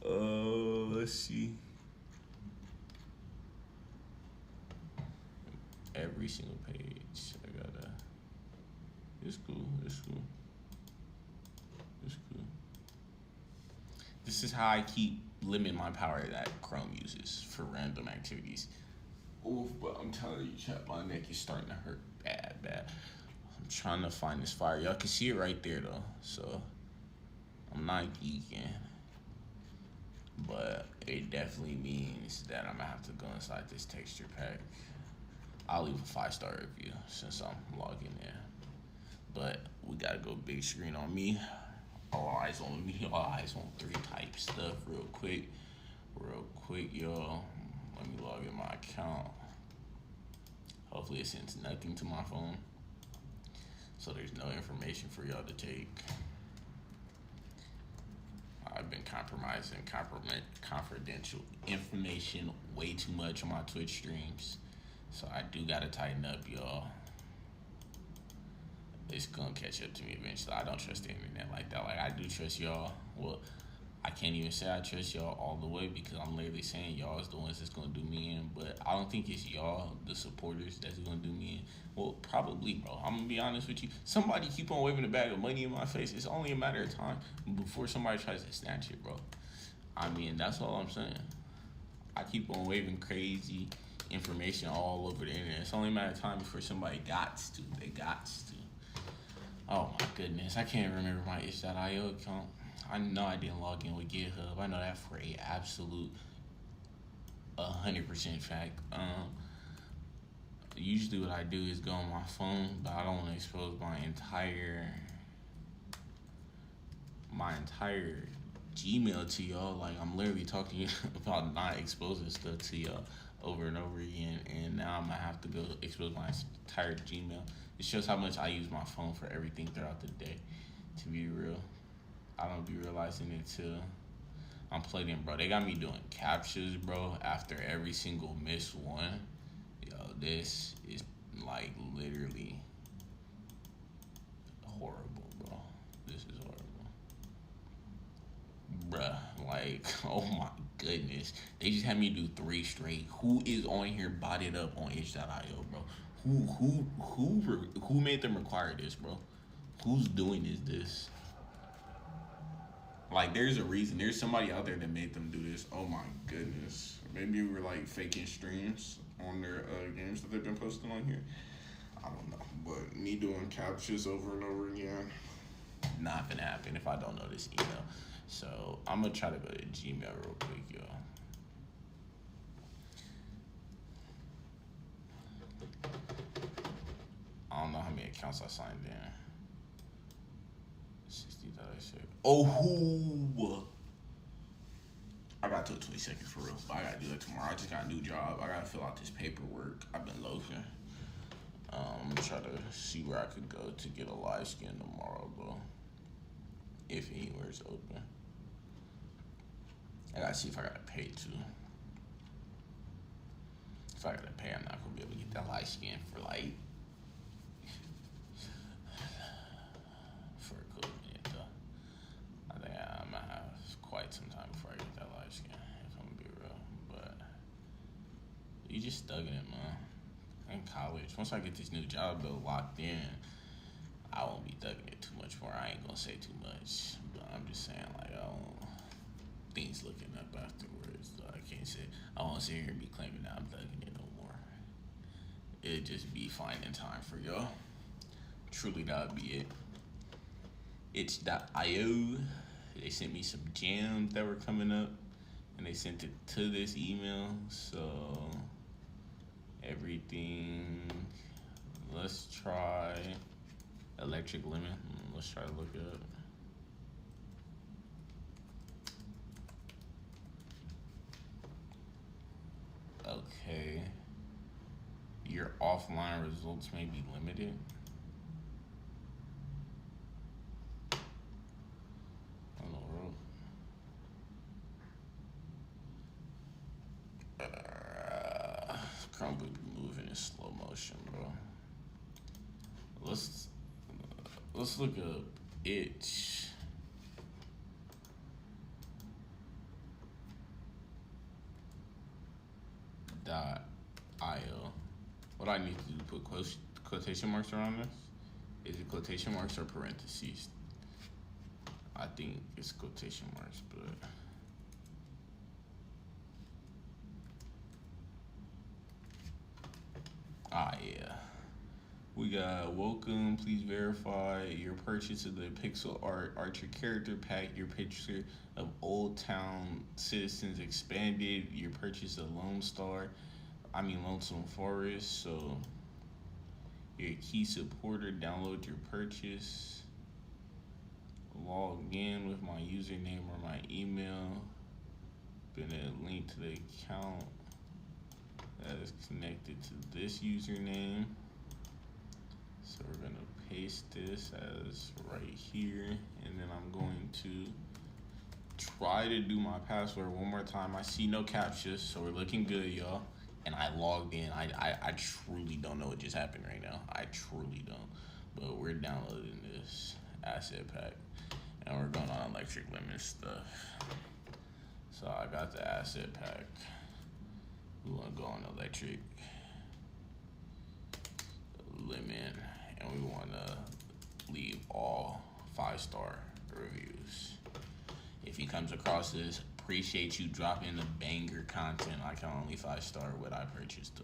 Let's see. Every single page. I gotta. It's cool. It's cool. It's cool. This is how I keep limiting my power that Chrome uses for random activities. Oof, but I'm telling you, chat, my neck is starting to hurt bad. I'm trying to find this fire. Y'all can see it right there though. So I'm not geeking, but it definitely means that I'm gonna have to go inside this texture pack. I'll leave a 5-star review since I'm logging in. But we gotta go big screen on me. All eyes on me. All eyes on 3 type stuff real quick, y'all. Let me log in my account. Hopefully it sends nothing to my phone, so there's no information for y'all to take. I've been compromising confidential information way too much on my Twitch streams, so I do gotta tighten up, y'all. It's gonna catch up to me eventually. I don't trust the internet like that. Like, I do trust y'all. Well, I can't even say I trust y'all all the way, because I'm literally saying y'all is the ones that's gonna do me in. But I don't think it's y'all, the supporters, that's gonna do me in. Well, probably, bro. I'm gonna be honest with you. Somebody keep on waving a bag of money in my face. It's only a matter of time before somebody tries to snatch it, bro. I mean, that's all I'm saying. I keep on waving crazy information all over the internet. It's only a matter of time before somebody gots to. They gots to. Oh my goodness, I can't remember my itch.io account. I know I didn't log in with GitHub. I know that for a absolute 100% fact. Usually what I do is go on my phone, but I don't want to expose my entire Gmail to y'all. Like, I'm literally talking about not exposing stuff to y'all over and over again, and now I'm gonna have to go expose my entire Gmail. It shows how much I use my phone for everything throughout the day, to be real. I don't be realizing it till I'm plugged in, bro. They got me doing captures, bro, after every single missed one. Yo, this is like literally horrible, bro. This is horrible. Bruh, like, oh my goodness. They just had me do 3 straight. Who is on here botted up on itch.io, bro? Who made them require this, bro? Who's doing this? Like, there's a reason. There's somebody out there that made them do this. Oh my goodness. Maybe we were like faking streams on their games that they've been posting on here. I don't know. But me doing captures over and over again, not gonna happen if I don't know this email. So I'm gonna try to go to Gmail real quick, y'all. counts I signed in. 60,000. Oh, I got till 20 seconds for real, but I gotta do that tomorrow. I just got a new job. I gotta fill out this paperwork. I've been loafing. I'm gonna try to see where I could go to get a live skin tomorrow, bro. If anywhere's open. I gotta see if I gotta pay too. If I gotta pay, I'm not gonna be able to get that live skin for like for a cool minute though. I think I'm gonna have quite some time before I get that live skin, if I'm gonna be real. But you just stuck in it, man. In college, once I get this new job though locked in, I won't be thugging it too much more. I ain't gonna say too much, but I'm just saying like I don't. Things looking up afterwards. Though. I can't say I won't sit here and be claiming that I'm thugging it no more. It'd just be finding time for y'all. Truly, that'd be it. Itch.io. They sent me some jams that were coming up, and they sent it to this email. So everything. Let's try Electric Lemon. Let's try to look it up. Okay. Your offline results may be limited. On the road. Chromebooked moving in slow motion, bro. Let's look up itch. .io. What I need to do, put quotation marks around this? Is it quotation marks or parentheses? I think it's quotation marks, but yeah. We got welcome, please verify your purchase of the Pixel Art Archer character pack, your picture of Old Town Citizens Expanded, your purchase of Lonesome Forest. So you're a key supporter, download your purchase, log in with my username or my email, been a link to the account that is connected to this username. So we're gonna paste this as right here, and then I'm going to try to do my password one more time. I see no captchas, so we're looking good, y'all. And I logged in. I truly don't know what just happened right now. I truly don't. But we're downloading this asset pack, and we're going on Electric Lemon stuff. So I got the asset pack. We wanna go on Electric Lemon, and we wanna leave all 5-star reviews. If he comes across this, appreciate you dropping the banger content. I can only 5-star what I purchased,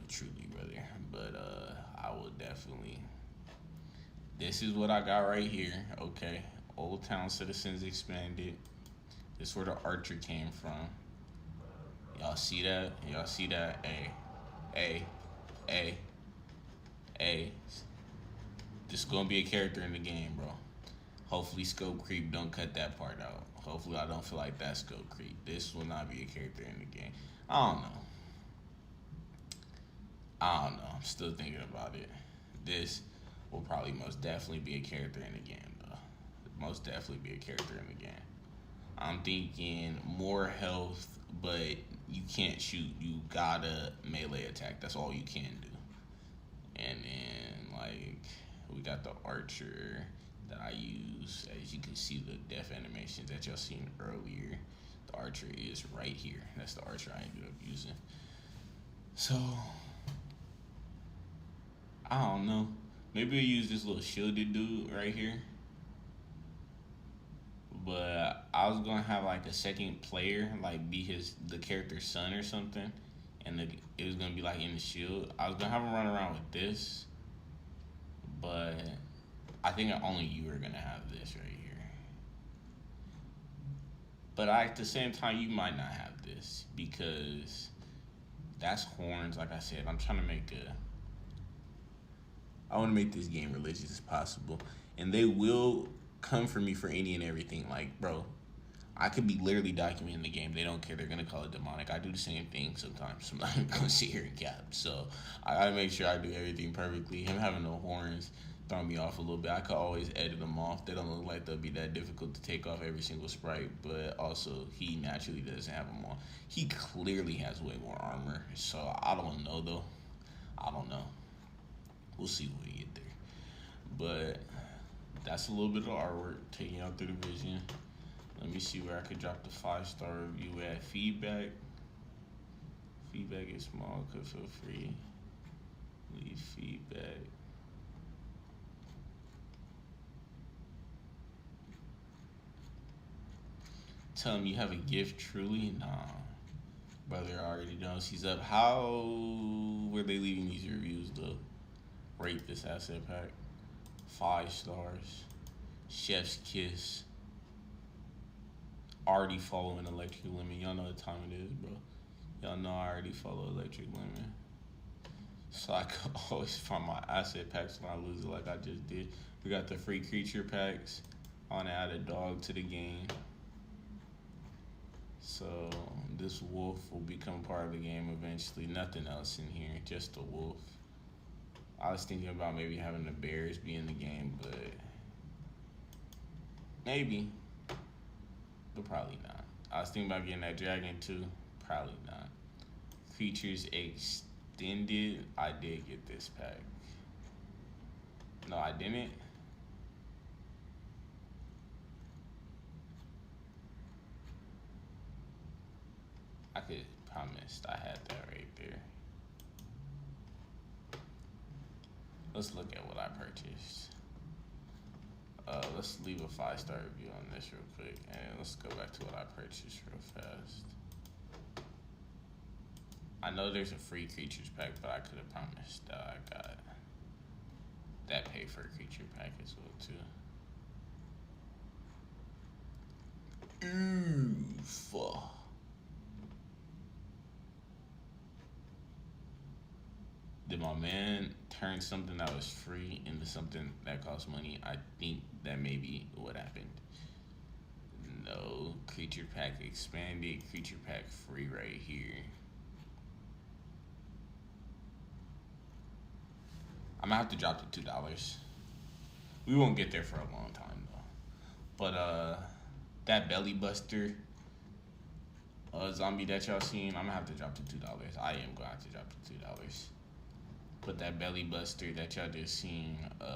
truly, brother. But I will definitely. This is what I got right here. Okay, Old Town Citizens Expanded. This is where the Archer came from. Y'all see that? Y'all see that? Hey. This is gonna be a character in the game, bro. Hopefully scope creep don't cut that part out. Hopefully I don't feel like that scope creep. This will not be a character in the game. I don't know. I'm still thinking about it. This will probably most definitely be a character in the game, though. Most definitely be a character in the game. I'm thinking more health, but you can't shoot. You gotta melee attack. That's all you can do. And then, like, we got the Archer that I use. As you can see, the death animations that y'all seen earlier. The Archer is right here. That's the Archer I ended up using. So, I don't know. Maybe I'll use this little shielded dude right here. But I was gonna have like a second player, like be the character's son or something, and it was gonna be like in the shield. I was gonna have him run around with this, but I think only you are gonna have this right here. But at the same time, you might not have this because that's horns. Like I said, I'm trying to make I want to make this game religious as possible, and they will come for me for any and everything. Like, bro, I could be literally documenting the game. They don't care. They're gonna call it demonic. I do the same thing sometimes. I'm not gonna sit here and cap. So I gotta make sure I do everything perfectly. Him having no horns throw me off a little bit. I could always edit them off. They don't look like they'll be that difficult to take off every single sprite. But also, he naturally doesn't have them on. He clearly has way more armor. So I don't know though. I don't know. We'll see when we get there. But that's a little bit of artwork taking out through the vision. Let me see where I could drop the 5-star review at. Feedback. Feedback is small. Could feel free. Leave feedback. Tell him you have a gift. Truly, nah. Brother already knows he's up. How were they leaving these reviews though? Rate this asset pack. 5 stars. Chef's kiss. Already following Electric Lemon. Y'all know what time it is, bro. Y'all know I already follow Electric Lemon. So I could always find my asset packs when I lose it like I just did. We got the free creature packs. I want to add a dog to the game. So this wolf will become part of the game eventually. Nothing else in here, just a wolf. I was thinking about maybe having the bears be in the game, but maybe. But probably not. I was thinking about getting that dragon too. Probably not. Features extended. I did get this pack. No, I didn't. I could promise I had that right there. Let's look at what I purchased. Let's leave a 5-star review on this real quick, and let's go back to what I purchased real fast. I know there's a free creatures pack, but I could have promised that I got that pay for a creature pack as well too. Oof. Did my man turn something that was free into something that costs money? I think that may be what happened. No, creature pack expanded, creature pack free right here. I'm gonna have to drop to $2. We won't get there for a long time though. But that belly buster zombie that y'all seen, I'm gonna have to drop to $2. I am gonna have to drop to $2. But that belly buster that y'all just seen, I'm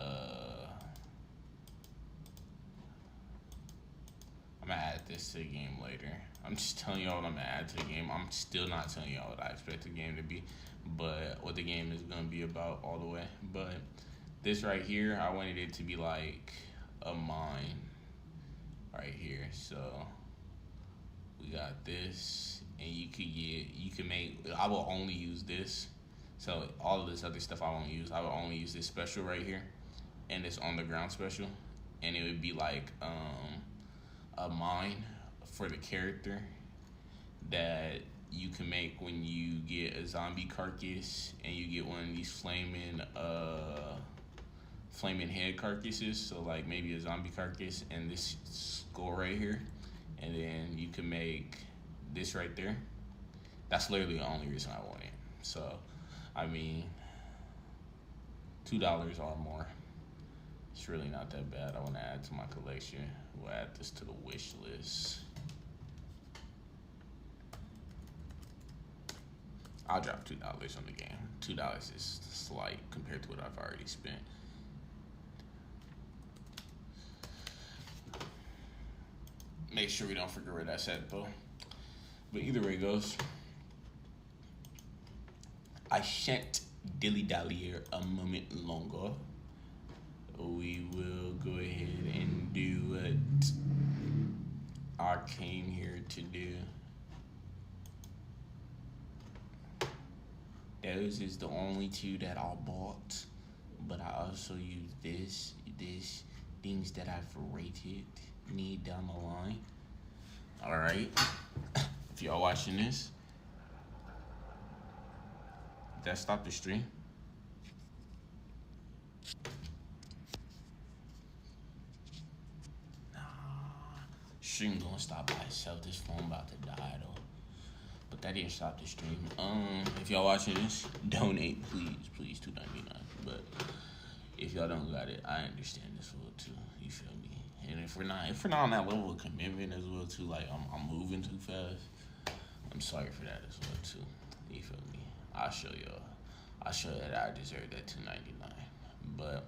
gonna add this to the game later. I'm just telling y'all what I'm gonna add to the game. I'm still not telling y'all what I expect the game to be, but what the game is gonna be about all the way. But this right here, I wanted it to be like a mine right here. So we got this, and you can make, I will only use this. So all of this other stuff I won't use. I will only use this special right here, and this on the ground special, and it would be like a mine for the character that you can make when you get a zombie carcass and you get one of these flaming head carcasses. So like maybe a zombie carcass and this skull right here, and then you can make this right there. That's literally the only reason I want it. So I mean, $2 or more. It's really not that bad. I want to add to my collection. We'll add this to the wish list. I'll drop $2 on the game. $2 is slight compared to what I've already spent. Make sure we don't forget where that's at though. But either way it goes, I shan't dilly-dally here a moment longer. We will go ahead and do what I came here to do. Those is the only two that I bought, but I also use this things that I've rated need down the line. All right, if y'all watching this, that stopped the stream. Nah, stream gonna stop by itself. This phone about to die though. But that didn't stop the stream. If y'all watching this, donate, please, $2.99. But if y'all don't got it, I understand as well too. You feel me? And if we're not on that level of commitment as well too, like I'm moving too fast. I'm sorry for that as well too. You feel me? I'll show y'all. I'll show that I deserve that $2.99. But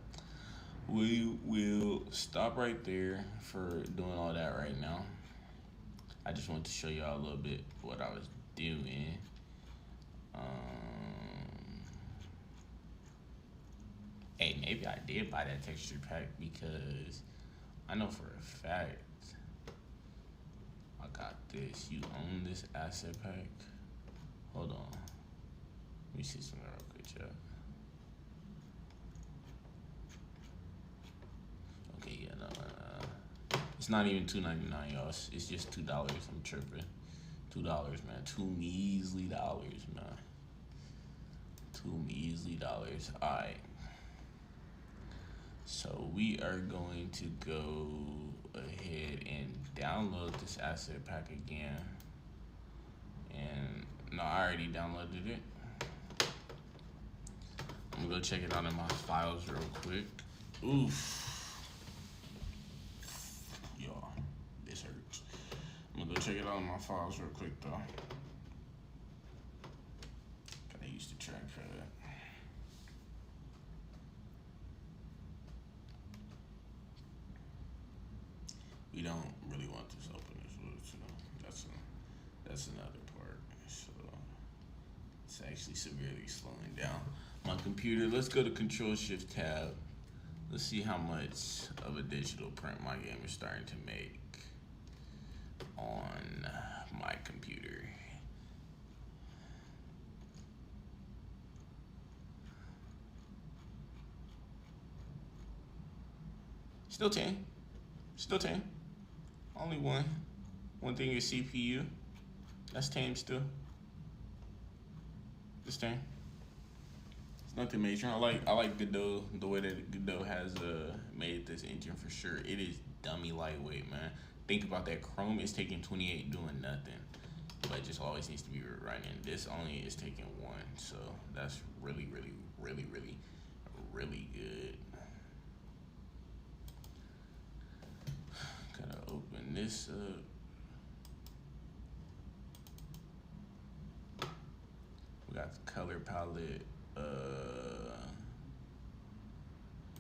we will stop right there for doing all that right now. I just wanted to show y'all a little bit what I was doing. Hey, maybe I did buy that texture pack because I know for a fact I got this. You own this asset pack. Hold on. Let me see something real quick, chat. Okay, yeah, no. It's not even $2.99, y'all. It's just $2. I'm tripping. $2, man. $2 measly dollars, man. $2 measly dollars. Alright. So we are going to go ahead and download this asset pack again. And no, I already downloaded it. I'm gonna go check it out in my files real quick. Oof. Y'all, this hurts. I'm gonna go check it out in my files real quick though. Gotta use the trackpad. We don't really want this open as well too. That's another part. So it's actually severely slowing down my computer. Let's go to Control-Shift-Tab. Let's see how much of a digital print my game is starting to make on my computer. Still 10. Still 10. Only one thing is CPU. That's tame still. It's tame. It's nothing major. I like Godot, the way that Godot has made this engine for sure. It is dummy lightweight, man. Think about that. Chrome is taking 28 doing nothing, but it just always needs to be running. This only is taking 1, so that's really good. Gotta open this up. We got the color palette, and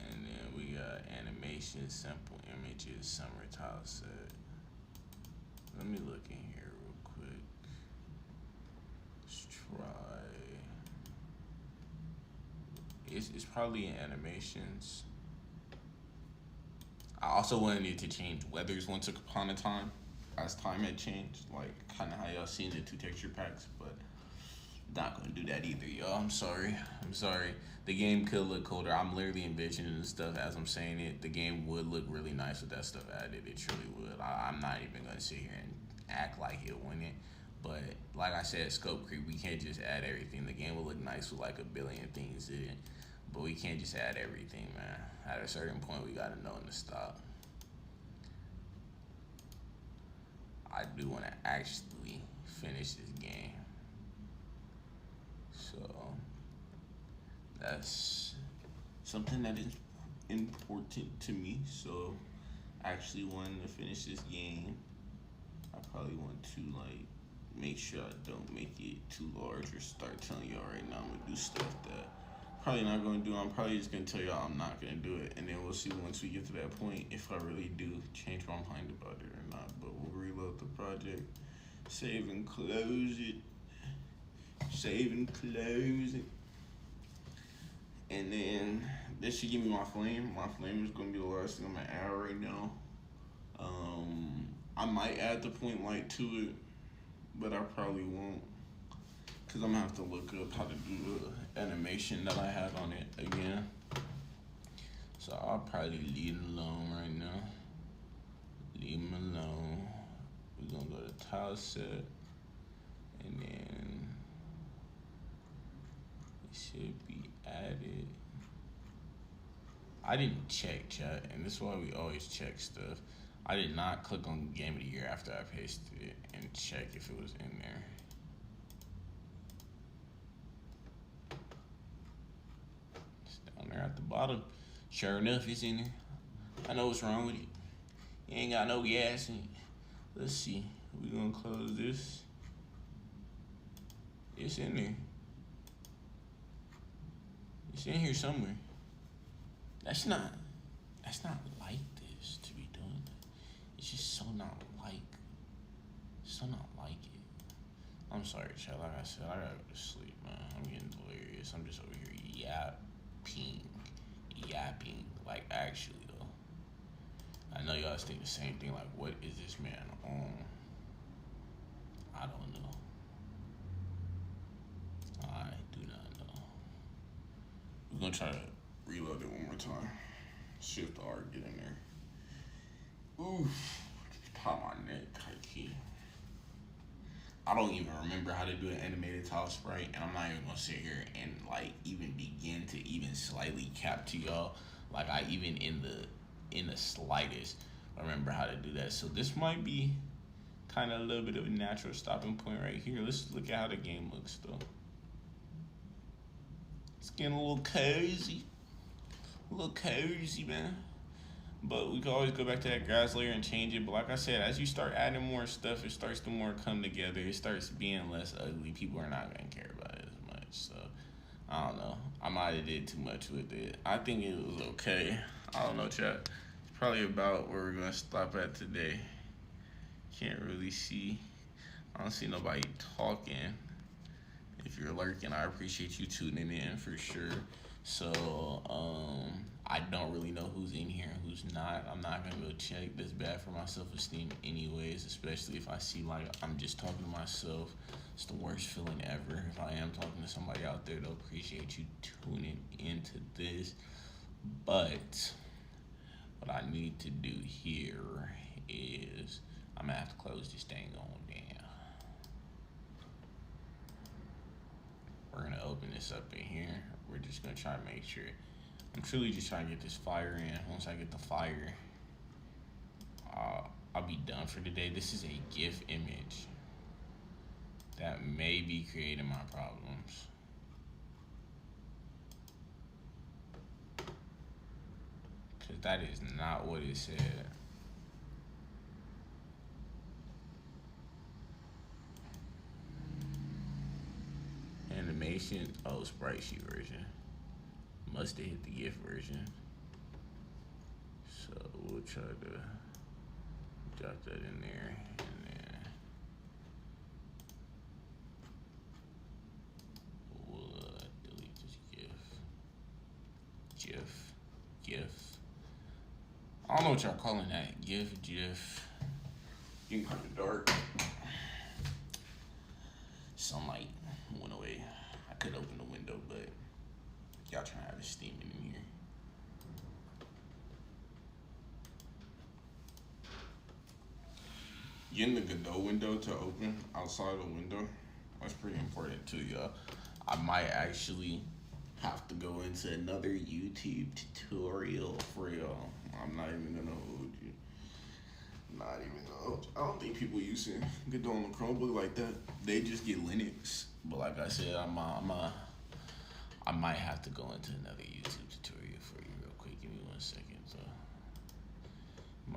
then we got animation, simple images, summer tile set. Let me look in here real quick. Let's try. It's probably in animations. I also wanted it to change weathers once upon a time, as time had changed, like kind of how y'all seen the 2 texture packs, but not gonna do that either, y'all. I'm sorry. The game could look colder. I'm literally envisioning the stuff as I'm saying it. The game would look really nice with that stuff added. It truly would. I'm not even gonna sit here and act like it wouldn't. But like I said, scope creep. We can't just add everything. The game will look nice with like a billion things in it. But we can't just add everything, man. At a certain point, we gotta know when to stop. I do want to actually finish this game. So that's something that is important to me. So actually wanting to finish this game, I probably want to like make sure I don't make it too large or start telling y'all right now I'm gonna do stuff that probably not gonna do. I'm probably just gonna tell y'all I'm not gonna do it, and then we'll see once we get to that point if I really do change my mind about it or not. But we'll reload the project, save and close it, and then this should give me my flame. My flame is gonna be the last thing I'm gonna add right now. I might add the point light to it, but I probably won't, because I'm gonna have to look up how to do the animation that I had on it again. So I'll probably leave it alone right now. Leave them alone. We're gonna go to tile set, and then it should be added. I didn't check chat, and this is why we always check stuff. I did not click on Game of the Year after I pasted it and check if it was in there. It's down there at the bottom. Sure enough, it's in there. I know what's wrong with it. You ain't got no gas in it. Let's see. We gonna close this. It's in there. It's in here somewhere. That's not like this to be doing that. It's just so not like it. I'm sorry, child. Like I said, I gotta go to sleep, man. I'm getting delirious. I'm just over here yapping. Like actually though. I know y'all think the same thing. Like, what is this man on? I don't know. I do not know. We're gonna try to reload it one more time. Shift R, get in there. Oof, pop my neck, tight key. I don't even remember how to do an animated tile sprite, and I'm not even gonna sit here and like even begin to even slightly cap to y'all. Like I even in the slightest remember how to do that. So this might be kind of a little bit of a natural stopping point right here. Let's look at how the game looks though. It's getting a little cozy. Man. But we can always go back to that grass layer and change it. But like I said, as you start adding more stuff, it starts to more come together. It starts being less ugly. People are not going to care about it as much. So, I don't know. I might have did too much with it. I think it was okay. I don't know, chat. It's probably about where we're going to stop at today. Can't really see. I don't see nobody talking. If you're lurking, I appreciate you tuning in for sure. So, I don't really know who's in here and who's not. I'm not gonna go check. That's bad for my self-esteem anyways, especially if I see like I'm just talking to myself. It's the worst feeling ever. If I am talking to somebody out there, they'll appreciate you tuning into this. But what I need to do here is I'm gonna have to close this thing on down. We're gonna open this up in here. We're just gonna try to make sure. I'm truly just trying to get this fire in. Once I get the fire, I'll be done for today. This is a GIF image that may be creating my problems. Because that is not what it said. Animation, oh, sprite sheet version. Must have hit the GIF version. So we'll try to drop that in there and then we'll delete this GIF. I don't know what y'all calling that. GIF. Getting kind of dark. Sunlight went away. I could open the window, but y'all trying to have it steaming in here. Getting the Godot window to open outside the window, that's pretty important too, y'all. I might actually have to go into another YouTube tutorial for y'all. I'm not even gonna hold you. I don't think people using Godot on the Chromebook like that. They just get Linux. But like I said, I might have to go into another YouTube tutorial for you real quick. Give me 1 second. So,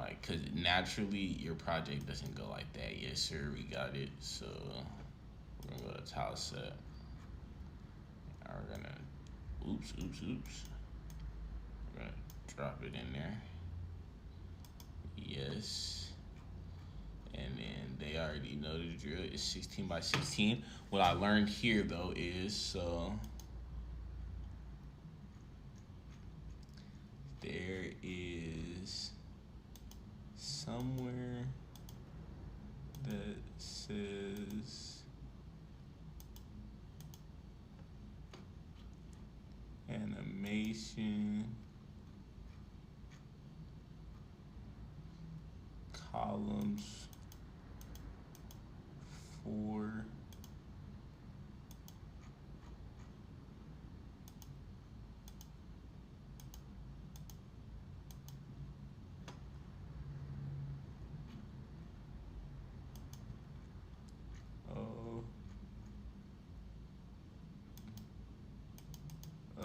because naturally your project doesn't go like that. Yes, sir, we got it. So we're gonna go to tile set. Now we're gonna, oops. We're gonna drop it in there. Yes. And then they already know the drill. It's 16 by 16. What I learned here though is, so there is somewhere that says animation columns for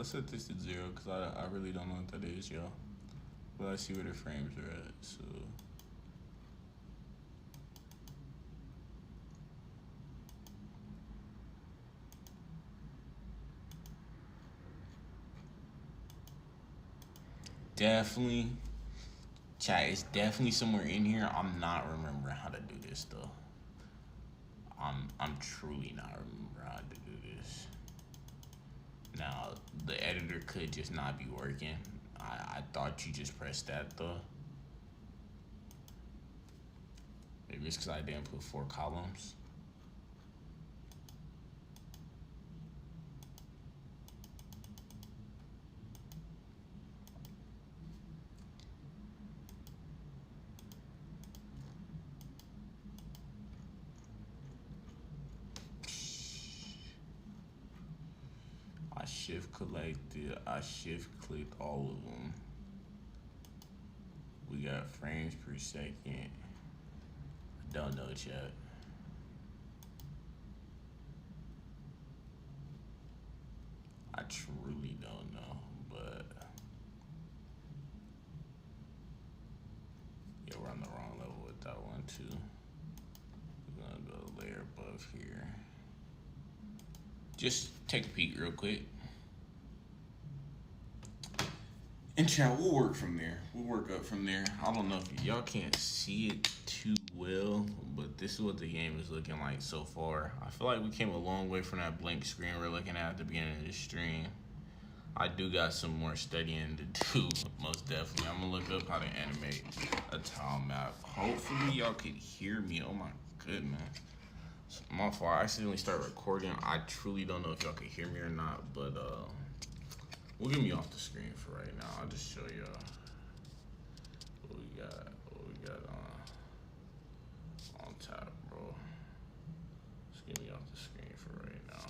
Let's set this to 0 because I really don't know what that is, y'all. But I see where the frames are at, so. Definitely, chat, it's definitely somewhere in here. I'm not remembering how to do this though. I'm truly not remembering how to do this. Now, the editor could just not be working. I thought you just pressed that though. Maybe it's because I didn't put 4 columns. I shift clicked all of them. We got frames per second. Don't know, chat. I truly don't know, but yeah, we're on the wrong level with that one too. We're gonna go a layer above here. Just take a peek real quick. And chat, we'll work from there. We'll work up from there. I don't know if y'all can't see it too well, but this is what the game is looking like so far. I feel like we came a long way from that blank screen we're looking at the beginning of the stream. I do got some more studying to do, most definitely. I'm gonna look up how to animate a tile map. Hopefully y'all can hear me. Oh my goodness. My fault, I accidentally started recording. I truly don't know if y'all can hear me or not, but we'll get me off the screen for right now. I'll just show y'all what we got on top, bro. Just get me off the screen for right now.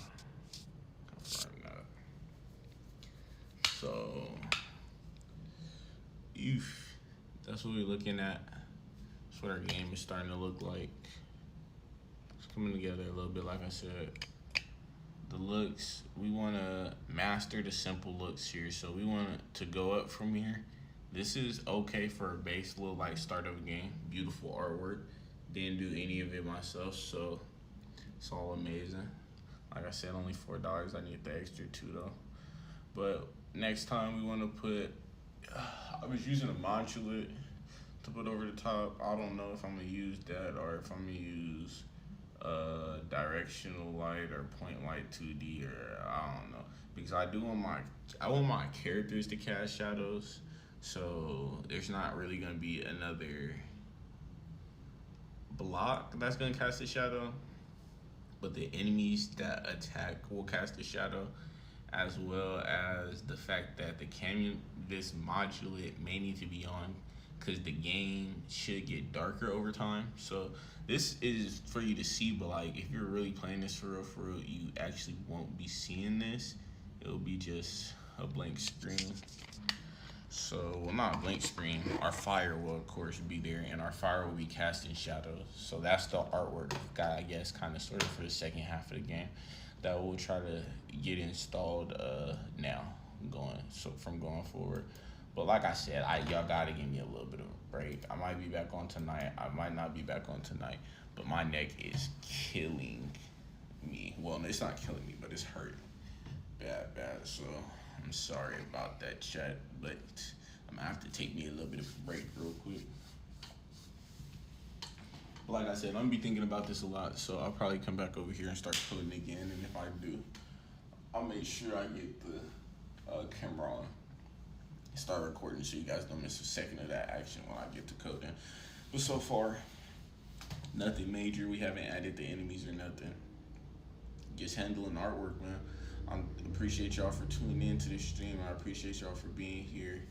Confirm that. So, that's what we're looking at. That's what our game is starting to look like. It's coming together a little bit, like I said. The looks, we want to master the simple looks here, so we want to go up from here. This is okay for a base little like start of a game. Beautiful artwork. Didn't do any of it myself, so it's all amazing. Like I said, only $4. I need the extra 2 though. But next time we want to put, I was using a modulate to put over the top. I don't know if I'm gonna use that or if I'm gonna use directional light or point light 2D, or I don't know, because I want my characters to cast shadows, so there's not really gonna be another block that's gonna cast a shadow, but the enemies that attack will cast a shadow, as well as the fact that the canvas modulate may need to be on because the game should get darker over time. So this is for you to see, but like if you're really playing this for real, you actually won't be seeing this. It'll be just a blank screen. So, well, not a blank screen. Our fire will of course be there, and our fire will be casting shadows. So that's the artwork guy, I guess, kind of sort of for the second half of the game that we'll try to get installed now from going forward. But like I said, y'all gotta give me a little bit of a break. I might be back on tonight. I might not be back on tonight. But my neck is killing me. Well, it's not killing me, but it's hurting bad. So I'm sorry about that, chat. But I'm gonna have to take me a little bit of a break real quick. But like I said, I'm gonna be thinking about this a lot. So I'll probably come back over here and start pulling again. And if I do, I'll make sure I get the camera on. Start recording so you guys don't miss a second of that action when I get to coding. But so far, nothing major. We haven't added the enemies or nothing. Just handling artwork, man. I appreciate y'all for tuning in to this stream. I appreciate y'all for being here,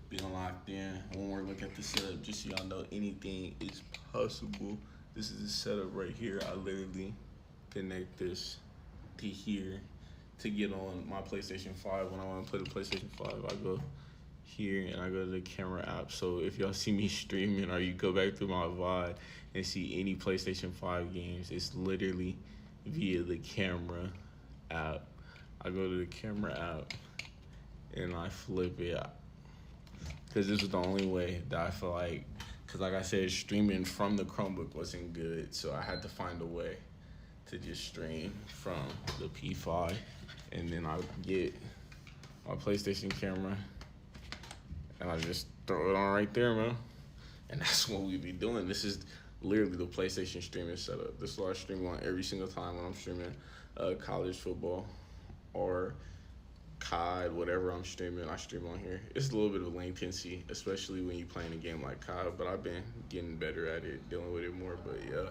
being locked in. One more look at the setup, just so y'all know anything is possible. This is the setup right here. I literally connect this to here to get on my PlayStation 5. When I want to play the PlayStation 5, I go here and I go to the camera app. So if y'all see me streaming or you go back through my VOD and see any PlayStation 5 games, it's literally via the camera app. I go to the camera app and I flip it because this was the only way that I feel like. Because like I said, streaming from the Chromebook wasn't good, so I had to find a way to just stream from the P5, and then I get my PlayStation camera, and I just throw it on right there, man. And that's what we be doing. This is literally the PlayStation streaming setup. This is what I stream on every single time when I'm streaming college football or COD, whatever I'm streaming, I stream on here. It's a little bit of latency, especially when you're playing a game like COD, but I've been getting better at it, dealing with it more. But yeah,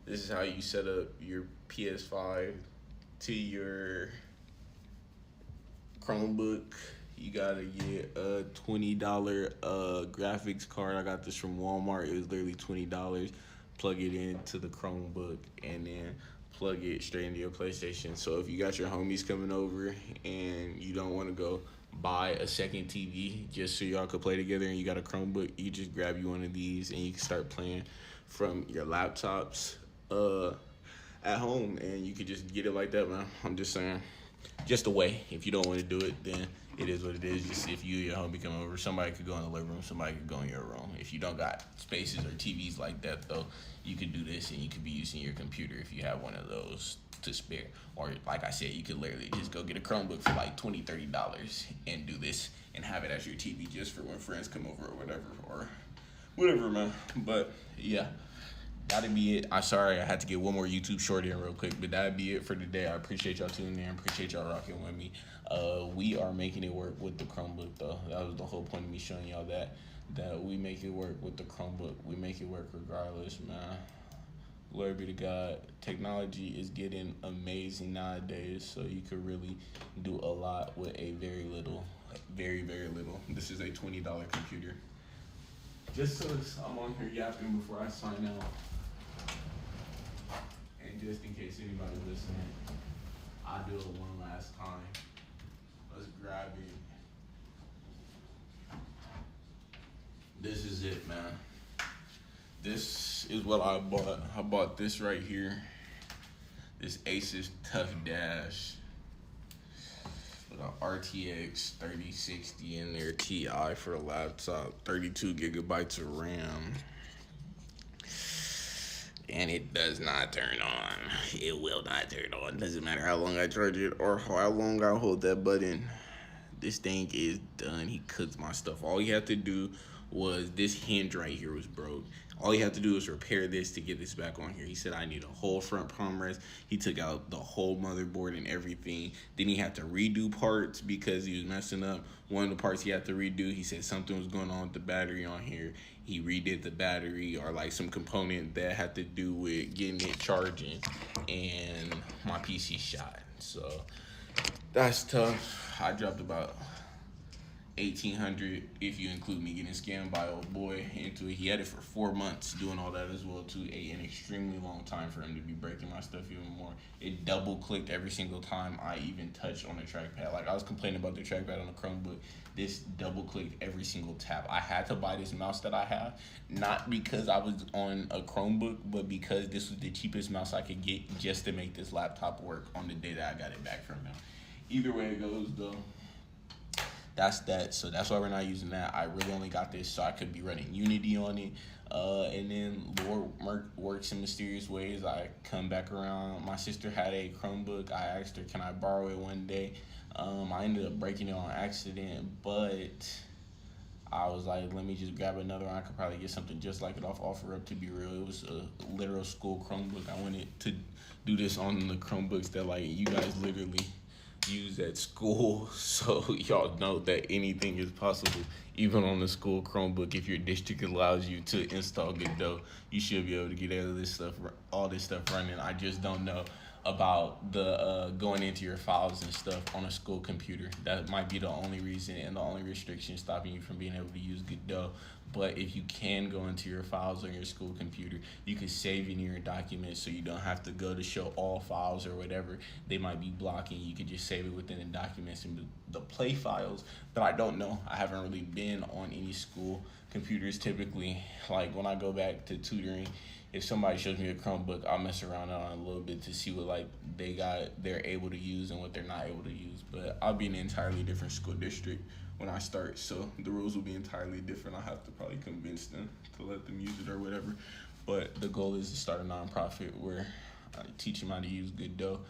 this is how you set up your PS5 to your Chromebook. You gotta get a $20 graphics card. I got this from Walmart. It was literally $20. Plug it into the Chromebook and then plug it straight into your PlayStation. So if you got your homies coming over and you don't want to go buy a second TV just so y'all could play together and you got a Chromebook, you just grab you one of these and you can start playing from your laptops at home, and you could just get it like that, man. I'm just saying, just a way. If you don't want to do it, then it is what it is. Just if you and your homie come over, somebody could go in the living room, somebody could go in your room. If you don't got spaces or TVs like that, though, you could do this, and you could be using your computer if you have one of those to spare. Or like I said, you could literally just go get a Chromebook for like $20-$30 and do this and have it as your TV just for when friends come over or whatever, man. But yeah, that'd be it. I'm sorry I had to get one more YouTube short in real quick, but that'd be it for today. I appreciate y'all tuning in. Appreciate y'all rocking with me. We are making it work with the Chromebook, though. That was the whole point of me showing y'all that we make it work with the Chromebook. We make it work regardless, man. Glory be to God. Technology is getting amazing nowadays, so you could really do a lot with a very little, very, very little. This is a $20 computer. Just so I'm on here yapping before I sign out, and just in case anybody's listening, I'll do it one last time. Let's grab it. This is it, man. This is what I bought. I bought this right here. This Asus Tough Dash with an RTX 3060 in there, Ti for a laptop, 32 gigabytes of RAM. And it does not turn on. It will not turn on. Doesn't matter how long I charge it or how long I hold that button. This thing is done. He cooks my stuff. All you have to do was, this hinge right here was broke. All you have to do is repair this to get this back on here. He said I need a whole front palm rest. He took out the whole motherboard and everything. Then he had to redo parts because he was messing up. One of the parts he had to redo, he said something was going on with the battery on here. He redid the battery, or like some component that had to do with getting it charging, and my PC shot. So that's tough. I dropped about $1,800 if you include me getting scammed by old boy into it. He had it for 4 months doing all that as well too. An extremely long time for him to be breaking my stuff even more. It double clicked every single time I even touched on the trackpad. Like I was complaining about the trackpad on the Chromebook. This double clicked every single tap. I had to buy this mouse that I have, not because I was on a Chromebook, but because this was the cheapest mouse I could get just to make this laptop work on the day that I got it back from him. Either way it goes though, that's that. So that's why we're not using that. I really only got this so I could be running Unity on it. And then Lord works in mysterious ways. I come back around. My sister had a Chromebook. I asked her, can I borrow it one day? I ended up breaking it on accident, but I was like, let me just grab another one. I could probably get something just like it off OfferUp. To be real, it was a literal school Chromebook. I wanted to do this on the Chromebooks that like you guys literally use at school, so y'all know that anything is possible, even on the school Chromebook. If your district allows you to install Godot, you should be able to get all this stuff running. I just don't know about the going into your files and stuff on a school computer. That might be the only reason and the only restriction stopping you from being able to use Godot. But if you can go into your files on your school computer, you can save it in your documents so you don't have to go to show all files or whatever they might be blocking. You could just save it within the documents and the play files. But I don't know. I haven't really been on any school computers typically. Like when I go back to tutoring, if somebody shows me a Chromebook, I'll mess around on it a little bit to see what like they're able to use and what they're not able to use. But I'll be in an entirely different school district when I start, so the rules will be entirely different. I'll have to probably convince them to let them use it or whatever. But the goal is to start a nonprofit where I teach them how to use good dough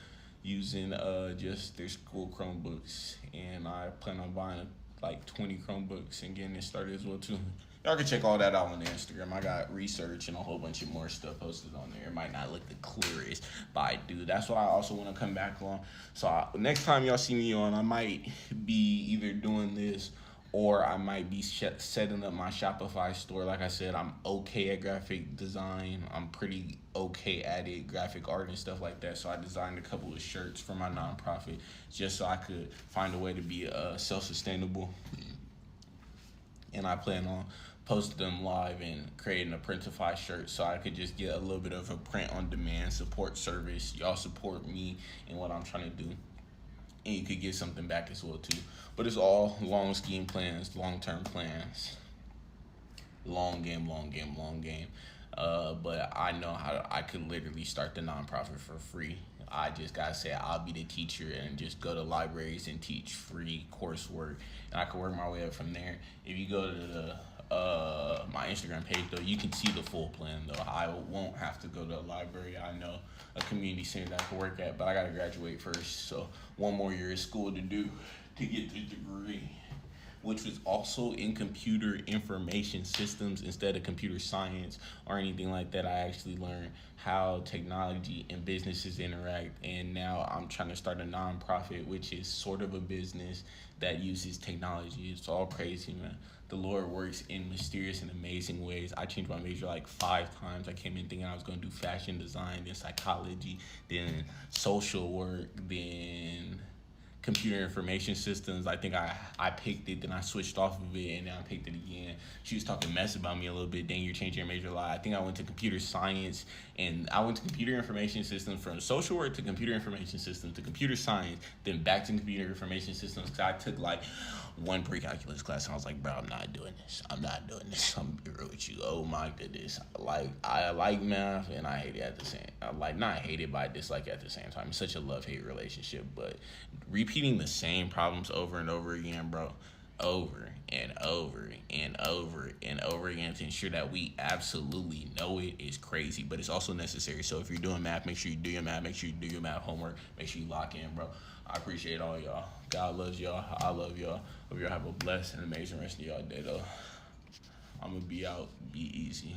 using just their school Chromebooks, and I plan on buying like 20 Chromebooks and getting it started as well too. Y'all can check all that out on the Instagram. I got research and a whole bunch of more stuff posted on there. It might not look the clearest, but I do. That's what I also want to come back on. So next time y'all see me on, I might be either doing this or I might be setting up my Shopify store. Like I said, I'm okay at graphic design. I'm pretty okay at it, graphic art and stuff like that. So I designed a couple of shirts for my nonprofit just so I could find a way to be self-sustainable. And I plan on posting them live and creating a Printify shirt so I could just get a little bit of a print on demand support service. Y'all support me in what I'm trying to do, and you could get something back as well too. But it's all long scheme plans, long-term plans, long game. But I know how I could literally start the nonprofit for free. I just gotta say I'll be the teacher and just go to libraries and teach free coursework, and I can work my way up from there. If you go to the my Instagram page though, you can see the full plan though. I won't have to go to a library. I know a community center that I can work at, but I gotta graduate first. So one more year of school to do to get the degree, which was also in computer information systems instead of computer science or anything like that. I actually learned how technology and businesses interact, and now I'm trying to start a nonprofit, which is sort of a business that uses technology. It's all crazy, man. The Lord works in mysterious and amazing ways. I changed my major like 5 times. I came in thinking I was going to do fashion design, then psychology, then social work, then computer information systems. I think I picked it, then I switched off of it, and then I picked it again. She was talking mess about me a little bit. Dang, you're changing your major a lot. I think I went to computer science, and I went to computer information systems, from social work to computer information systems to computer science, then back to computer information systems, because I took like one pre-calculus class, and I was like, bro, I'm not doing this. I'm gonna be real with you. Oh my goodness. Like, I like math, and I hate it at the same. I like, not hate it, but I dislike it at the same time. It's such a love-hate relationship, but repeating the same problems over and over again, bro, over and over and over and over again to ensure that we absolutely know it is crazy, but it's also necessary. So if you're doing math, make sure you do your math. Make sure you do your math homework. Make sure you lock in, bro. I appreciate all y'all. God loves y'all. I love y'all. Hope y'all have a blessed and amazing rest of y'all day, though. I'm gonna be out. Be easy.